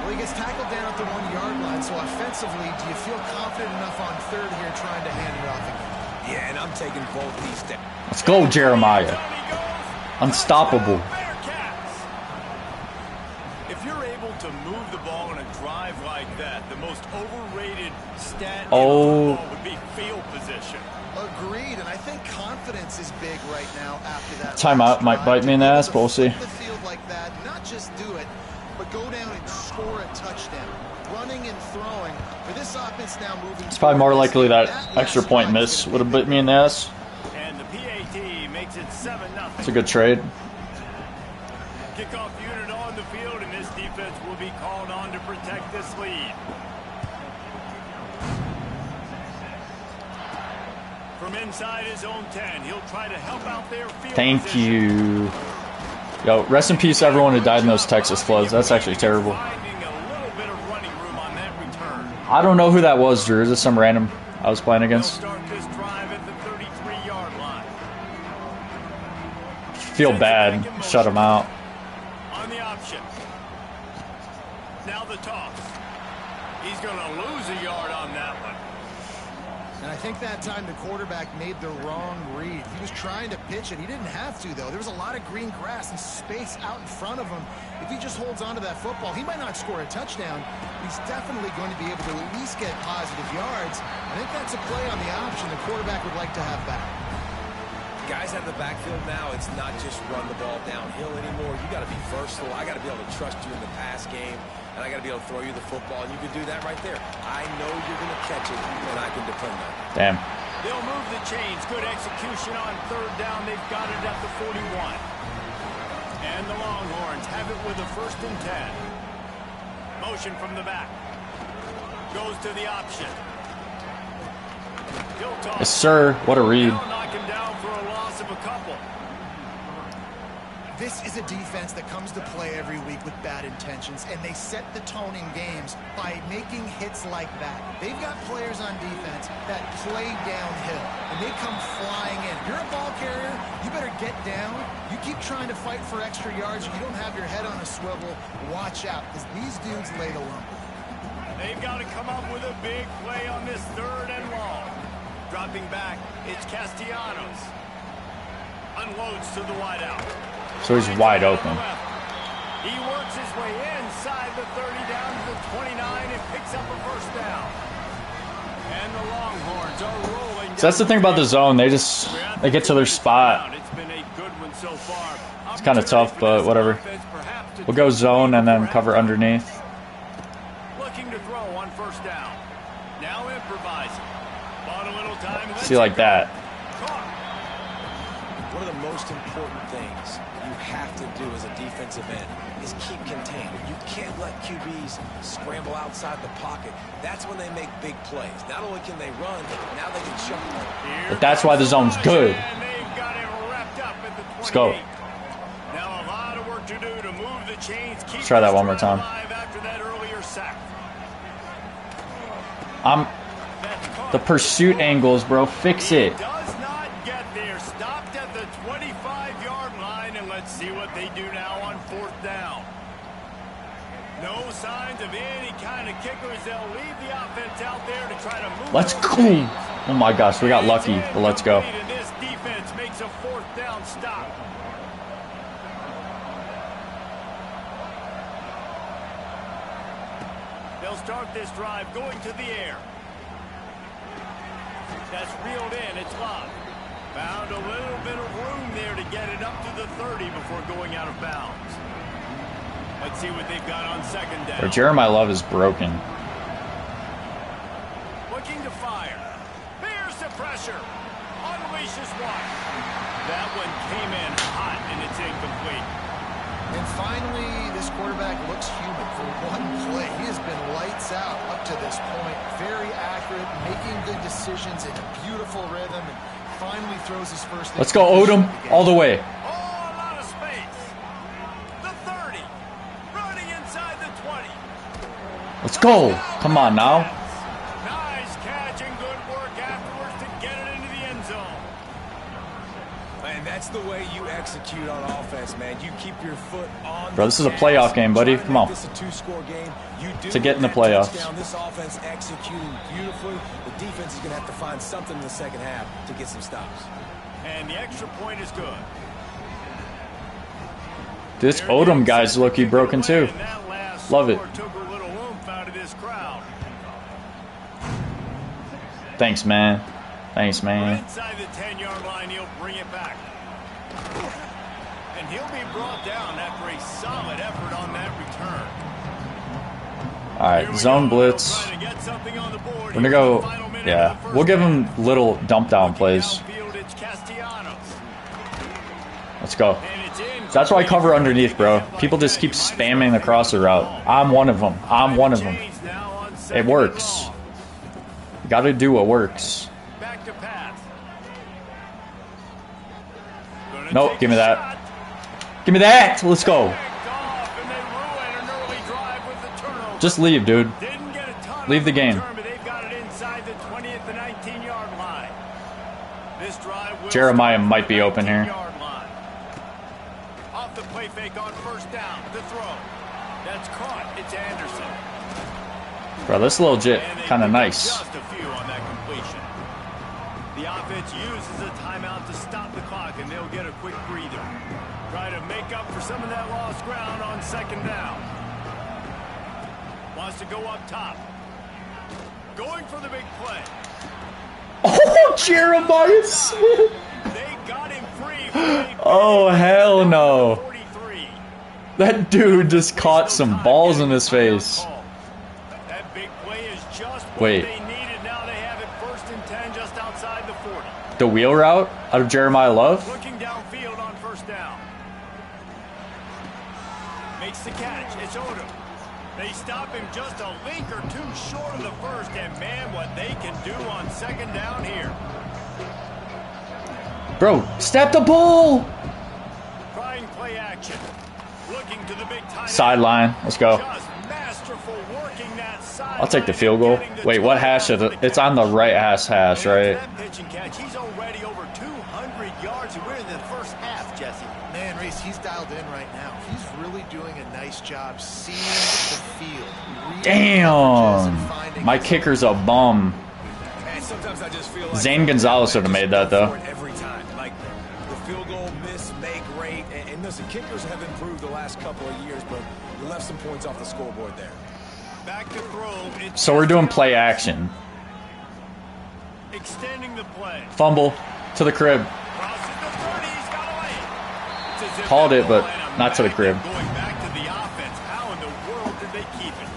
Well, he gets tackled down at the 1-yard line, so offensively, do you feel confident enough on 3rd here trying to hand it off again? Yeah, and I'm taking both these steps. Let's go, Jeremiah. Unstoppable. If you're able to move the ball on a drive like that, the most overrated stat in football would be field position. Agreed, and I think confidence is big right now after that. Timeout might bite me in the ass, but we'll see. The field like that, not just do it, but go down and score a touchdown. Running and throwing for this offense now moving. It's probably more likely that extra point miss would have bit me in the ass. And the PAT makes it 7-0. It's a good trade. Kickoff unit on the field, and this defense will be called on to protect this lead. From inside his own 10, he'll try to help out their field Thank position. you. Yo, rest in peace everyone who died in those Texas floods. That's actually terrible. Finding a little bit of running room on that return. I don't know who that was, Drew. Is this some random I was playing They'll against? start this drive at the 33-yard line. Feel bad. Shut him out. On the option. Now the toss. He's going to lose a yard on that one. And I think that time the quarterback made the wrong read. He was trying to pitch it. He didn't have to, though. There was a lot of green grass and space out in front of him. If he just holds on to that football, he might not score a touchdown. He's definitely going to be able to at least get positive yards. I think that's a play on the option the quarterback would like to have back. Guys out of the backfield now, it's not just run the ball downhill anymore. You got to be versatile. I got to be able to trust you in the pass game, and I got to be able to throw you the football, and you can do that right there. I know you're going to catch it, and I can depend on it. Damn. They'll move the chains. Good execution on third down. They've got it at the 41. And the Longhorns have it with a 1st and 10. Motion from the back. Goes to the option. He'll toss. Yes, sir. What a read. They'll knock him down for a loss of a couple. This is a defense that comes to play every week with bad intentions, and they set the tone in games by making hits like that. They've got players on defense that play downhill, and they come flying in. If you're a ball carrier, you better get down. You keep trying to fight for extra yards, you don't have your head on a swivel. Watch out, because these dudes lay the lumber. They've got to come up with a big play on this 3rd and long. Dropping back, it's Castellanos. Unloads to the wideout. So he's wide open. He works his way inside the 30 down to the 29 and picks up a 1st down. And the Longhorns are rolling. So that's the thing about the zone. They get to their spot. It's been a good one so far. It's kind of tough, but whatever. We'll go zone and then cover underneath. Looking to throw on 1st down. Now improvising. Bought a little time. See, like that. One of the most important things you have to do as a defensive end is keep contained. You can't let QBs scramble outside the pocket. That's when they make big plays. Not only can they run, but now they can jump. But that's why the zone's good. And they've got it wrapped up at the 28. Let's go. Now a lot of work to do to move the chains. Let's try that one more time. After that earlier sack. The pursuit angles, bro. Fix it. Does not get there. Stopped at the 25-yard line, and let's see what they do now on 4th down. No signs of any kind of kickers. They'll leave the offense out there to try to move. Let's go. Oh my gosh, we got lucky, but let's go. And this defense makes a 4th down stop. They'll start this drive going to the air. That's reeled in. It's locked. Found a little bit of room there to get it up to the 30 before going out of bounds. Let's see what they've got on 2nd down. Bro, Jeremiah Love is broken. Looking to fire. Bears the pressure. Unleashes one. That one came in hot, and it's incomplete. And finally, this quarterback looks human for one play. He has been lights out up to this point. Very accurate, making good decisions in a beautiful rhythm, and finally throws his first. Let's go, Odom, all the way. Oh, a lot of space. The 30. Running inside the 20. Let's go. Come on now. Nice catch and good work afterwards to get it into the end zone. And that's the way you execute on offense, man. You keep your foot on. Bro, this is a playoff game, buddy. Come on. This is a 2-score game. You do To get in the that playoffs. touchdown. This offense executing beautifully. The defense is going to have to find something in the 2nd half to get some stops. And the extra point is good. This Odom guy's low-key broken too. And that last Love it. score took a little oomph out of this crowd. Thanks, man. Thanks, man. Inside the 10-yard line, he'll bring it back. And he'll be brought down after a solid effort on that return. All right, zone blitz. We're gonna go. Yeah, we'll give him little dump down plays. Let's go. That's why I cover underneath, bro. People just keep spamming the crosser route. I'm one of them. I'm one of them. It works. You gotta do what works. Back to pass. Nope, give me that. Give me that. Let's go. Just leave, dude. Leave the game. Jeremiah might be open here. Off the play fake on first down. The throw. That's caught. It's Anderson. Bro, this little legit kind of nice. Just a few on that completion. The offense uses a timeout to stop the clock, and they'll get a quick breather. Try to make up for some of that lost ground on second down. Wants to go up top. Going for the big play. Oh, Jeremiah Smith. They got him free. Oh, hell no. That dude just caught some balls in his face. That big play is just what Wait. they needed. Now they have it 1st and 10 just outside the 40. The wheel route out of Jeremiah Love? Looking downfield on first down. Makes the catch. It's Odom. They stop him just a link or two short of the first, and man, what they can do on second down here. Bro, step the ball! Trying play action. Looking to the big tight end. Sideline. Let's go. Just masterful working that sideline. I'll take the field goal. Wait, what hash is it? It's on the right hash, right? That pitch and catch. He's already over 200 yards, and we're in the first half, Jesse. Man, Reese, he's dialed in right now. He's really doing a nice job seeing the field. Damn. My kicker's a bum. And sometimes I just feel like Zane Gonzalez would have made that, though. every time. Like the field goal miss, make great. And listen, kickers have improved the last couple of years, but you left some points off the scoreboard there. Back to throw. So we're doing play action. Extending the play. Fumble to the crib. Crosses the 30. He's got away. It's as if Called that it, but ball had a not to the magnet crib. Going back to the offense. How in the world did they keep it?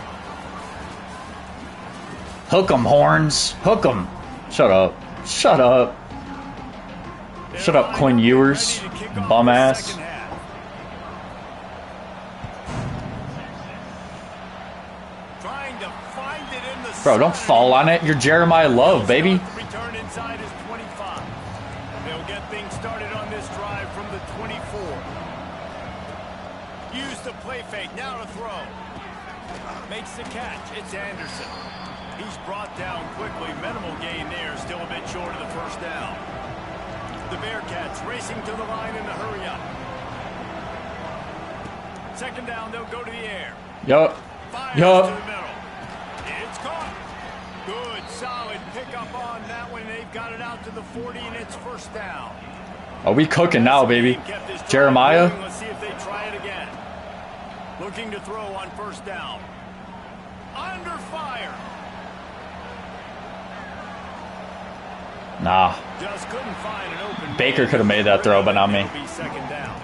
Hook 'em, horns. Hook 'em. Shut up. Shut up. Shut up, Quinn Ewers. Bum ass. Trying to find it in the Bro, don't fall on it. You're Jeremiah Love, baby. Return inside his 25. They'll get things started on this drive from the 24. Use the play fake. Now to throw. Makes the catch. It's Anderson. He's brought down quickly. Minimal gain there. Still a bit short of the first down. The Bearcats racing to the line in a hurry up. Second down, they'll go to the air. Yup. Fires Yup. to the middle. It's caught. Good, solid pickup on that one. They've got it out to the 40, and it's first down. Are we cooking now, baby? Kept his drive Jeremiah? going. Let's see if they try it again. Looking to throw on first down. Under fire. Nah. Just couldn't find an open Baker man. could have made that throw, but not me. It'll be second down.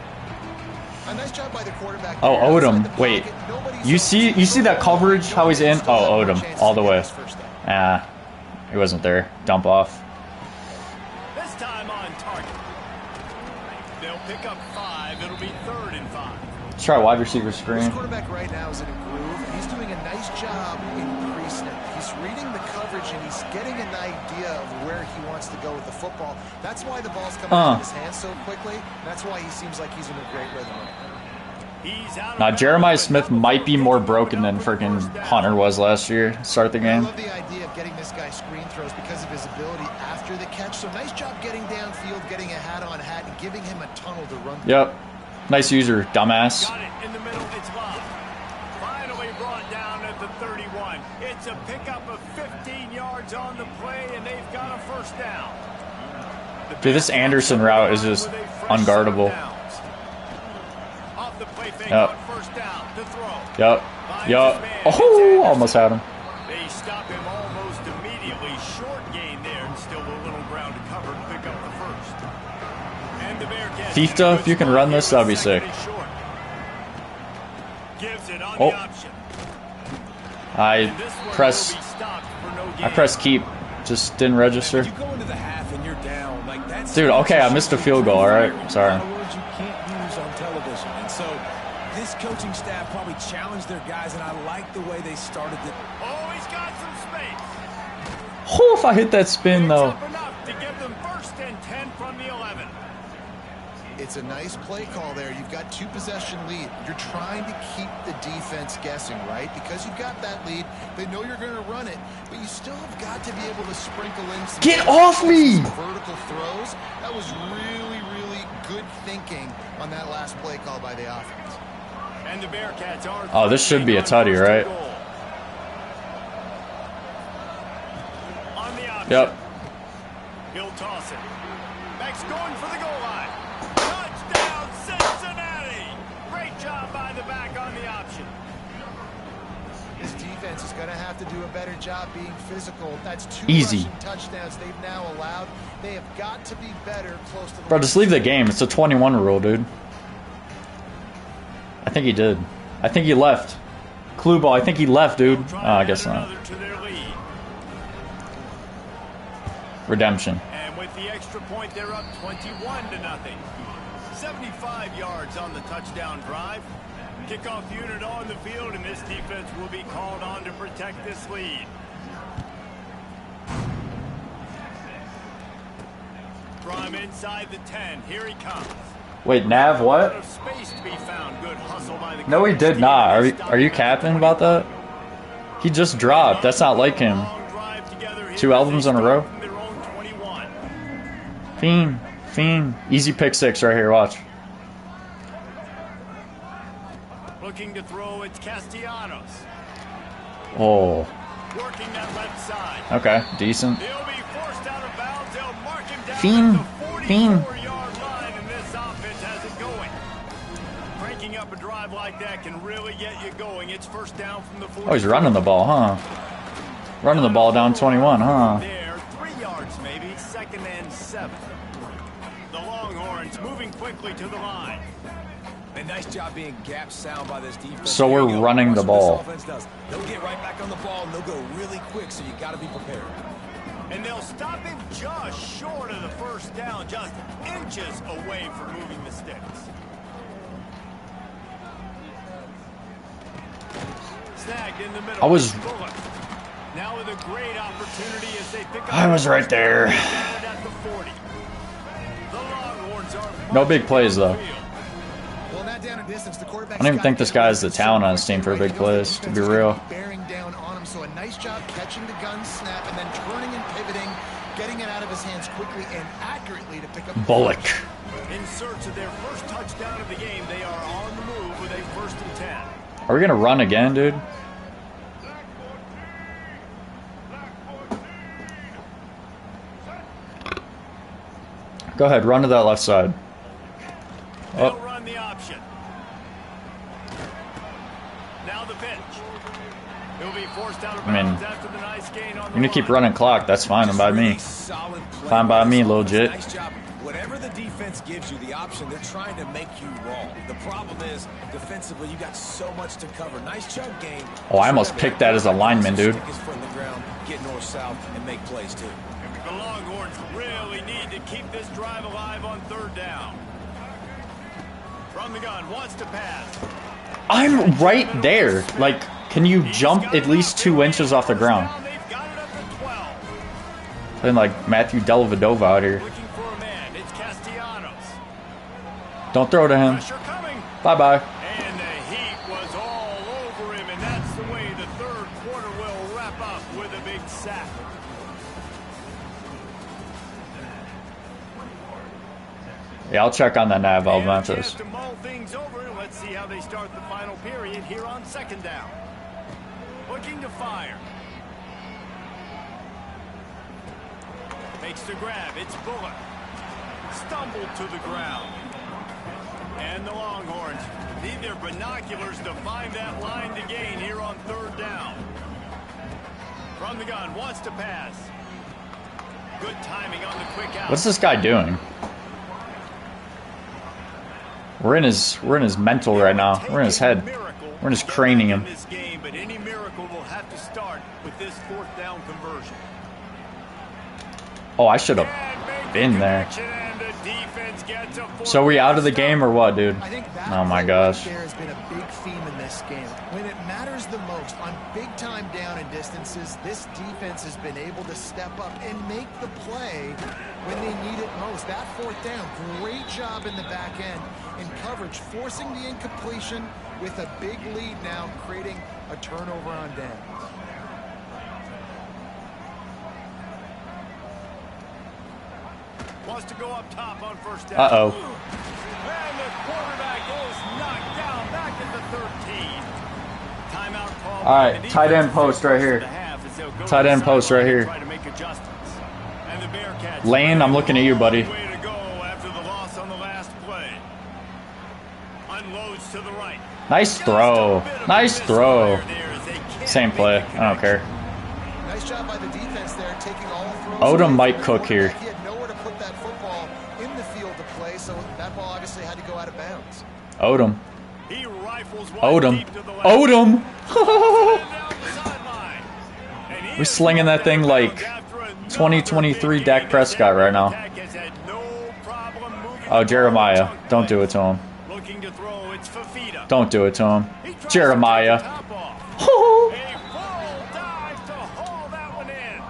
A nice job by the quarterback. Oh, there. Odom. Outside the Wait. pocket, nobody You saw see that coverage? How he's in? Still Oh, have no Odom. chance All to the get way. this first down. Ah. He wasn't there. Dump off. This time on target. They'll pick up 5. It'll be 3rd and 5. Let's try wide receiver This screen. quarterback right now is in a groove, and he's doing a nice job increasing it. He's reading the coverage, and he's getting an idea of where he wants to go with the football. That's why the ball's coming out of his hands so quickly. That's why he seems like he's in a great rhythm right now. He's out of Now, Jeremiah bounds, but Smith might be more broken than freaking Hunter was last year. Start the I game. love the idea of getting this guy screen throws because of his ability after the catch. So nice job getting downfield, getting a hat-on-hat, and giving him a tunnel to run through. Yep. Nice user, dumbass. Got it in the middle. It's Love. Finally brought down at the 31. It's a pickup of 15 yards on the play, and they've got a first down. Dude, this Anderson route is just unguardable. Off the play fake Yep. on first down to throw. Yup. Yup. Oh, almost had him. They stop him almost immediately. Short gain there, and still a little ground to cover to pick up the first. And the Bearcats. FIFA, if you can run this, that'd be sick. Gives it on Oh. the option. I And this one press will be stopped for no I gain. press keep. Just didn't register. You go into the half and you're down. Like that's Dude, okay, I missed a field goal, alright? Sorry. A lot of words you can't use on television. And so this coaching staff probably challenged their guys, and I like the way they started the Oh, he's got some space. Oh, if I hit that spin, Picks though. up enough to give them 1st and 10 from the 11. It's a nice play call there. You've got 2-possession lead. You're trying to keep the defense guessing, right? Because you've got that lead. They know you're going to run it, but you still have got to be able to sprinkle in some Get off me! Vertical throws. That was really, really good thinking on that last play call by the offense. And the Bearcats are. Oh, this should be a tutty, right? On the option. Yep. He'll toss it. Max going for the goal line. Touchdown, Cincinnati! Great job by the back on the option. This defense is going to have to do a better job being physical. That's 2 Easy rushing touchdowns they've now allowed. They have got to be better close to the Bro, just leave the game. It's a 21 rule, dude. I think he did. I think he left. Clue ball, I think he left, dude. Oh, I guess not. Redemption. And with the extra point, they're up 21-0. 75 yards on the touchdown drive. Kickoff unit on the field, and this defense will be called on to protect this lead. From inside the 10, here he comes. Wait, Nav, what? Space to be found. Good hustle by the No, he did not. Are you capping about that? He just dropped. That's not like him. 2 albums in a row. Fiend. Easy pick 6 right here. Watch. Looking to throw, it's Castellanos. Oh. Working that left side. Okay, decent. He'll be forced out of bounds. They'll mark him down at the 44-yard line, and this offense has it going. Breaking up a drive like that can really get you going. It's first down from the 40. Oh, he's running the ball, huh? Running the ball down 21, huh? There, 3 yards maybe, 2nd and 7. The Longhorns moving quickly to the line. A nice job being gap sound by this defense. So we're running the ball. They'll get right back on the ball and they'll go really quick, so you got to be prepared. And they'll stop him just short of the first down, just inches away from moving the sticks. Snagged in the middle. I was. Now with a great opportunity as they pick up. I was right there. At the 40. The Longhorns are no big plays though. I don't even think this guy has the talent on his team for big plays, to be real. Bearing down on him, so a nice job catching the gun snap and then turning and pivoting, getting it out of his hands quickly and accurately to pick up. Bullock. In search of their first touchdown of the game, they are on the move with a 1st and 10. Are we gonna run again, dude? Go ahead, run to that left side. They'll run the option. Now the pitch. He'll be forced out of bounds after the nice gain on the you're gonna keep running clock. That's fine by me. Fine by me, legit. Nice job. Whatever the defense gives you, the option, they're trying to make you wrong. The problem is, defensively, you got so much to cover. Nice chunk game. Oh, I almost picked that as a lineman, dude. Stick his foot in the ground, get north-south, and make plays, too. The Longhorns really need to keep this drive alive on 3rd down. From the gun, wants to pass. I'm right there. Like, can you jump at least 2 inches off the ground? They've got it up to 12. Playing like Matthew Dellavedova out here. Looking for a man. It's Castellanos. Don't throw to him. Pressure coming. Bye-bye. And the heat was all over him, and that's the way the 3rd quarter will wrap up with a big sack. Yeah, I'll check on that Nav. I'll match this. To mull things over. Let's see how they start the final period here on 2nd down. Looking to fire. Makes the grab. It's Bullock. Stumbled to the ground. And the Longhorns need their binoculars to find that line to gain here on 3rd down. From the gun, wants to pass. Good timing on the quick out. What's this guy doing? We're in his mental right now. We're in his head. We're in his cranium. This game, but any miracle will have to start with this 4th down conversion. Oh, I should have been there. And the defense gets So we out of the game or what, dude? I think that Oh my play gosh. right there has been a big theme in this game. When it matters the most, on big time down and distances, this defense has been able to step up and make the play when they need it most. That fourth down, great job in the back end in coverage, forcing the incompletion with a big lead now, creating a turnover on down. Wants to go up top on first down. Uh-oh. And the quarterback is knocked down back at the 13. Timeout call. All right, tight end post right here. Tight end post right here. Try to make adjustments. And the Bearcats. Lane, I'm looking at you, buddy. Way to go after the loss on the last play. Unloads to the right. Nice throw. Nice throw. Same play. I don't care. Nice job by the defense there, taking all throws. Odom might cook here. He had nowhere to put that football in the field to play, so that ball obviously had to go out of bounds. Odom. He rifles one Odom. deep to the left. Odom. Down the sideline. And he We're slinging that thing like 2023 Dak Prescott right now. has had no problem moving Oh, the Jeremiah. ball. Don't do it to him. Looking to throw, it's Fafita. Don't do it to him. He tries to Jeremiah. take the top off. A full dive to haul that one in.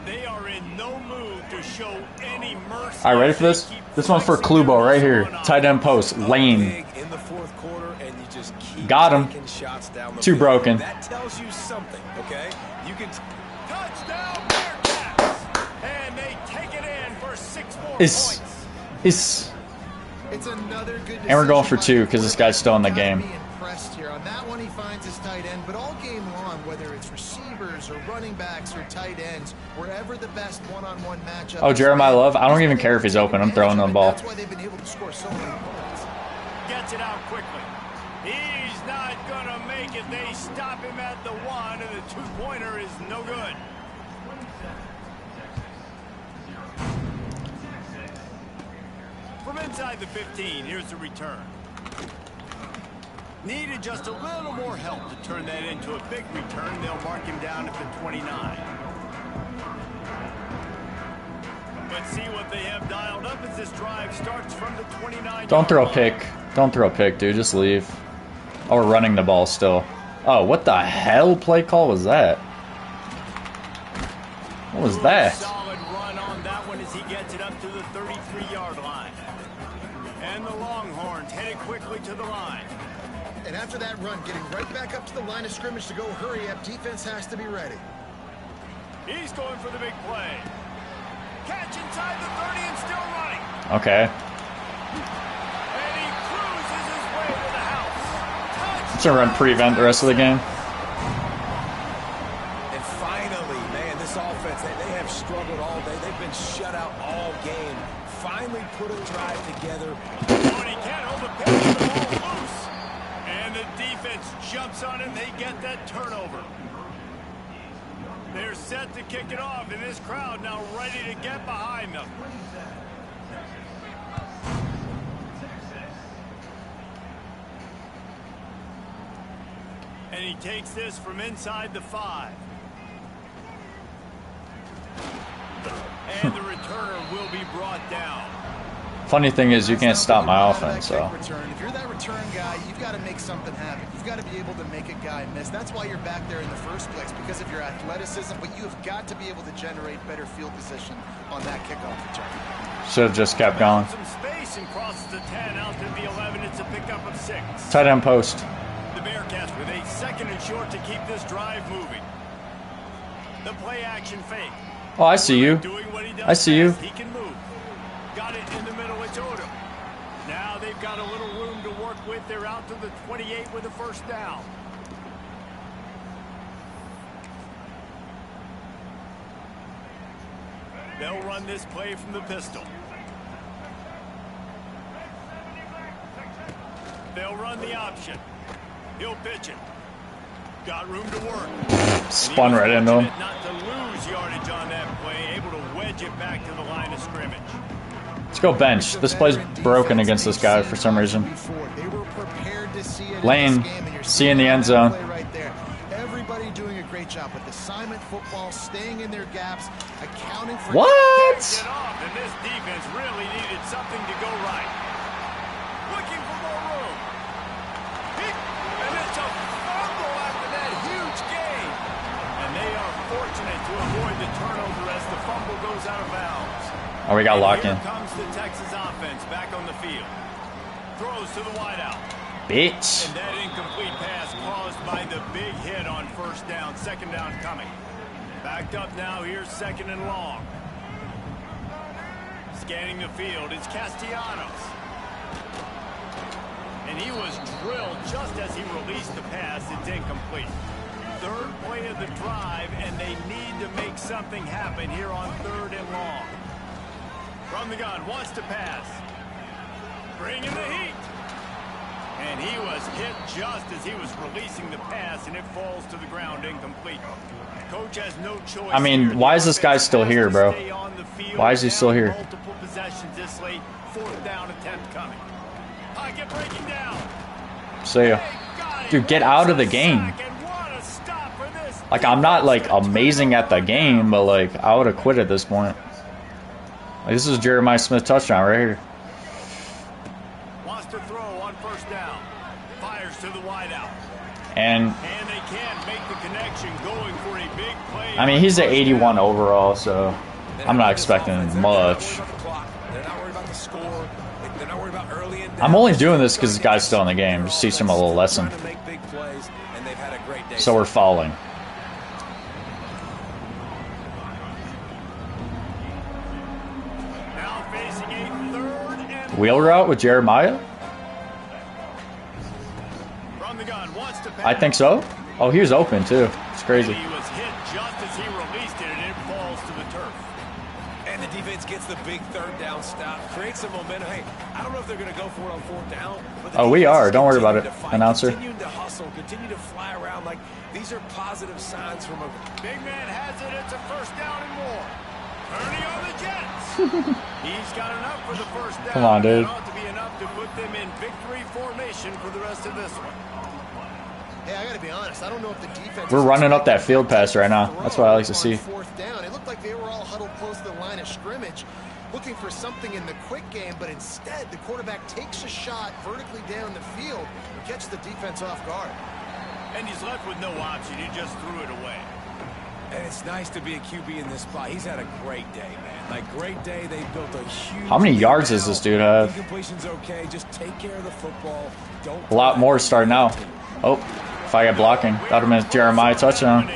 They are in no mood to show any mercy. All right, ready for this? This one's for Klubo right here. Tight end post. Lane. Big in the fourth quarter, and you just keep Got him. taking shots down the Too field. broken. That tells you something, okay? You can Touchdown Bearcats. And they take it in for 6 more It's points. It's another good And we're going for decision 2 by because this guy's still in the Gotta game. be impressed here. On that one, he finds his tight end, but all game long, whether it's receivers or running backs or tight ends, wherever the best one-on-one matchup. Oh, is Jeremiah made, Love? I don't he's even been care able if he's to open. I'm take throwing the advantage of it. ball. That's why they've been able to score so many points. Gets it out quickly. He's not going to make it. They stop him at the 1, and the 2-pointer is no good. From inside the 15, here's the return. Needed just a little more help to turn that into a big return. They'll mark him down at the 29. Let's see what they have dialed up as this drive starts from the 29. Don't throw a pick. Don't throw a pick, dude. Just leave. Oh, we're running the ball still. Oh, what the hell play call was that? What was that? Solid run on that one as he gets it up to the 33-yard line. And the Longhorns headed quickly to the line. And after that run, getting right back up to the line of scrimmage to go hurry up, defense has to be ready. He's going for the big play. Catch inside the 30 and still running. Okay. And he cruises his way to the house. Just gonna run prevent the rest of the game. And finally, man, this offense, they have struggled all day. They've been shut out all game. Finally put a drive together. Oh, and he can't hold the pitch. The ball loose. And the defense jumps on him. They get that turnover. They're set to kick it off, and this crowd now ready to get behind them. And he takes this from inside the 5. And the returner will be brought down. Funny thing is, you can't stop my offense, so. If you're that return guy, you've got to make something happen. You've got to be able to make a guy miss. That's why you're back there in the first place, because of your athleticism, but you have got to be able to generate better field position on that kickoff return. Should have just kept going. Some space and crosses the 10 out to the 11. It's a pickup of 6. Tight end post. The Bearcats with a 2nd and short to keep this drive moving. The play action fake. Oh, I see you. Doing what he does I see you. best. He can move. Got it in the middle. It's Odom. Now they've got a little room to work with. They're out to the 28 with a first down. They'll run this play from the pistol. They'll run the option. He'll pitch it. Got room to work. Spun right into him. Not to lose yardage on that play, able to wedge it back to the line of scrimmage. Let's go bench. This play's broken against this guy for some reason. Lane, see in the end zone. Everybody doing a great job with this assignment football, staying in their gaps, accounting for... What? Get off, and this defense really needed something to go right. Looking for more room. And it's a fumble after that huge gain. And they are fortunate to avoid the turnover as the fumble goes out of bounds. Oh, we got locked in. Here comes the Texas offense back on the field. Throws to the wideout. Bitch. And that incomplete pass caused by the big hit on first down. Second down coming. Backed up now. Here's second and long. Scanning the field. It's Castellanos. And he was drilled just as he released the pass. It's incomplete. Third play of the drive, and they need to make something happen here on third and long. From the gun, wants to pass. Bringing the heat. And he was hit just as he was releasing the pass, and it falls to the ground incomplete. Coach has no choice. I mean, why is this guy still here, bro? Why is he still here? Multiple possessions this late. Fourth down attempt coming. Pocket breaking down. See ya. Dude, get out of the game. Like, I'm not, like, amazing at the game, but, like, I would have quit at this point. Like, this is Jeremiah Smith touchdown right here. Wants to throw on first down. Fires to the wideout. And they can't make the connection, going for a big play. I mean, he's at 81 overall, so I'm not expecting much. I'm only doing this because this guy's still in the game. Just teach him a little lesson. So we're falling. Now facing a third and Wheel route with Jeremiah? from the gun, wants to pass. I think so. Oh, he was open too. It's crazy. He was hit just as he released it, and it falls to the turf. And the defense gets the big third down stop, creates some momentum. Hey, I don't know if they're going to go for it on fourth down. But Oh, we are. Don't worry about it, announcer. Continue to hustle, continue to fly around. Like, these are positive signs from a... Big man has it. It's a first down and more. Ernie on the Jets. He's got enough for the first down. Come on, dude. That ought to be enough to put them in victory formation for the rest of this one. Hey, I got to be honest. I don't know if the defense... We're running up that field pass right now. That's what I like to see. Fourth down. It looked like they were all huddled close to the line of scrimmage, looking for something in the quick game, but instead the quarterback takes a shot vertically down the field and catches the defense off guard. And he's left with no option. He just threw it away. And it's nice to be a QB in this spot. He's had a great day, man. Like, great day. They built a huge... How many yards does this dude have? Incompletion's okay. Just take care of the football. Don't... A lot more starting now. Oh, if I get blocking, that would have been Jeremiah touchdown. He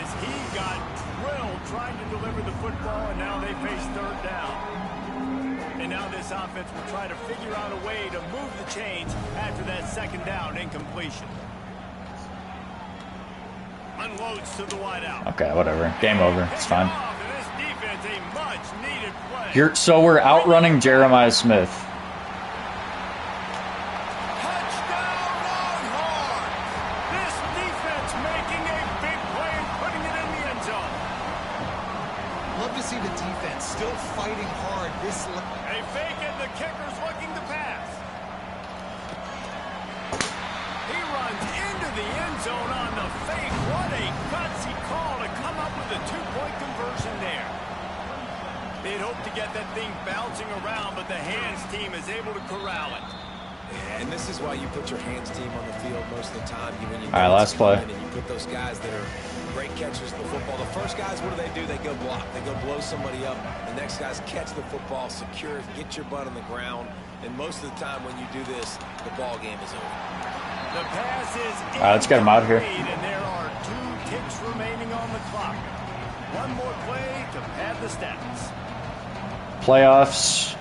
got drilled trying to deliver the football, and now they face third down. And now this offense will try to figure out a way to move the chains after that second down incompletion. Unloads to the wideout. Okay, whatever. Game over. It's fine. This defense, a much needed play. So we're outrunning Jeremiah Smith. Touchdown, Longhorns! This defense making a big play and putting it in the end zone. Love to see the defense still fighting hard. They fake it. The kicker's looking to pass. He runs into the end zone on the fake. What a gutsy call to come up with a two-point conversion there. They'd hope to get that thing bouncing around, but the hands team is able to corral it. And this is why you put your hands team on the field most of the time. All right, last play. And you put those guys that are great catchers of the football. The first guys, what do? They go block. They go blow somebody up. The next guys catch the football, secure it, get your butt on the ground. And most of the time when you do this, the ball game is over. The pass is All right, let's get him out of here. And there are 2 ticks remaining on the clock. One more play to pad the stats. Playoffs.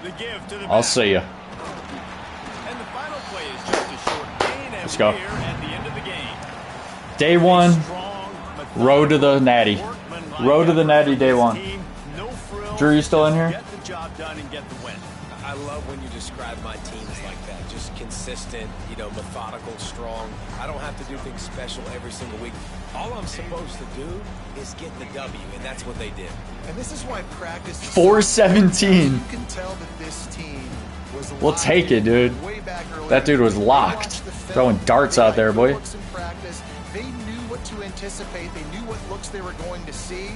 The give to the I'll back. see ya. And the final play is just a short gain, and Let's go. we're at the end of the game. Day one. Strong, Road to the natty. workmanlike Road to the natty day effort. one. Team, no frills, Drew, you still in here? Get the job done and get the win. I love when you describe my teams like that. Just consistent, methodical, strong. I don't have to do things special every single week. All I'm supposed to do is get the W, and that's what they did. And this is why practice is 417. You can tell that this team was We'll take it, dude. way back early. That dude was locked. Throwing darts out there, boy. They knew what to anticipate. anticipate. They knew what looks they were going to see.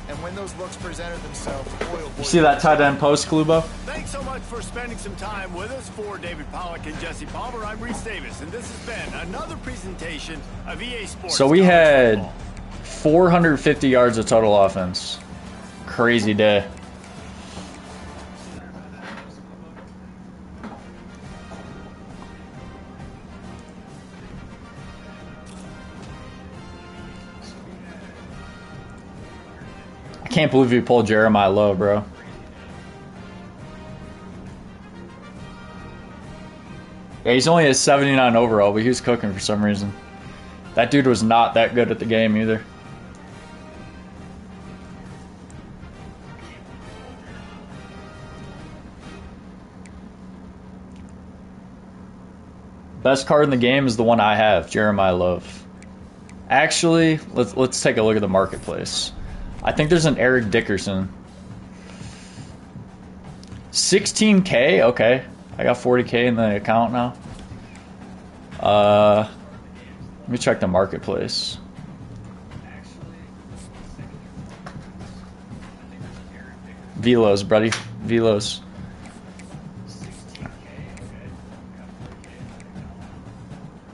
And when those looks presented themselves, boy, oh boy. You see that tight end post, Klubo? Thanks so much for spending some time with us. For David Pollack and Jesse Palmer, I'm Reese Davis, and this has been another presentation of EA Sports. So we had 450 yards of total offense. Crazy day. I can't believe you pulled Jeremiah low, bro. Yeah, he's only a 79 overall, but he was cooking for some reason. That dude was not that good at the game either. Best card in the game is the one I have, Jeremiah Love. Actually, let's take a look at the marketplace. I think there's an Eric Dickerson. 16K? Okay. I got 40K in the account now. Let me check the marketplace. Velos, buddy. Velos.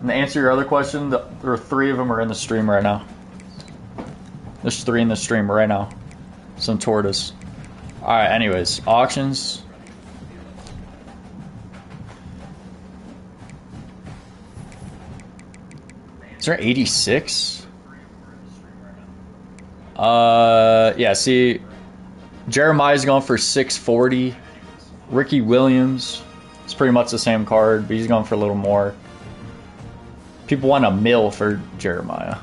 And to answer your other question, there are 3 of them are in the stream right now. There's 3 in the stream right now. Some tortoise. Alright, anyways. Auctions. Is there 86? Yeah, see, Jeremiah's going for 640. Ricky Williams, it's pretty much the same card, but he's going for a little more. People want $1 million for Jeremiah.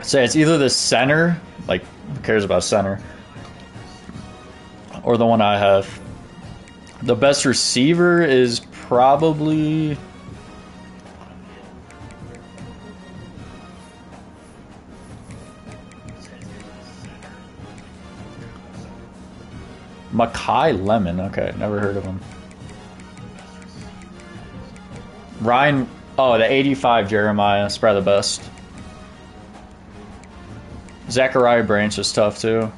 So it's either the center, like, who cares about center, or the one I have. The best receiver is probably... Makai Lemon. Okay, never heard of him. Ryan... Oh, the 85 Jeremiah is probably the best. Zachariah Branch is tough too.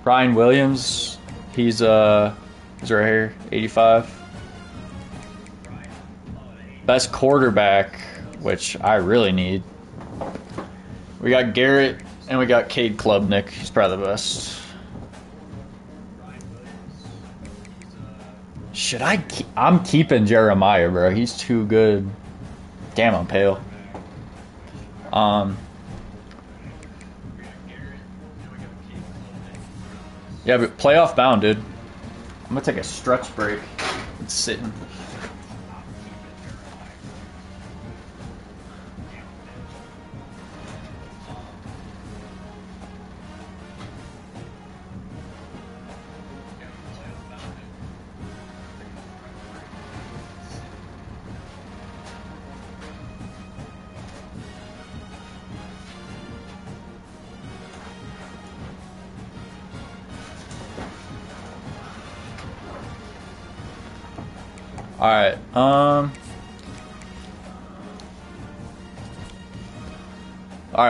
Ryan Williams, he's right here, 85. Best quarterback, which I really need. We got Garrett and we got Cade Klubnik. He's probably the best. Should I keep... I'm keeping Jeremiah, bro. He's too good. Damn, I'm pale. Yeah, but playoff bound, dude. I'm gonna take a stretch break. It's sitting. Alright, alright,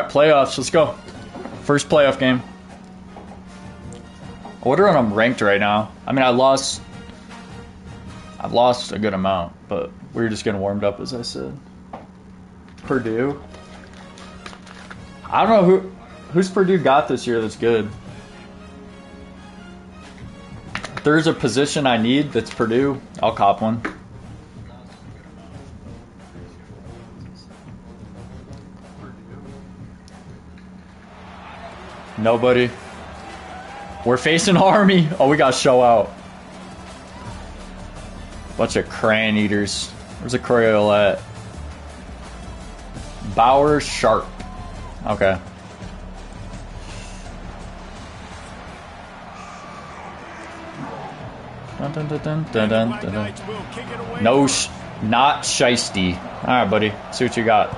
playoffs, let's go. First playoff game. I wonder what I'm ranked right now. I mean, I've lost a good amount, but we were just getting warmed up, as I said. Purdue. I don't know who's Purdue got this year that's good. If there's a position I need that's Purdue, I'll cop one. Nobody. We're facing Army. Oh, we got show out. Bunch of crayon eaters. Where's the Creole at? Bauer Sharp. Okay. Dun, dun, dun, dun, dun, dun, dun, dun. No, not Shiesty. All right, buddy. See what you got.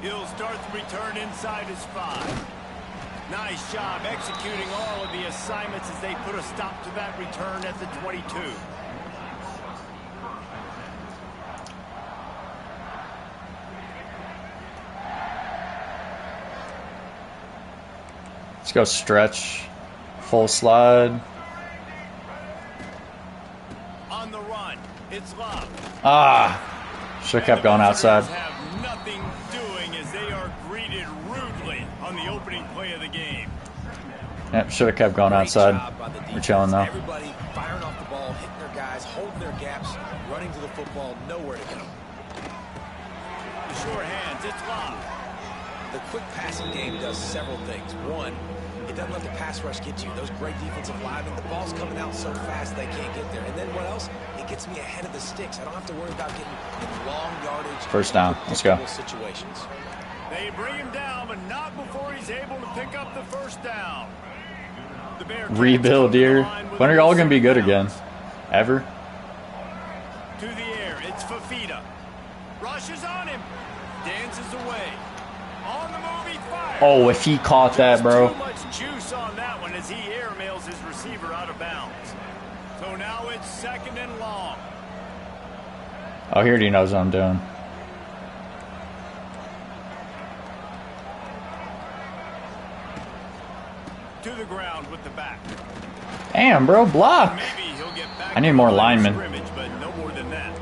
He'll start the return inside his 5. Nice job executing all of the assignments as they put a stop to that return at the 22. Let's go stretch. Full slide. On the run, it's Love. Ah! Should have kept going outside. Have nothing doing as they are greeted rudely on the opening play of the game. Yep, should have kept going outside. We're chilling though. Everybody firing off the ball, hitting their guys, holding their gaps, running to the football, nowhere to go. The short hands, it's Love. The quick passing game does several things. One, it doesn't let the pass rush get you. Those great defensive linemen, the ball's coming out so fast they can't get there. And then what else? It gets me ahead of the sticks. I don't have to worry about getting in long yardage. First down. Let's go. Situations. They bring him down, but not before he's able to pick up the first down. The Bearcats Rebuild, dear. When are y'all going to be good again? Ever? To the air, it's Fafita. Rushes on him. Dances away. On the move, he fires. Oh, if he caught that, bro. Too much juice on that one as he airmails his receiver out of bounds. So now it's 2nd and long. Oh, he already knows what I'm doing. To the ground with the back. Damn, bro, block. Maybe he'll get back. I need more linemen. Scrimmage, but no more than that.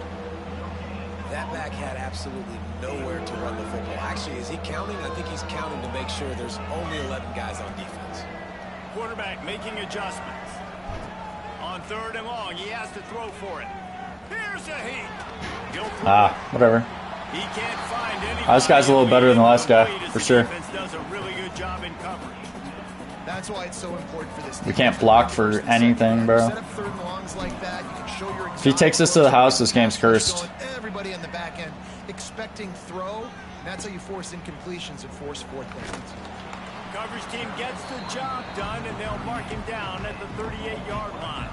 That back had absolutely nowhere to run the football. Actually, is he counting? I think he's counting to make sure there's only 11 guys on defense. Quarterback making adjustments. On 3rd and long, he has to throw for it. Here's a heat. Whatever. He can't find any. This guy's a little better than the last guy, for sure. Defense does a really good job in coverage. That's why it's so important for this. We can't block for anything, bro. Set up 3rd and longs like that. You can show your If he takes us to the house, this game's cursed. Everybody on the back end expecting throw. And that's how you force incompletions and force 4th downs. Coverage team gets the job done, and they'll mark him down at the 38-yard line.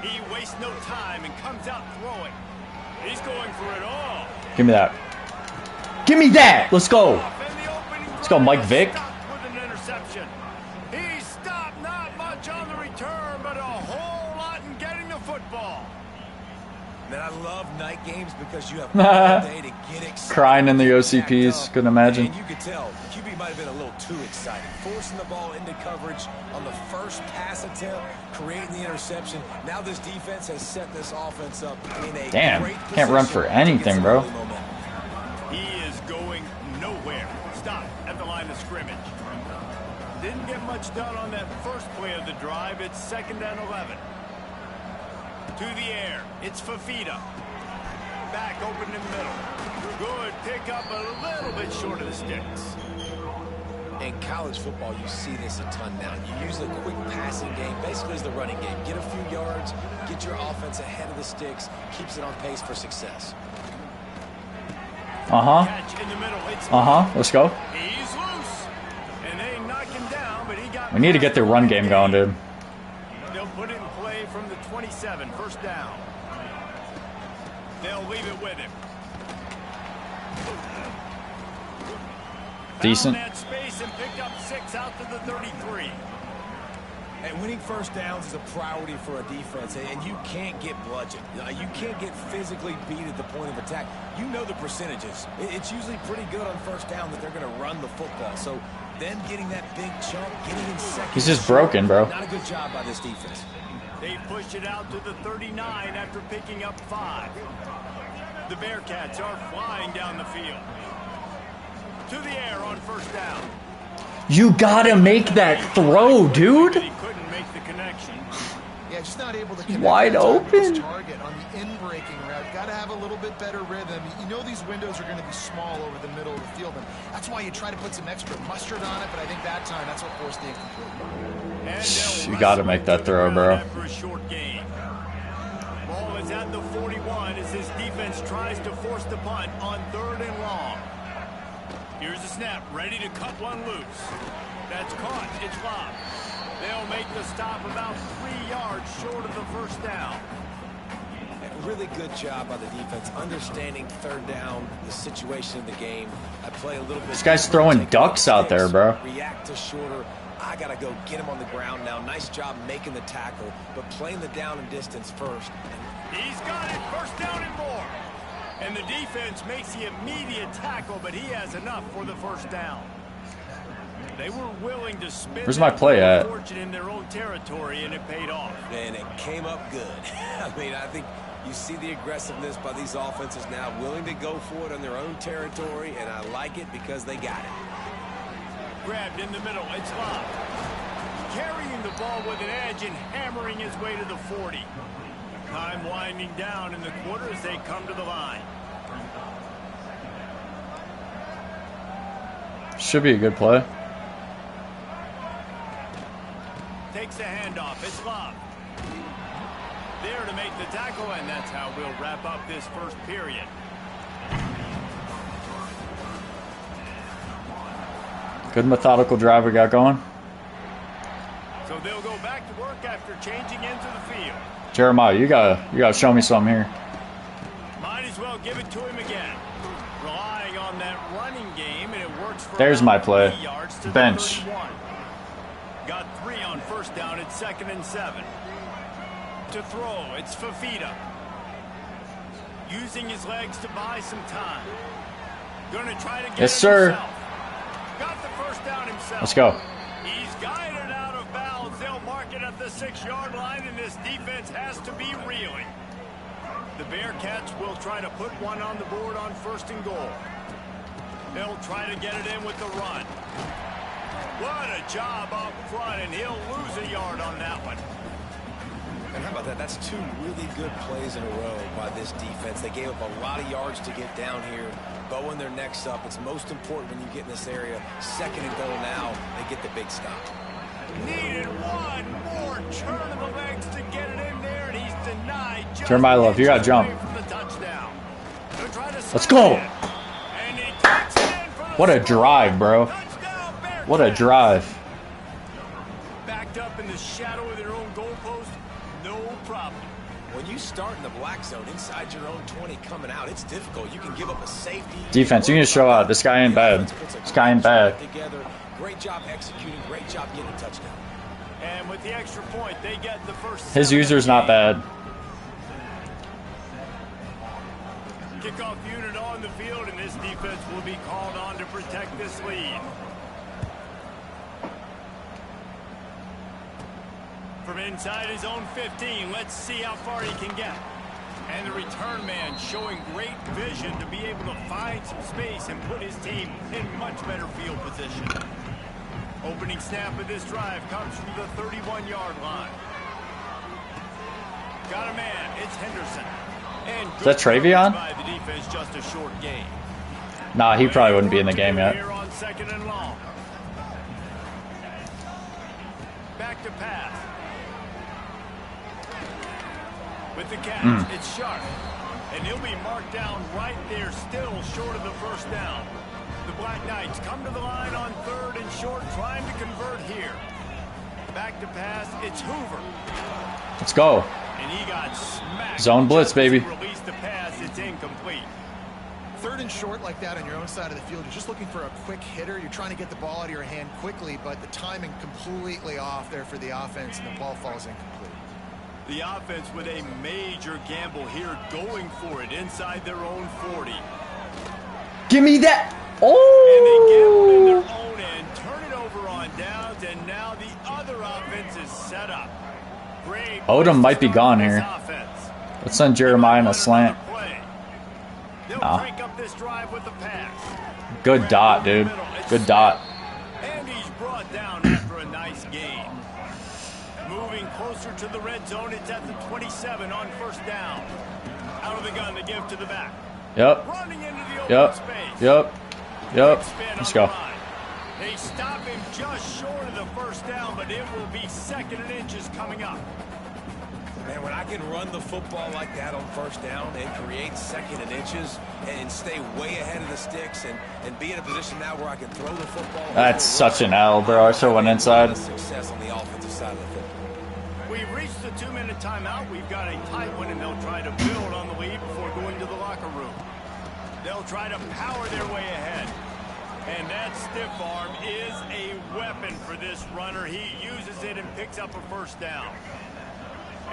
He wastes no time and comes out throwing. He's going for it all. Give me that. Give me that! Let's go. Let's go, Mike Vick. With an interception. He stopped, not much on the return, but a whole lot in getting the football. Man, I love night games because you have all day to get excited. Crying in the OCPs, couldn't imagine. And you could tell, QB might have been a little too excited. Forcing the ball into coverage on the first pass attempt, creating the interception. Now this defense has set this offense up in a Damn, great can't run for anything, bro. He is going nowhere. Stop at the line of scrimmage. Didn't get much done on that first play of the drive. It's 2nd and 11. To the air, it's Fafita. Back open in the middle. Good pick up, a little bit short of the sticks. In college football, you see this a ton now. You use the quick passing game, basically as the running game. Get a few yards, get your offense ahead of the sticks, keeps it on pace for success. Catch in the middle, it's Let's go. He's loose. And they knock him down, but he got. We need to get the run game going, dude. They'll put it in play from the 27, 1st down. They'll leave it with him. Decent. Found that space and picked up 6 out to the 33. And winning 1st downs is a priority for a defense, and you can't get bludgeoned. You can't get physically beat at the point of attack. You know the percentages. It's usually pretty good on 1st down that they're going to run the football. So them getting that big chunk, getting in second. He's just broken, bro. Not a good job by this defense. They push it out to the 39 after picking up 5. The Bearcats are flying down the field. To the air on 1st down. You gotta make that throw, dude. He couldn't make the connection. Yeah, just not able to connect Wide that time with his open. target on the in-breaking route. Got to have a little bit better rhythm. You know these windows are going to be small over the middle of the field, and that's why you try to put some extra mustard on it, but I think that time that's what forced the incomplete. You gotta make that throw, bro. After a short game. Ball is at the 41 as his defense tries to force the punt on 3rd and long. Here's the snap, ready to cut one loose. That's caught. It's locked. They'll make the stop about 3 yards short of the 1st down. really good job by the defense understanding third down, the situation in the game. I play a little bit. This guy's throwing ducks out there, bro. React to shorter. I got to go get him on the ground now. Nice job making the tackle, but playing the down and distance first. He's got it. First down and more. And the defense makes the immediate tackle, but he has enough for the first down. They were willing to spend Where's my play at? fortune in their own territory, and it paid off. And it came up good. I mean, I think you see the aggressiveness by these offenses now, willing to go for it on their own territory, and I like it because they got it. Grabbed in the middle. It's locked. Carrying the ball with an edge and hammering his way to the 40. Time winding down in the quarter as they come to the line. Should be a good play. Takes the handoff. It's locked. There to make the tackle, and that's how we'll wrap up this first period. Good methodical drive we got going. So they'll go back to work after changing into the field. Jeremiah, you gotta show me something here. Might as well give it to him again. Relying on that running game, and it works for There's my play. 3 yards to Bench. 31. Got 3 on first down. It's 2nd and 7. To throw, it's Fafita. Using his legs to buy some time. Gonna try to get Yes, it sir. himself. Got the first down himself. Let's go. He's guided out of bounds. They'll mark it at the 6-yard line, and this defense has to be reeling. The Bearcats will try to put one on the board on 1st and goal. They'll try to get it in with the run. What a job up front, and he'll lose a yard on that one. And how about that? That's 2 really good plays in a row by this defense. They gave up a lot of yards to get down here, bowing their necks up. It's most important when you get in this area. 2nd and goal now, they get the big stop. Needed one more turn of the legs to get it in there, and he's denied. Turn my love. You gotta jump. Let's go. What a drive, bro. What a drive. Backed up in the shadow of their own goalpost, no problem. When you start in the black zone inside your own 20 coming out, it's difficult. You can give up a safety. Defense, you need to show out. This guy ain't bad. This guy ain't bad. Together. Great job executing. Great job getting a touchdown. And with the extra point, they get the first. His user's not bad. Kickoff unit on the field, and this defense will be called on to protect this lead. From inside his own 15, let's see how far he can get. And the return man showing great vision to be able to find some space and put his team in much better field position. Opening snap of this drive comes from the 31-yard line. Got a man, it's Henderson. And Is that Travion? by the defense, just a short game. Nah, he probably wouldn't be in the game yet. Here on 2nd and long. Back to pass. With the catch, it's Sharp. And he'll be marked down right there, still short of the first down. The Black Knights come to the line on 3rd and short, trying to convert here. Back to pass, it's Hoover. Let's go. And he got smacked. Zone blitz, baby. Release the pass, it's incomplete. 3rd and short like that on your own side of the field, you're just looking for a quick hitter. You're trying to get the ball out of your hand quickly, but the timing completely off there for the offense, and the ball falls incomplete. The offense with a major gamble here, going for it inside their own 40. Give me that. And they gamble in Oh. their own end, turn it over on downs, and now the other offense is set up. Great. Odom might be gone here. Offense. Let's send Jeremiah in a slant. They'll Nah. break up this drive with the pass. Good dot, dude. Good dot. And he's brought down after a nice gain. Moving closer to the red zone, it's at the 27 on 1st down. Out of the gun to give to the back. Yep. Running into the open Yep. space. Yep. Yep. Spin Let's on go. the line. They stop him just short of the first down, but it will be 2nd and inches coming up. Man, when I can run the football like that on 1st down and create 2nd and inches and stay way ahead of the sticks and be in a position now where I can throw the football. That's such an L, bro. I should have went inside. Success on the offensive side of the football. we've reached the 2-minute timeout. We've got a tight one, and they'll try to build on the lead before going to the locker room. They'll try to power their way ahead. And that stiff arm is a weapon for this runner. He uses it and picks up a first down.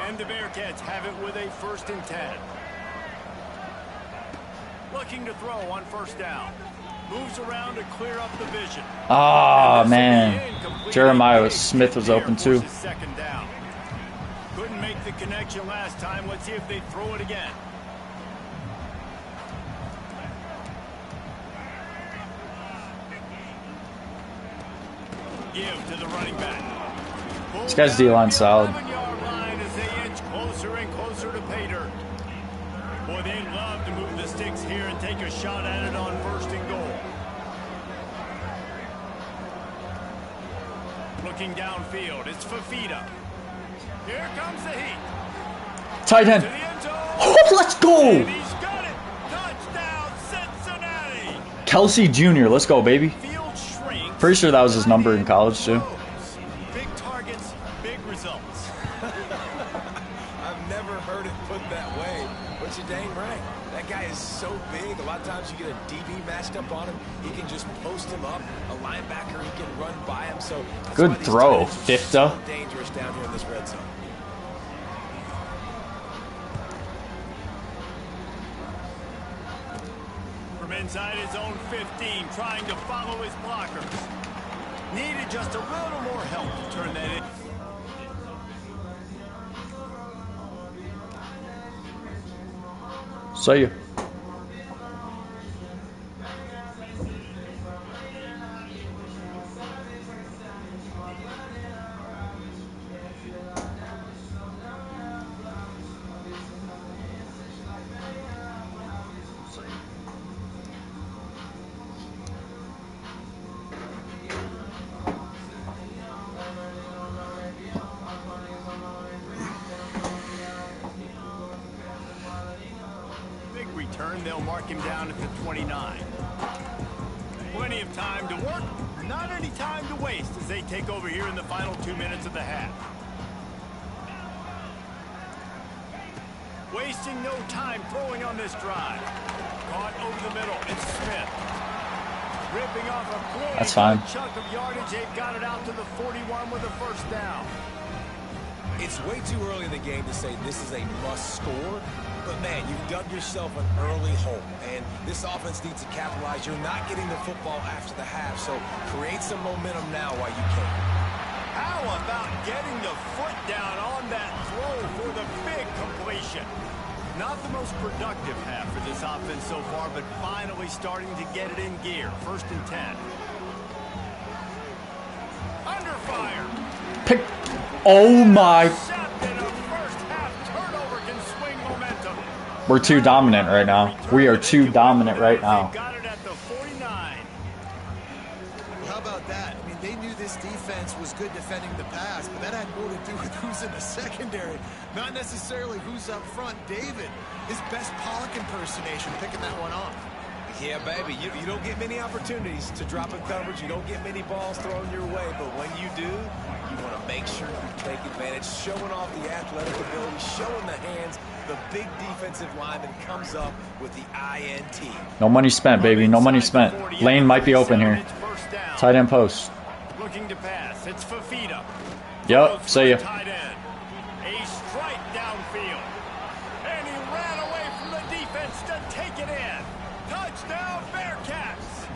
And the Bearcats have it with a 1st and 10. Looking to throw on 1st down. Moves around to clear up the vision. Oh, man. Jeremiah Smith was open too. 2nd down. Couldn't make the connection last time. Let's see if they throw it again. Give to the running back. This guy's D-line solid. 11-yard line as they inch closer and closer to pay dirt. Boy, they'd love to move the sticks here and take a shot at it on 1st and goal. Looking downfield, it's Fafita. Here comes the heat. Tight end. To the end zone. Oh, let's go. And he's got it. Touchdown, Cincinnati. Kelsey Jr. Let's go, baby. Field shrinks. Pretty sure that was his number in college too. Big targets, big results. I've never heard it put that way, but you're dang right. That guy is so big. A lot of times you get a DB matched up on him. He can just post him up. A linebacker, he can run by him. So Good throw, Fifta. So dangerous down here in this red zone. From inside his own 15, trying to follow his blockers. Needed just a little more help to turn that in. See you. Return, they'll mark him down at the 29. Plenty of time to work, not any time to waste as they take over here in the final 2 minutes of the half. Wasting no time throwing on this drive. Caught over the middle, it's Smith. Ripping off a great That's fine. chunk of yardage. They've got it out to the 41 with a 1st down. It's way too early in the game to say this is a must score. But, man, you've dug yourself an early hole, and this offense needs to capitalize. You're not getting the football after the half, so create some momentum now while you can. How about getting the foot down on that throw for the big completion? Not the most productive half for this offense so far, but finally starting to get it in gear. 1st and 10. Under fire. Pick. Oh, my. We're too dominant right now. We are too dominant right now. Got it at the 49. How about that? I mean, they knew this defense was good defending the pass, but that had more to do with who's in the secondary, not necessarily who's up front. David, his best Pollock impersonation, picking that one off. Yeah, baby, you don't get many opportunities to drop in coverage. You don't get many balls thrown your way, but when you do, you want to make sure you take advantage, showing off the athletic ability, showing the hands. The big defensive lineman comes up with the INT. No money spent, baby. No money spent. Lane might be open here. Tight end post. Looking to pass. It's Fafita. Yep, see ya. Tight end. A strike downfield. And he ran away from the defense to take it in. Touchdown, Bearcats.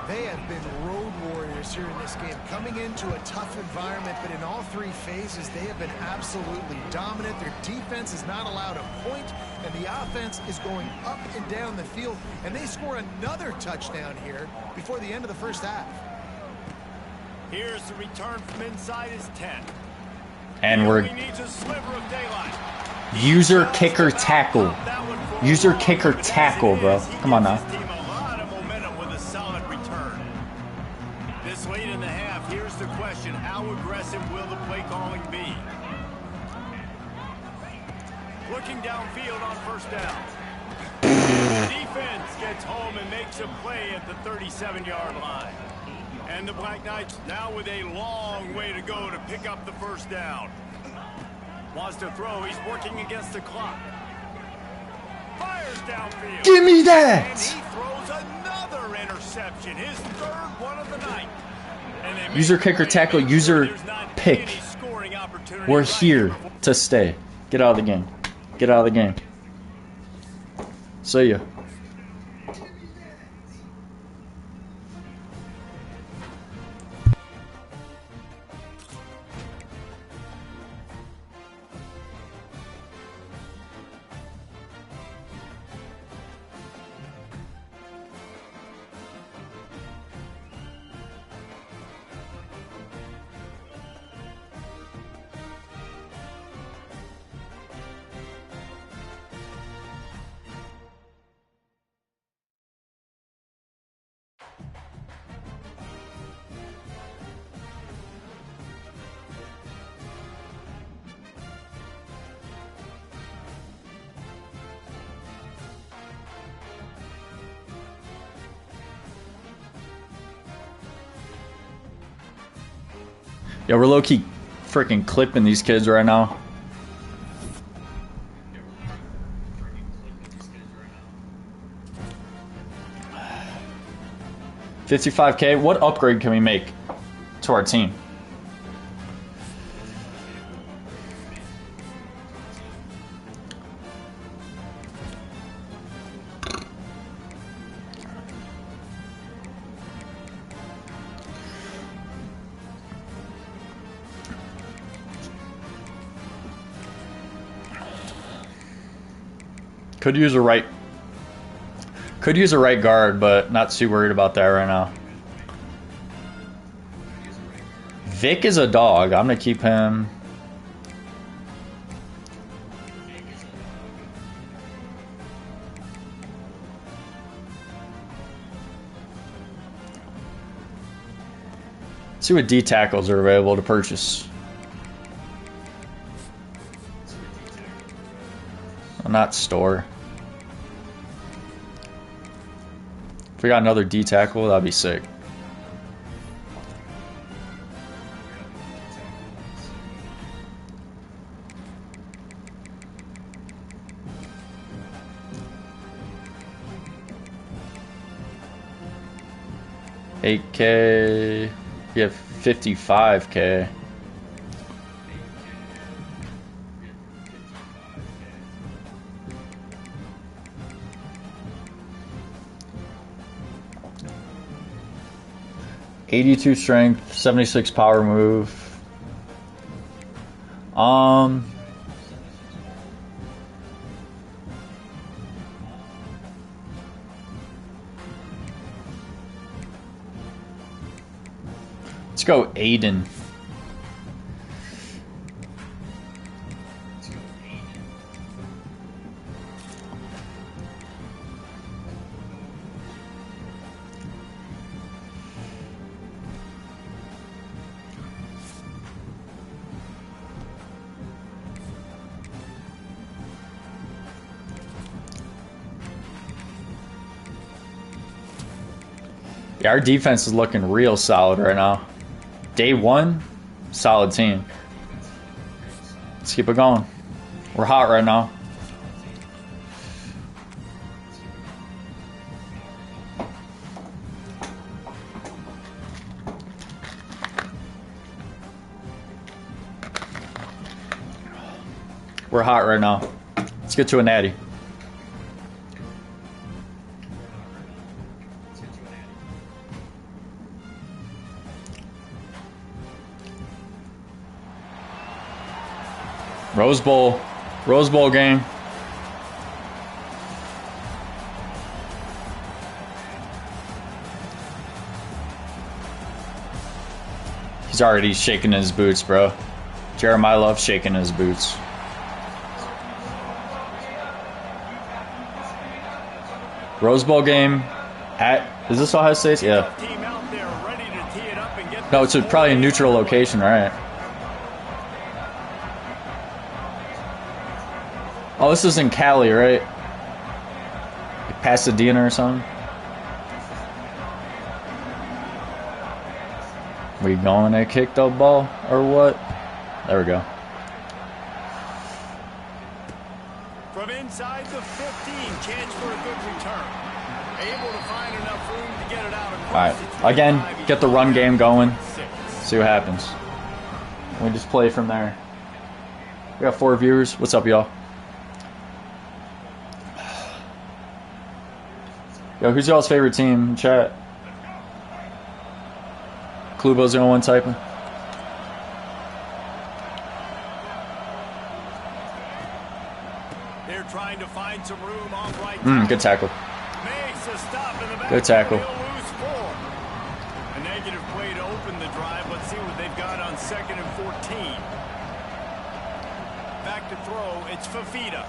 They have been road warriors here in this game, coming into a tough environment, but in all 3 phases, they have been absolutely dominant. Their defense is not allowed a point, and the offense is going up and down the field, and they score another touchdown here before the end of the 1st half. Here's the return from inside his 10. And we're Needs a sliver of daylight. user kicker tackle. User kicker tackle, bro. Come on now. Late in the half, here's the question: how aggressive will the play calling be? Looking downfield on 1st down. Defense gets home and makes a play at the 37-yard line. And the Black Knights now with a long way to go to pick up the first down. Wants to throw. He's working against the clock. Fires downfield. Give me that! And he throws another interception. His third one of the night. User kicker tackle, user pick. We're here to stay. Get out of the game. Get out of the game. See ya. Yeah, we're low-key freaking clipping these kids right now. $55K. What upgrade can we make to our team? Could use a right guard, but not too worried about that right now. Vic is a dog. I'm gonna keep him. See what D tackles are available to purchase. Well, not store. If we got another D tackle, that'd be sick. $8K. We have $55K. $82 strength, 76 power move. Let's go Aiden. Yeah, our defense is looking real solid right now. Day one, solid team. Let's keep it going. We're hot right now. We're hot right now. Let's get to a natty. Rose Bowl game. He's already shaking his boots, bro. Jeremiah loves shaking his boots. Rose Bowl game at, is this Ohio State? Yeah. No, it's probably a neutral location, right? Oh, this is in Cali, right? Like Pasadena or something? We going to kick the ball or what? There we go. From inside the 15, chance for a good return. Able to find enough room to get it out. All right, again, get the run game going. See what happens. We just play from there. We got 4 viewers. What's up, y'all? Yo, who's y'all's favorite team in chat? Klubo's the only one typing. They're trying to find some room off right. Good tackle. Makes a stop in the back. Good tackle. A negative play to open the drive. Let's see what they've got on 2nd and 14. Back to throw. It's Fafita.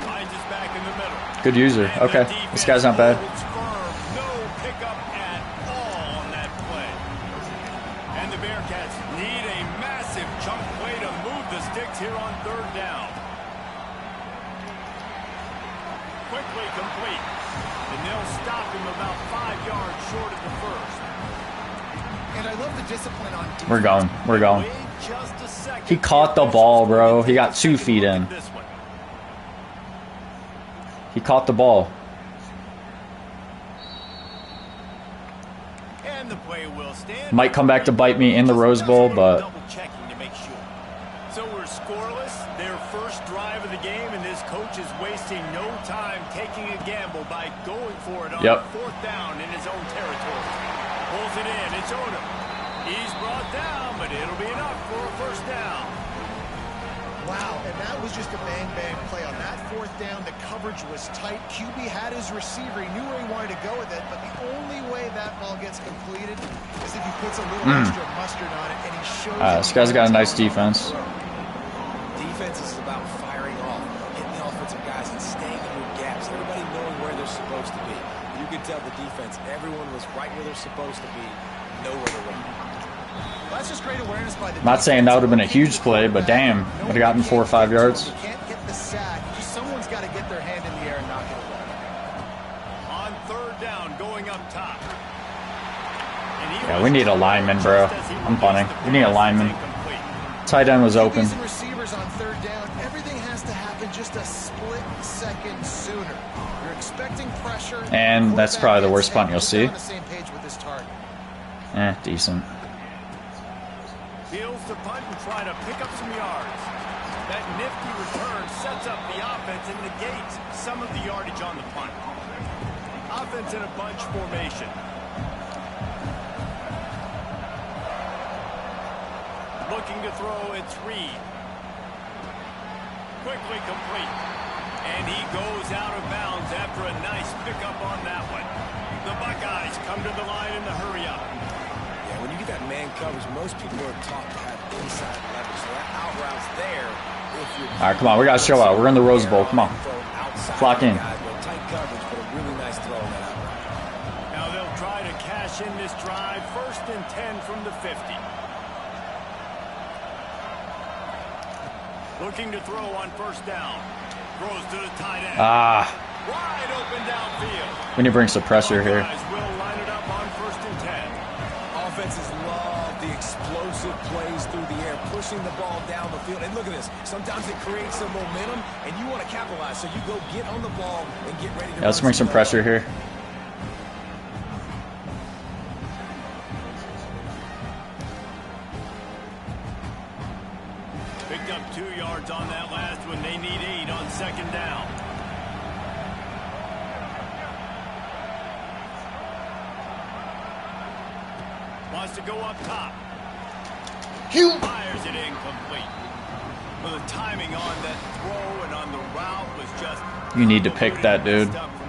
Finds us back in the middle. Good user. Okay, this guy's not bad. No pickup at all on that play. And the Bearcats need a massive chunk play to move the sticks here on 3rd down. Quickly complete. And they'll stop him about 5 yards short of the first. And I love the discipline on defense. We're going. We're going. Wait just a second. He caught the ball, bro. He got 2 feet in. He caught the ball. And the play will stand. Might come back to bite me in the Rose Bowl, but Double checking to make sure. So we're scoreless. Their first drive of the game, and this coach is wasting no time taking a gamble by going for it on 4th down in his own territory. Pulls it in. It's Odom. He's brought down, but it'll be enough for a 1st down. Wow, and that was just a bang-bang play. On that 4th down, the coverage was tight. QB had his receiver. He knew where he wanted to go with it, but the only way that ball gets completed is if he puts a little extra mustard on it, and he shows this guy's got a nice defense. Defense is about firing off, hitting the offensive guys and staying in your gaps. Everybody knowing where they're supposed to be. You can tell the defense, everyone was right where they're supposed to be, nowhere to run. That's just great awareness by the not saying that would have been a huge play, but damn, would have gotten 4 or 5 yards. You can't get the sack. Just someone's got to get their hand in the air and knock it away. On 3rd down, going up top. Yeah, we need a lineman, bro. I'm punting. We need a lineman. Tight end was open. Receivers on 3rd down. Everything has to happen just a split second sooner. You're expecting pressure. And that's probably the worst punt you'll see. On the same page with this target. Decent. Feels to punt and try to pick up some yards. That nifty return sets up the offense and negates some of the yardage on the punt. Offense in a bunch formation. Looking to throw, it's Reed. Quickly complete. And he goes out of bounds after a nice pickup on that one. The Buckeyes come to the line in the hurry up. Yeah, when you get that man coverage, most people are taught to have inside leverage. So that out route's there. All right, come on. We got to show out. We're in the Rose Bowl. Come on. Flock in. Tight coverage, but a really nice throw on that out route. Now they'll try to cash in this drive. 1st and 10 from the 50. Looking to throw on 1st down. Throws to the tight end. Wide open downfield. We need to bring some pressure here. Will line it up on 1st and 10. Offenses love the explosive plays through the air, pushing the ball down the field. And look at this. Sometimes it creates some momentum, and you want to capitalize. So you go get on the ball and get ready to let's bring some pressure here. Picked up 2 yards on that last one. They need 8 on 2nd down. Wants to go up top. Fires it incomplete. Well, the timing on that throw and on the route was just... You need to pick that, dude.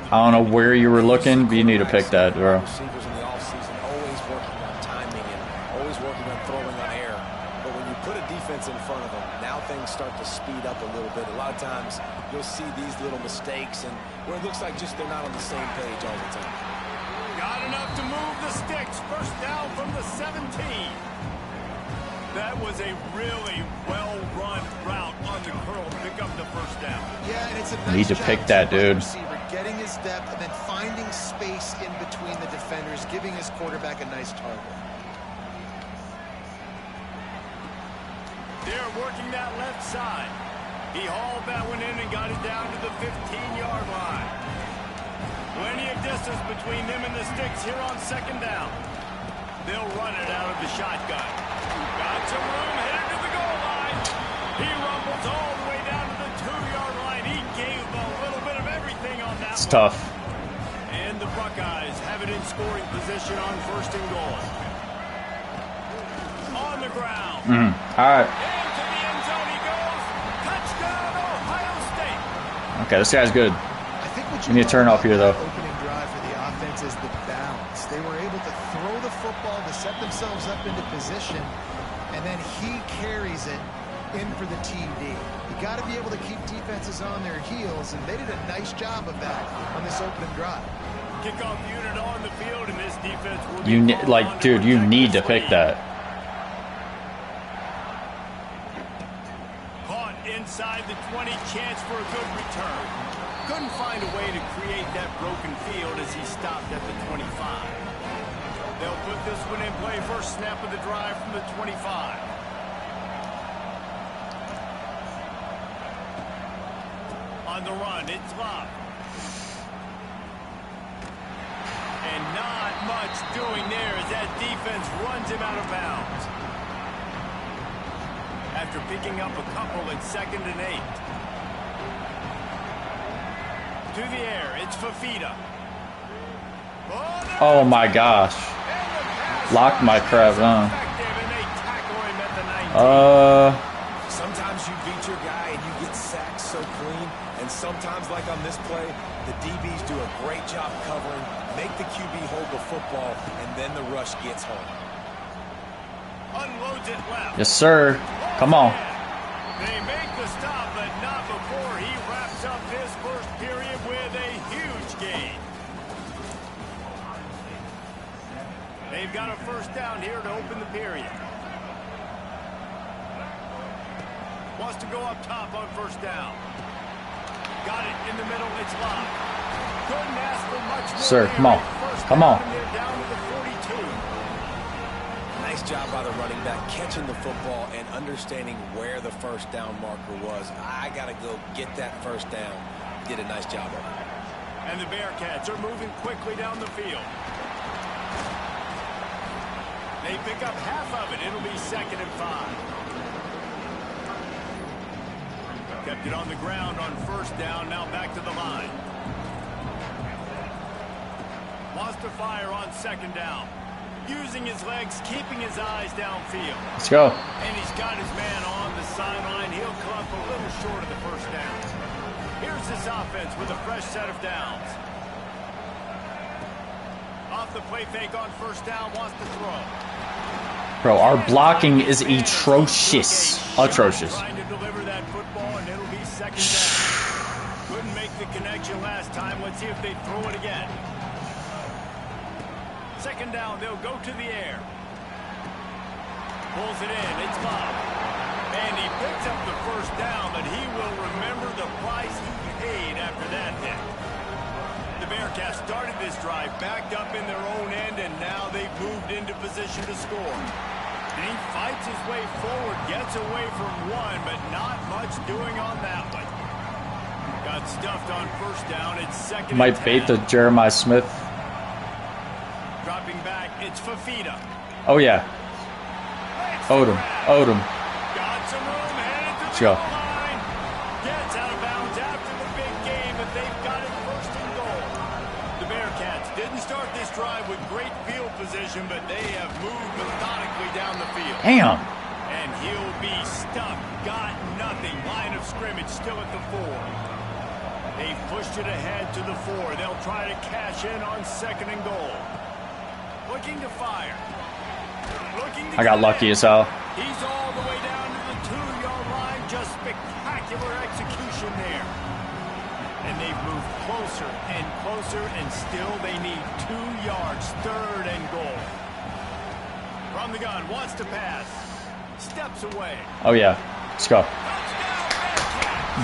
I don't know where you were looking, but you need to pick that, bro. Receivers in the offseason always working on timing and always working on throwing on air. But when you put a defense in front of them, now things start to speed up a little bit. A lot of times you'll see these little mistakes and where it looks like just they're not on the same page all the time. Got enough to move the sticks. 1st down from the 17. That was a really well-run route on the curl to pick up the 1st down. Yeah, and it's a nice Need to pick that, dude. Receiver, getting his depth and then finding space in between the defenders, giving his quarterback a nice target. They're working that left side. He hauled that one in and got it down to the 15-yard line. Plenty of distance between them and the sticks here on second down. They'll run it out of the shotgun. Got some room, headed to the goal line. He rumbles all the way down to the 2-yard line. He gave a little bit of everything on that one. It's tough. And the Buckeyes have it in scoring position on first and goal. On the ground. All right. Into the end zone he goes. Touchdown, Ohio State. Okay, this guy's good. I think what We need to turn off here, though. Opening drive for the offense is the balance. They were able to throw the football to set themselves up into position, and then he carries it in for the TD. You got to be able to keep defenses on their heels, and they did a nice job of that on this opening drive. Kickoff unit on the field, and this defense will be You called dude, you on to need to protect pick this lead. that. Caught inside the 20, chance for a good return. Couldn't find a way to create that broken field as he stopped at the 25. They'll put this one in play. First snap of the drive from the 25. On the run, it's Love. And not much doing there as that defense runs him out of bounds. After picking up a couple at 2nd and 8. To the air, it's Fafita. Oh my gosh. Locked my crap down. Sometimes you beat your guy and you get sacked so clean, and sometimes, like on this play, the DBs do a great job covering, make the QB hold the football, and then the rush gets home. Unloads it left. Yes, sir. Come on. They make the stop, but not before he wraps up his first period with a huge gain. They've got a first down here to open the period. Wants to go up top on first down. Got it in the middle. It's locked. Couldn't ask for much more. Sir, come on. Come on. Down to the 42. Nice job by the running back, catching the football and understanding where the first down marker was. I got to go get that first down. Did a nice job of it. And the Bearcats are moving quickly down the field. They pick up half of it. It'll be 2nd and 5. Kept it on the ground on first down. Now back to the line. Wants to fire on 2nd down. Using his legs, keeping his eyes downfield. Let's go. And he's got his man on the sideline. He'll come up a little short of the first down. Here's this offense with a fresh set of downs. Off the play fake on first down, wants to throw. Bro, our blocking is atrocious. Atrocious. Trying to deliver that football, and it'll be 2nd down. Couldn't make the connection last time. Let's see if they throw it again. 2nd down, they'll go to the air. Pulls it in, it's Bob. And he picks up the first down, but he will remember the price he paid after that hit. The Bearcats started this drive, backed up in their own end, and now they've moved into position to score. And he fights his way forward, gets away from one, but not much doing on that one. Got stuffed on first down, it's 2nd and 10. Might bait the Jeremiah Smith. Dropping back, it's Fafita. Oh, yeah. Odom. Odom. Got some room, headed to Let's the go. goal line. Gets out of bounds after the big game, but they've got it 1st and goal. The Bearcats didn't start this drive with great field position, but they have moved methodically down the field. Damn. And he'll be stuck. Got nothing. Line of scrimmage still at the 4. They pushed it ahead to the 4. They'll try to cash in on 2nd and goal. Looking to fire. Looking to I got get lucky in. as hell. He's all the way down to the 2-yard line. Just spectacular execution there. And they've moved closer and closer, and still they need 2 yards. 3rd and goal. From the gun, wants to pass. Steps away. Oh, yeah. Let's go.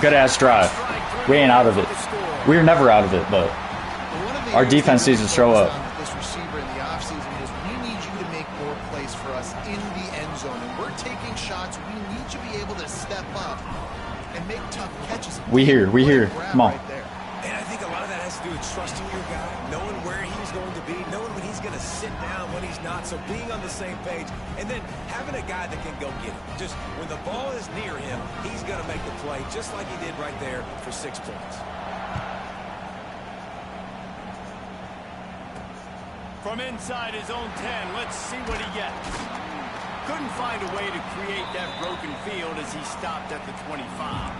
Good-ass drive. We ain't out of it. We're never out of it, but our defense needs to show up. This receiver in the offseason is we need you to make more plays for us in the end zone, and we're taking shots. We need you to be able We here. Come on. And I think a lot of that has to do with trusting your guy, knowing where he's going to be, knowing when he's going to sit down, when he's not, so being on the same page, and then having a guy that can go get it. Just when the ball is near him, he's going to make the play, just like he did right there for 6 points. From inside his own 10, let's see what he gets. Couldn't find a way to create that broken field as he stopped at the 25.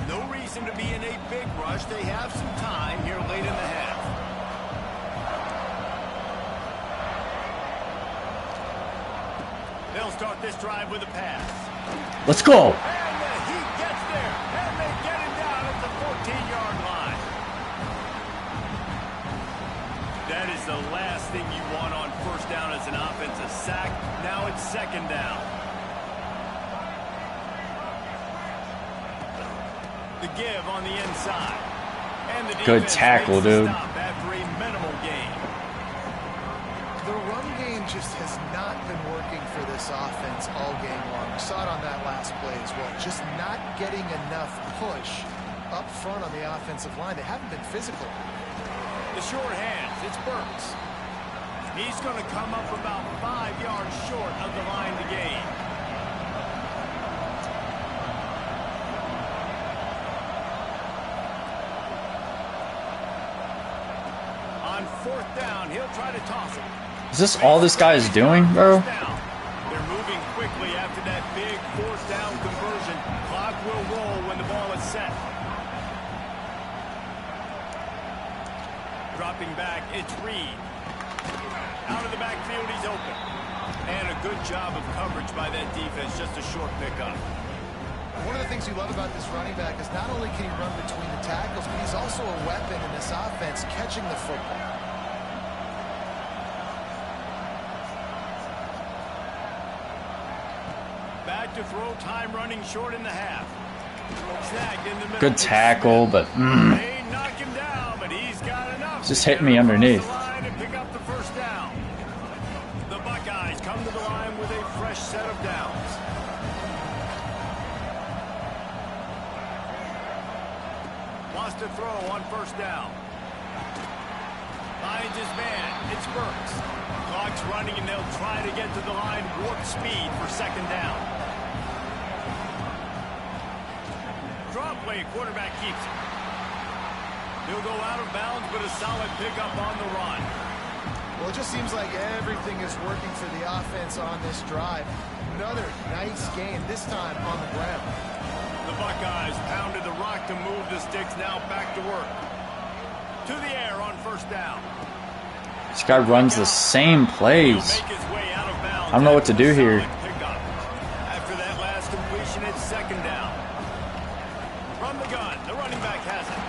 No reason to be in a big rush. They have some time here late in the half. They'll start this drive with a pass. Let's go. And he gets there. And they get him down at the 14-yard line. That is the last thing you want on first down as an offensive sack. Now it's second down. The give on the inside. And the good tackle, dude. After a minimal gain. The run game just has not been working for this offense all game long. We saw it on that last play as well. Just not getting enough push up front on the offensive line. They haven't been physical. The short hands, it's Burks. He's going to come up about 5 yards short of the line to gain. On fourth down, he'll try to toss it. Is this all this guy is doing, bro? They're moving quickly after that big fourth down conversion. Clock will roll when the ball is set. Dropping back, it's Reed. Out of the backfield, he's open. And a good job of coverage by that defense, just a short pickup. One of the things we love about this running back is not only can he run between the tackles, but he's also a weapon in this offense, catching the football. Back to throw, time running short in the half. Snagged in the middle. Good tackle, but They knock him down, but he's got enough. just hit me underneath. And pick up the first down. The Buckeyes come to the line with a fresh set of downs. Wants to throw on first down. Finds his man. It's Burks. Clock's running, and they'll try to get to the line warp speed for second down. Draw play, quarterback keeps it. He'll go out of bounds, but a solid pickup on the run. Well, it just seems like everything is working for the offense on this drive. Another nice gain, this time on the ground. The Buckeyes pounded the rock to move the sticks, now back to work. To the air on first down. This guy runs the same plays. I don't know what to do here. After that last completion, it's second down. From the gun, the running back has it.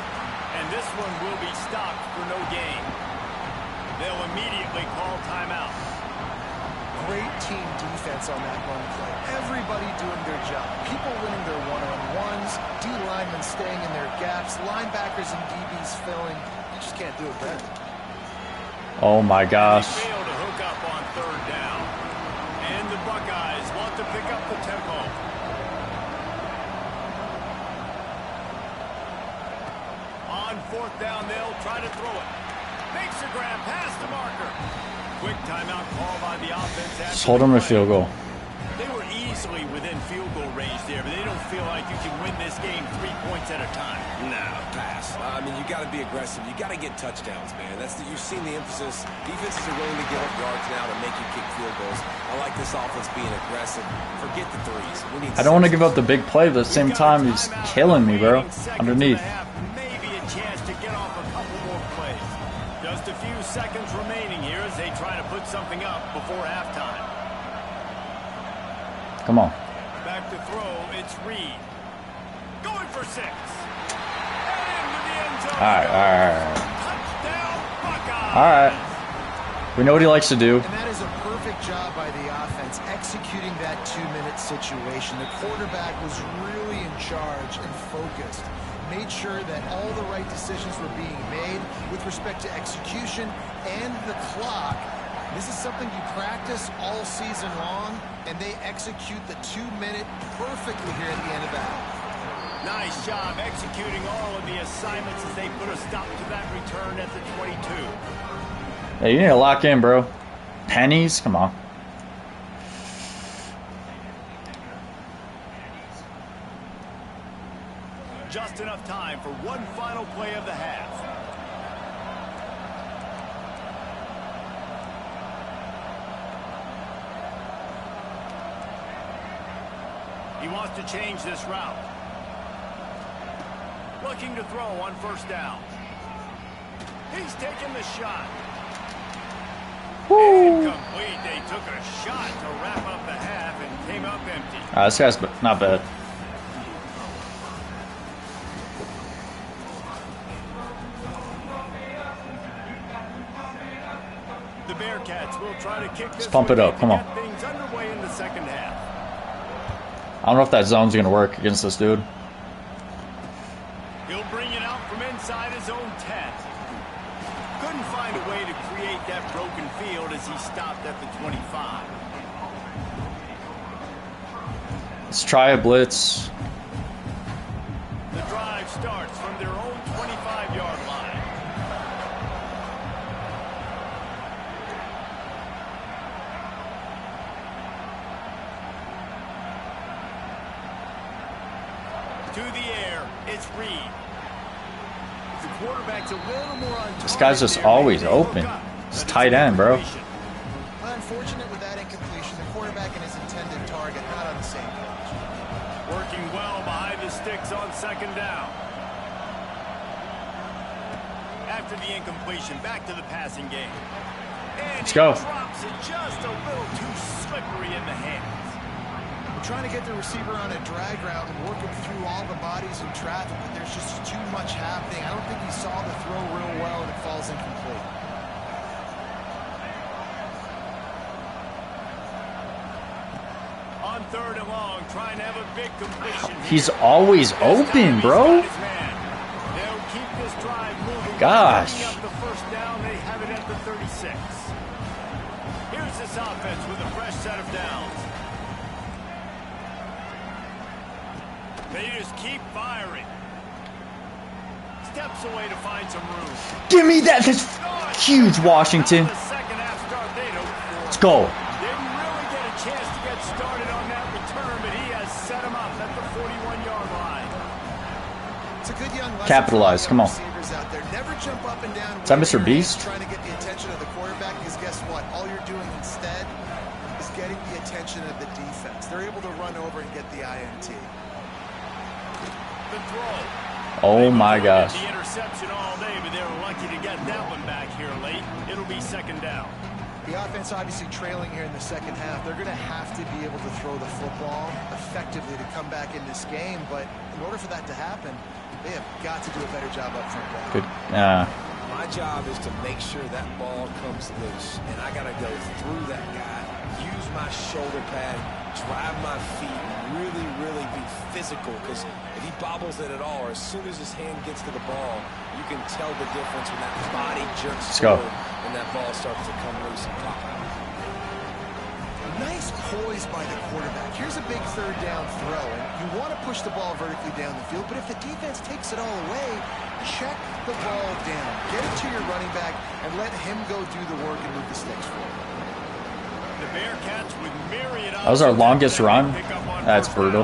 And this one will be stopped for no gain. They'll immediately call timeout. Great team defense on that run play. Everybody doing their job. People winning their one-on-ones, D linemen staying in their gaps, linebackers and DBs filling. You just can't do it better. Oh my gosh. They fail to hook up on third down. And the Buckeyes want to pick up the tempo. On fourth down, they'll try to throw it. Makes a grab past the marker. Quick timeout call by the offense. Just hold them a field goal. They were easily within field goal range there, but they don't feel like you can win this game 3 points at a time. No, pass. I mean, you got to be aggressive. You got to get touchdowns, man. You've seen the emphasis. Defenses are willing to give up yards now to make you kick field goals. I like this offense being aggressive. Forget the threes. I don't want to give up the big play, but at the same time, he's killing me, bro. Underneath. Maybe a chance to get off a couple more plays. Just a few seconds remaining here as they try to put something up before halftime. Come on. Back to throw, it's Reed. Going for 6. And into the end zone. All right. Touchdown, Buckeyes. All right. We know what he likes to do. And that is a perfect job by the offense, executing that 2-minute situation. The quarterback was really in charge and focused. Made sure that all the right decisions were being made with respect to execution and the clock. This is something you practice all season long, and they execute the 2-minute perfectly here at the end of the half. Nice job executing all of the assignments as they put a stop to that return at the 22. Hey, you need to lock in, bro. Pennies? Come on. Just enough time for one final play of the half. He wants to change this route. Looking to throw on first down. He's taking the shot. Incomplete. They took a shot to wrap up the half and came up empty. This guy's not bad. The Bearcats will try to kick this. Let's pump it up. Come on. Things underway in the second half. I don't know if that zone's going to work against this dude. He'll bring it out from inside his own 10. Couldn't find a way to create that broken field as he stopped at the 25. Let's try a blitz. The drive starts from their own 25-yard line. To the air, it's Reed. The quarterback's a little more on This guy's just always open. It's tight end, bro. Well, unfortunate with that incompletion, the quarterback and his intended target not on the same page. Working well behind the sticks on second down. After the incompletion, back to the passing game. And Let's go. He drops it just a little too slippery in the hands. Trying to get the receiver on a drag route and working through all the bodies in traffic, but there's just too much happening. I don't think he saw the throw real well, and it falls incomplete. On third and long, trying to have a big completion. He's always open, bro. They'll keep this drive moving. Gosh. Up the first down, they have it at the 36. Here's this offense with a fresh set of downs. They just keep firing. Steps away to find some room. Give me that. That's huge, Washington. Let's go. Didn't really get a chance to get started on that return, but he has set him up at the 41-yard line. It's a good young capitalize. Come on. Out there. Never jump up and down. Is that Mr. Beast? Trying to get the attention of the quarterback, because guess what? All you're doing instead is getting the attention of the defense. They're able to run over and get the INT. The throw. Oh my gosh. The interception all day, but they were lucky to get that one back here late. It'll be second down. The offense obviously trailing here in the second half. They're going to have to be able to throw the football effectively to come back in this game, but in order for that to happen, they have got to do a better job up front. Good. My job is to make sure that ball comes loose, and I got to go through that guy, use my shoulder pad, drive my feet, really, really be physical, because if he bobbles it at all, or as soon as his hand gets to the ball, you can tell the difference when that body jerks forward and that ball starts to come loose and pop out. Nice poise by the quarterback. Here's a big third down throw, and you want to push the ball vertically down the field, but if the defense takes it all away, check the ball down. Get it to your running back and let him go do the work and move the sticks forward. The Bearcats with myriad. That was our longest run. That's brutal.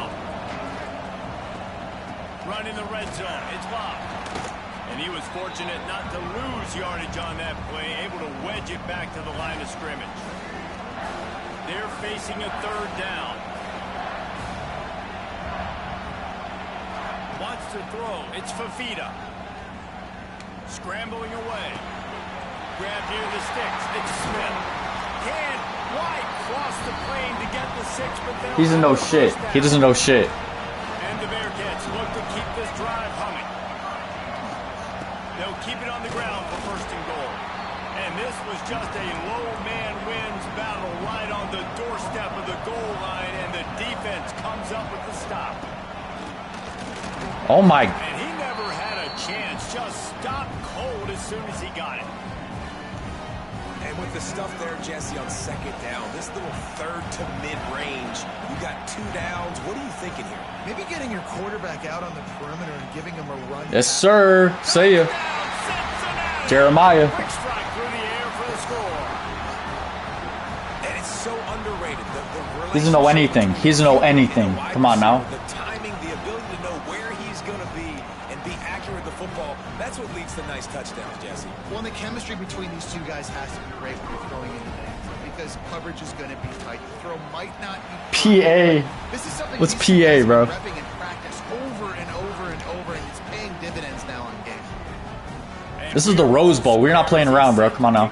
Run in the red zone. It's Bob. And he was fortunate not to lose yardage on that play, able to wedge it back to the line of scrimmage. They're facing a third down. Wants to throw. It's Fafita. Scrambling away. Grab near the sticks. It's Smith. Can't quite cross the plane to get the 6, but He doesn't know shit. He doesn't know shit. And the Bearcats look to keep this drive humming. They'll keep it on the ground for first and goal. And this was just a low man wins battle right on the doorstep of the goal line, and the defense comes up with the stop. Oh my. And he never had a chance, just stopped cold as soon as he got it. And with the stuff there, Jesse, on second down, this little third to mid-range, you got 2 downs. What are you thinking here? Maybe getting your quarterback out on the perimeter and giving him a run. Yes, sir. See ya. Jeremiah. Quick strike through the air for the score. And it's so underrated. He doesn't know anything. He doesn't know anything. Come on now. The timing, the ability to know where he's going to be and be accurate with the football, that's what leads to nice touchdowns, Jesse. Well, the chemistry between these two guys has to be great when you're throwing into the end zone because coverage is going to be tight. The throw might not be PA. This is something What's PA, bro? Repping in practice over and over and over, and it's paying dividends now on game. This is the Rose Bowl. We're not playing around, bro. Come on now.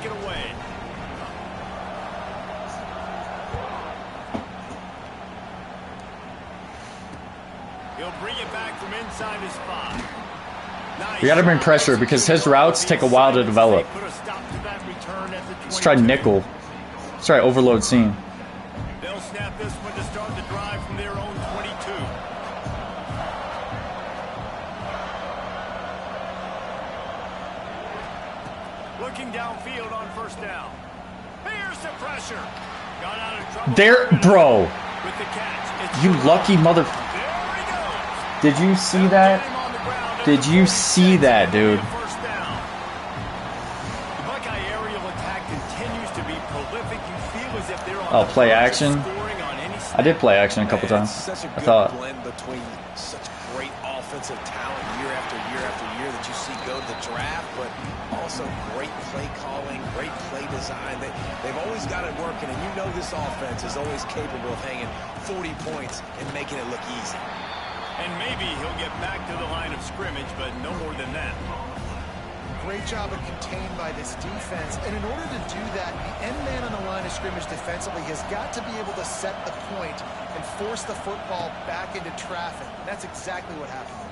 He'll bring it back from inside his spot. We got to bring pressure because his routes take a while to develop. Let's try nickel. Let's try overload seam. They'll snap this one to start the drive from their own 22. Looking downfield on first down. Here's the pressure. Got out of trouble. There, bro. With the catch. You lucky mother. There he goes. Did you see that? Did you see that, dude? First down. The Buckeye aerial attack continues to be prolific. You feel as if they're on Play action. scoring on any I did play action a couple times. Such a I good thought. blend between such great offensive talent year after year after year that you see go to the draft, but also great play calling, great play design. They've always got it working, and you know this offense is always capable of hanging 40 points and making it look easy. And maybe he'll get back to the line of scrimmage, but no more than that. Great job of contained by this defense. And in order to do that, the end man on the line of scrimmage defensively has got to be able to set the point and force the football back into traffic. And that's exactly what happened.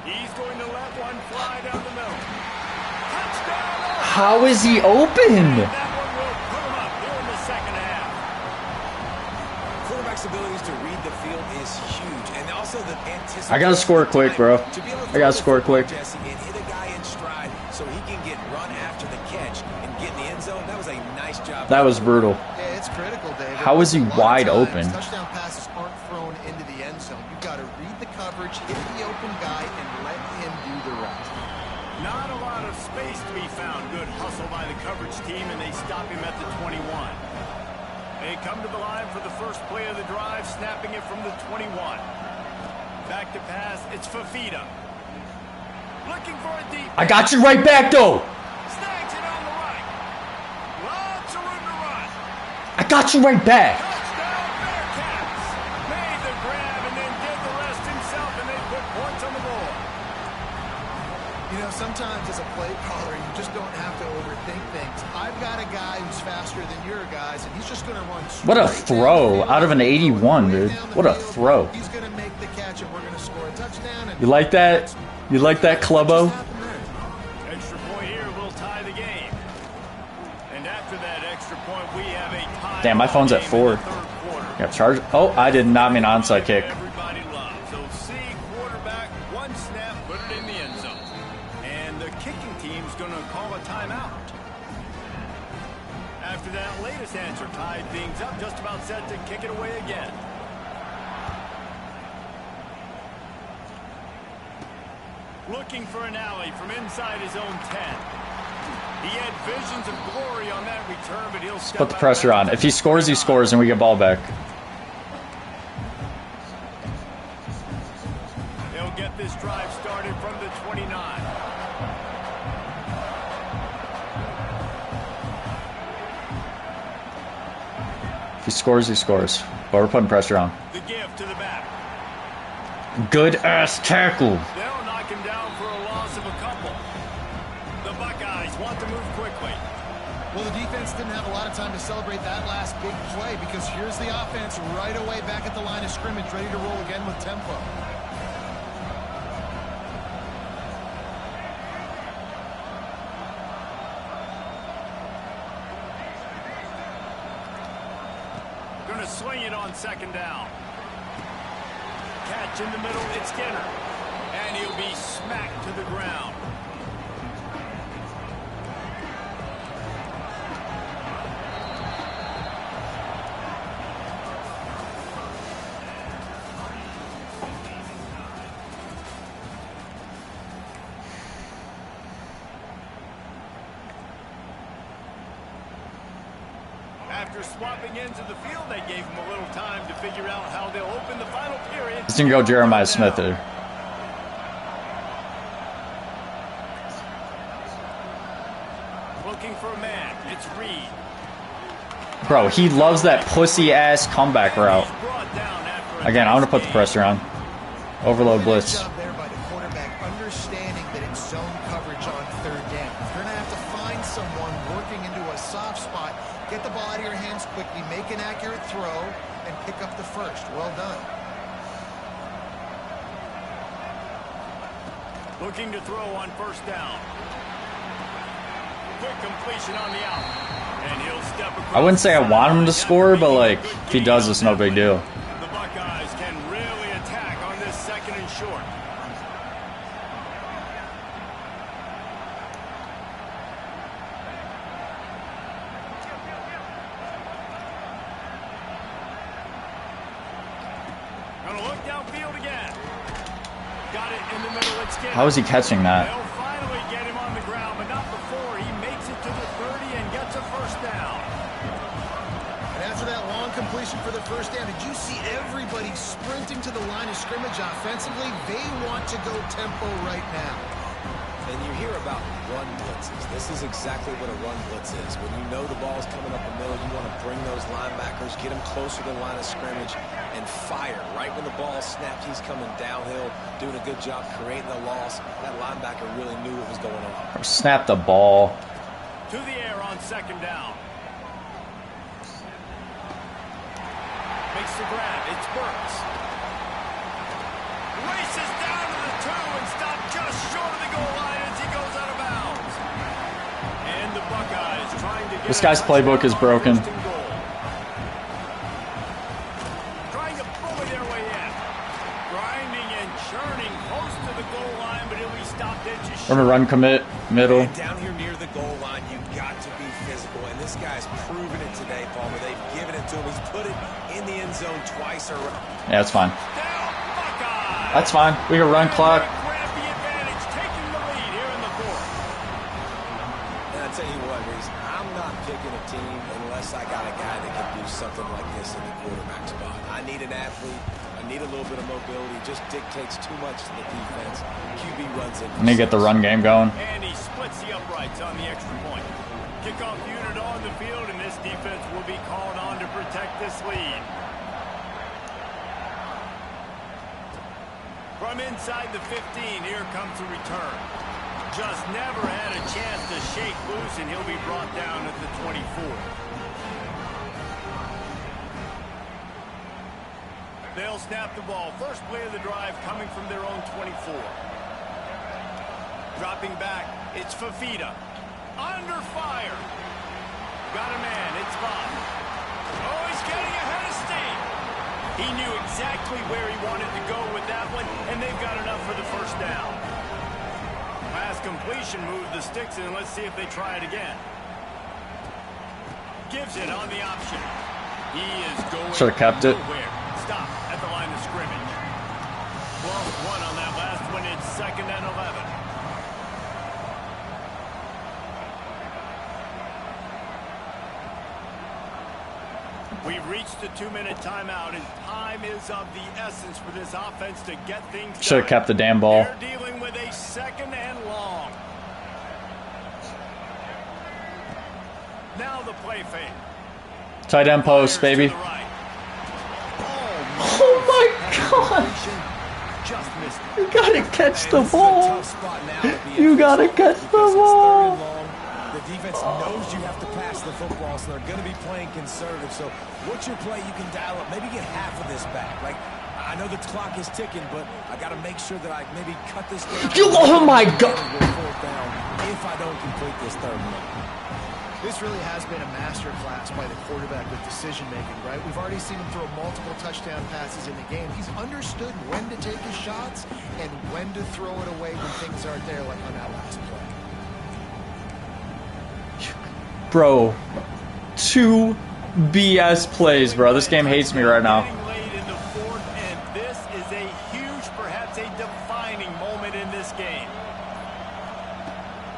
He's going to let one fly down the middle. Touchdown! How is he open? That one will put him up here in the second half. Quarterback's abilities to read the field is huge, and also the anticipation. I gotta score quick, bro. I gotta score quick. Jesse, and hit a guy in stride so he can get run after the catch and get in the end zone. That was a nice job. That was brutal. Yeah, it's critical, David. How is he wide open? Touchdown passes aren't thrown into the end zone. You've got to read the coverage, hit the open guy, and let him do the rest. Not a lot of space to be found. Good hustle by the coverage team, and they stop him at the 21. They come to the line for the first play of the drive, snapping it from the 21. Back to pass, it's Fafita. Looking for a deep. I got you right back, though. Snags it on the right. Lots of room to run. I got you right back. Touchdown Bearcats. Made the grab and then did the rest himself, and they put points on the board. You know, sometimes as a play caller, you just don't have to overthink things. I've got a guy who's faster than your guys, and he's just going to run straight. What a throw out of an 81, dude. What a throw. He's going to make the catch, and we're going to score a touchdown. And You like that? You like that, Clubbo? Extra point here will tie the game. And after that extra point, we have a tie. Damn, my phone's at 4. Got charged. Oh, I did not mean onside kick. Everybody loves. So C, quarterback, one snap, put it in the end zone. And the kicking team's going to call a timeout. After that latest answer tied things up, just about set to kick it away again. Looking for an alley from inside his own 10. He had visions of glory on that return, but he'll step Put the pressure on. If he scores, he scores, and we get ball back. They'll get this drive started from the 29. If he scores, he scores. But we're putting pressure on. The give to the back. Good ass tackle. They'll knock him down for a loss of a couple. The Buckeyes want to move quickly. well, the defense didn't have a lot of time to celebrate that last big play because here's the offense right away back at the line of scrimmage, ready to roll again with tempo. Going to swing it on second down. Catch in the middle, it's Skinner. And he'll be smacked to the ground. After swapping ends of the field, they gave him a little time to figure out how they'll open the final period. This didn't go Jeremiah Smith there. Looking for a man. It's Reed. Bro, he loves that pussy-ass comeback route. Again, I'm going to put the pressure on. Overload blitz. Good job there by the quarterback, understanding that it's zone coverage on third down. You're going to have to find someone working into a soft spot, get the ball out of your hands quickly, make an accurate throw, and pick up the first. Well done. Looking to throw on first down. Quick completion on the out. And he'll step across. I wouldn't say I want him to score, but like, if he does, it's no big deal. The Buckeyes can really attack on this second and short. Gonna look downfield again. Got it in the middle. It's How is he catching that? They'll finally get him on the ground, but not before he makes it to the 30 and gets a first down. And after that long completion for the first down, did you see everybody sprinting to the line of scrimmage offensively? They want to go tempo right now. And you hear about run blitzes. This is exactly what a run blitz is. When you know the ball's coming up the middle, you want to bring those linebackers, get them closer to the line of scrimmage, and fire. Right when the ball snaps, he's coming downhill, doing a good job creating the loss. That linebacker really knew what was going on. Snap the ball. To the air on second down. Makes the grab. It's Burks. Races down to the 2 and stopped just short of the goal line as he goes out of bounds. And the Buckeyes trying to get This guy's playbook is broken. Trying to bully their way in. Grinding and churning close to the goal line, but he'll be stopped at just We're gonna run commit middle. And down here near the goal line, you've got to be physical. And this guy's proven it today, Palmer. They've given it to him. He's put it in the end zone twice already. Yeah, it's fine. down. Buckeyes. That's fine. We can run clock. Grab the advantage, taking the lead here in the fourth. And I tell you what, Reese, I'm not picking a team unless I got a guy that can do something like this in the quarterback spot. I need an athlete. I need a little bit of mobility. Just dictates too much to the defense. QB runs in. Let me get the run game going. And he splits the uprights on the extra point. Kickoff unit on the field, and this defense will be called on to protect this lead. From inside the 15, here comes the return. Just never had a chance to shake loose, and he'll be brought down at the 24. They'll snap the ball. First play of the drive coming from their own 24. Dropping back, it's Fafita. Under fire. Got a man, it's Bob. Oh, he's getting ahead of steam. He knew exactly where he wanted to go with that one, and they've got enough for the first down. Pass completion, move the sticks, and let's see if they try it again. Gives it on the option. He is going Should have kept it. nowhere. Stop at the line of scrimmage. 12-1 on that last one. It's 2nd and 11. We've reached the 2-minute timeout, and time is of the essence for this offense to get things Should have going. kept the damn ball. They're dealing with a 2nd and long. Now the play fake. Tight end post, baby. To the right. Oh my god! Just missed it. You gotta catch the This is a ball. tough spot now to be in You this gotta offense catch the because it's ball. 3rd and long. The defense knows you have to pass the football, so they're going to be playing conservative. So what's your play you can dial up? Maybe get half of this back. Like, I know the clock is ticking, but I got to make sure that I maybe cut this down. Oh my god! Fourth down if I don't complete this 3rd and long. This really has been a masterclass by the quarterback with decision-making, right? We've already seen him throw multiple touchdown passes in the game. He's understood when to take his shots and when to throw it away when things aren't there, like on that last play. Bro, 2 BS plays, bro. This game hates me right now. Getting late in the fourth, and this is a huge, perhaps a defining moment in this game.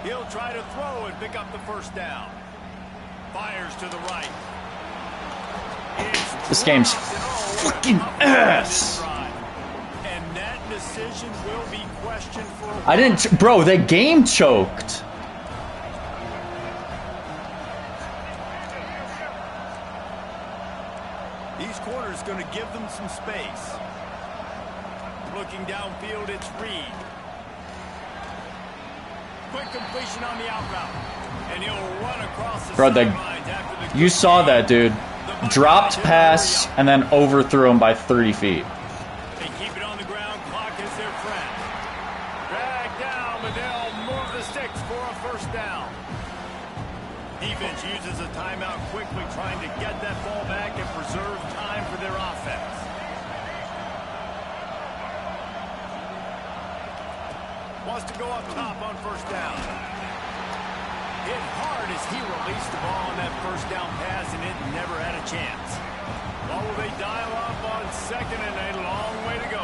He'll try to throw and pick up the first down. Fires to the right. This game's fucking ass. And that decision will be questioned for a while. I didn't, bro, the game choked. These corners going to give them some space. Looking downfield, it's Reed. Quick completion on the out route. And he'll run across the sidelines after the You saw that, dude. Dropped pass and then overthrew him by 30 feet. They keep it on the ground. Clock is their friend. Drag down, but they'll move the sticks for a first down. Defense uses a timeout quickly, trying to get that ball back and preserve time for their offense. Wants to go up top on first down. Hit hard as he released the ball on that first down pass, and it never had a chance. Well, will they dial up on second, and a long way to go.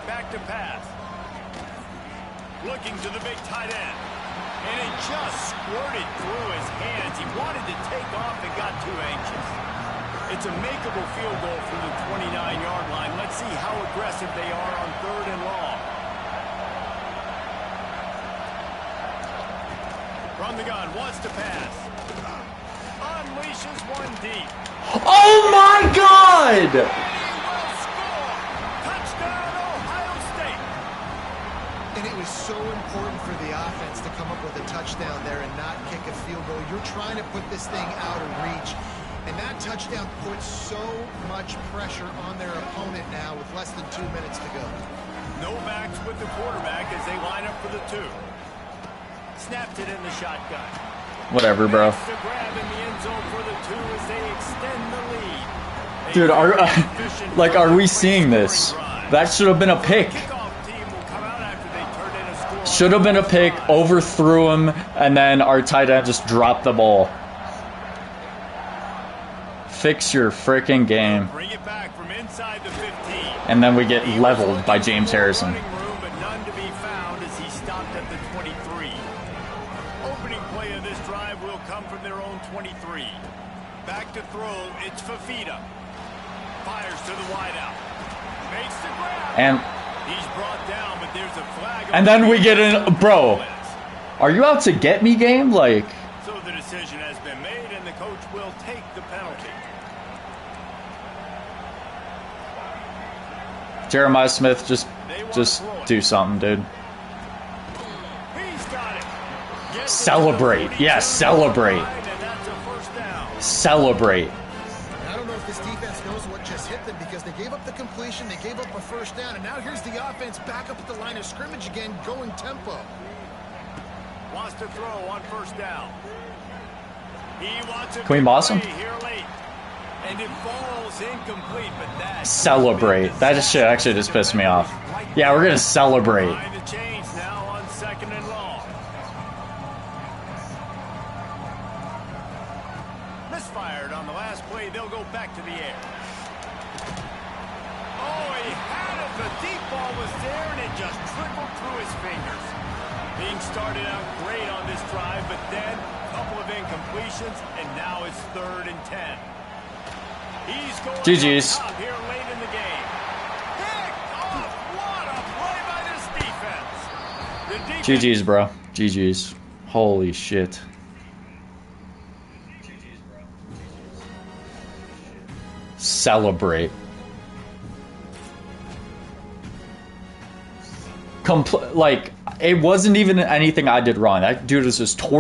Back to pass. Looking to the big tight end. And it just squirted through his hands. He wanted to take off and got too anxious. It's a makeable field goal from the 29-yard line. Let's see how aggressive they are on 3rd and long. From the gun, wants to pass. Unleashes one deep. Oh my god! He will score! Touchdown, Ohio State! And it was so important for the offense to come up with a touchdown there and not kick a field goal. You're trying to put this thing out of reach. And that touchdown puts so much pressure on their opponent now with less than 2 minutes to go. No backs with the quarterback as they line up for the 2. Snapped it in the shotgun. Whatever, bro. Makes the grab in the end zone for the 2 as they extend the lead. Dude, are we seeing this? That should have been a pick. Should have been a pick, overthrew him, and then our tight end just dropped the ball. Fix your freaking game. Bring it back from inside the 15. And then we get leveled by James Harrison. Room, but none to be found as he stopped at the 23. Opening play of this drive will come from their own 23. Back to throw, it's Fafita. Fires to the wideout. Makes the grab. And he's brought down, but there's a flag. and then we get in, bro. Are you out to get me, game? Like, so the decision has been made, and the coach will take the penalty. Jeremiah Smith, just do something, dude. He's got it. Celebrate. Yeah, celebrate. Celebrate. I don't know if this defense knows what just hit them because they gave up the completion, they gave up a first down, and now here's the offense back up at the line of scrimmage again, going tempo. Wants to throw on first down. He wants to Queen Blossom. here late. And it falls incomplete, but that Celebrate. That shit actually just pissed me off. Yeah, we're gonna celebrate. Trying to change now on 2nd and long. Misfired on the last play. They'll go back to the air. Oh, he had it. The deep ball was there, and it just trickled through his fingers. Being started out great on this drive, but then a couple of incompletions, and now it's 3rd and 10. He's going GG's. up here late in the game. Picked off. What a play by this defense. GG's, bro. GG's. Holy shit. Celebrate. Like, it wasn't even anything I did wrong. That dude is just torturing.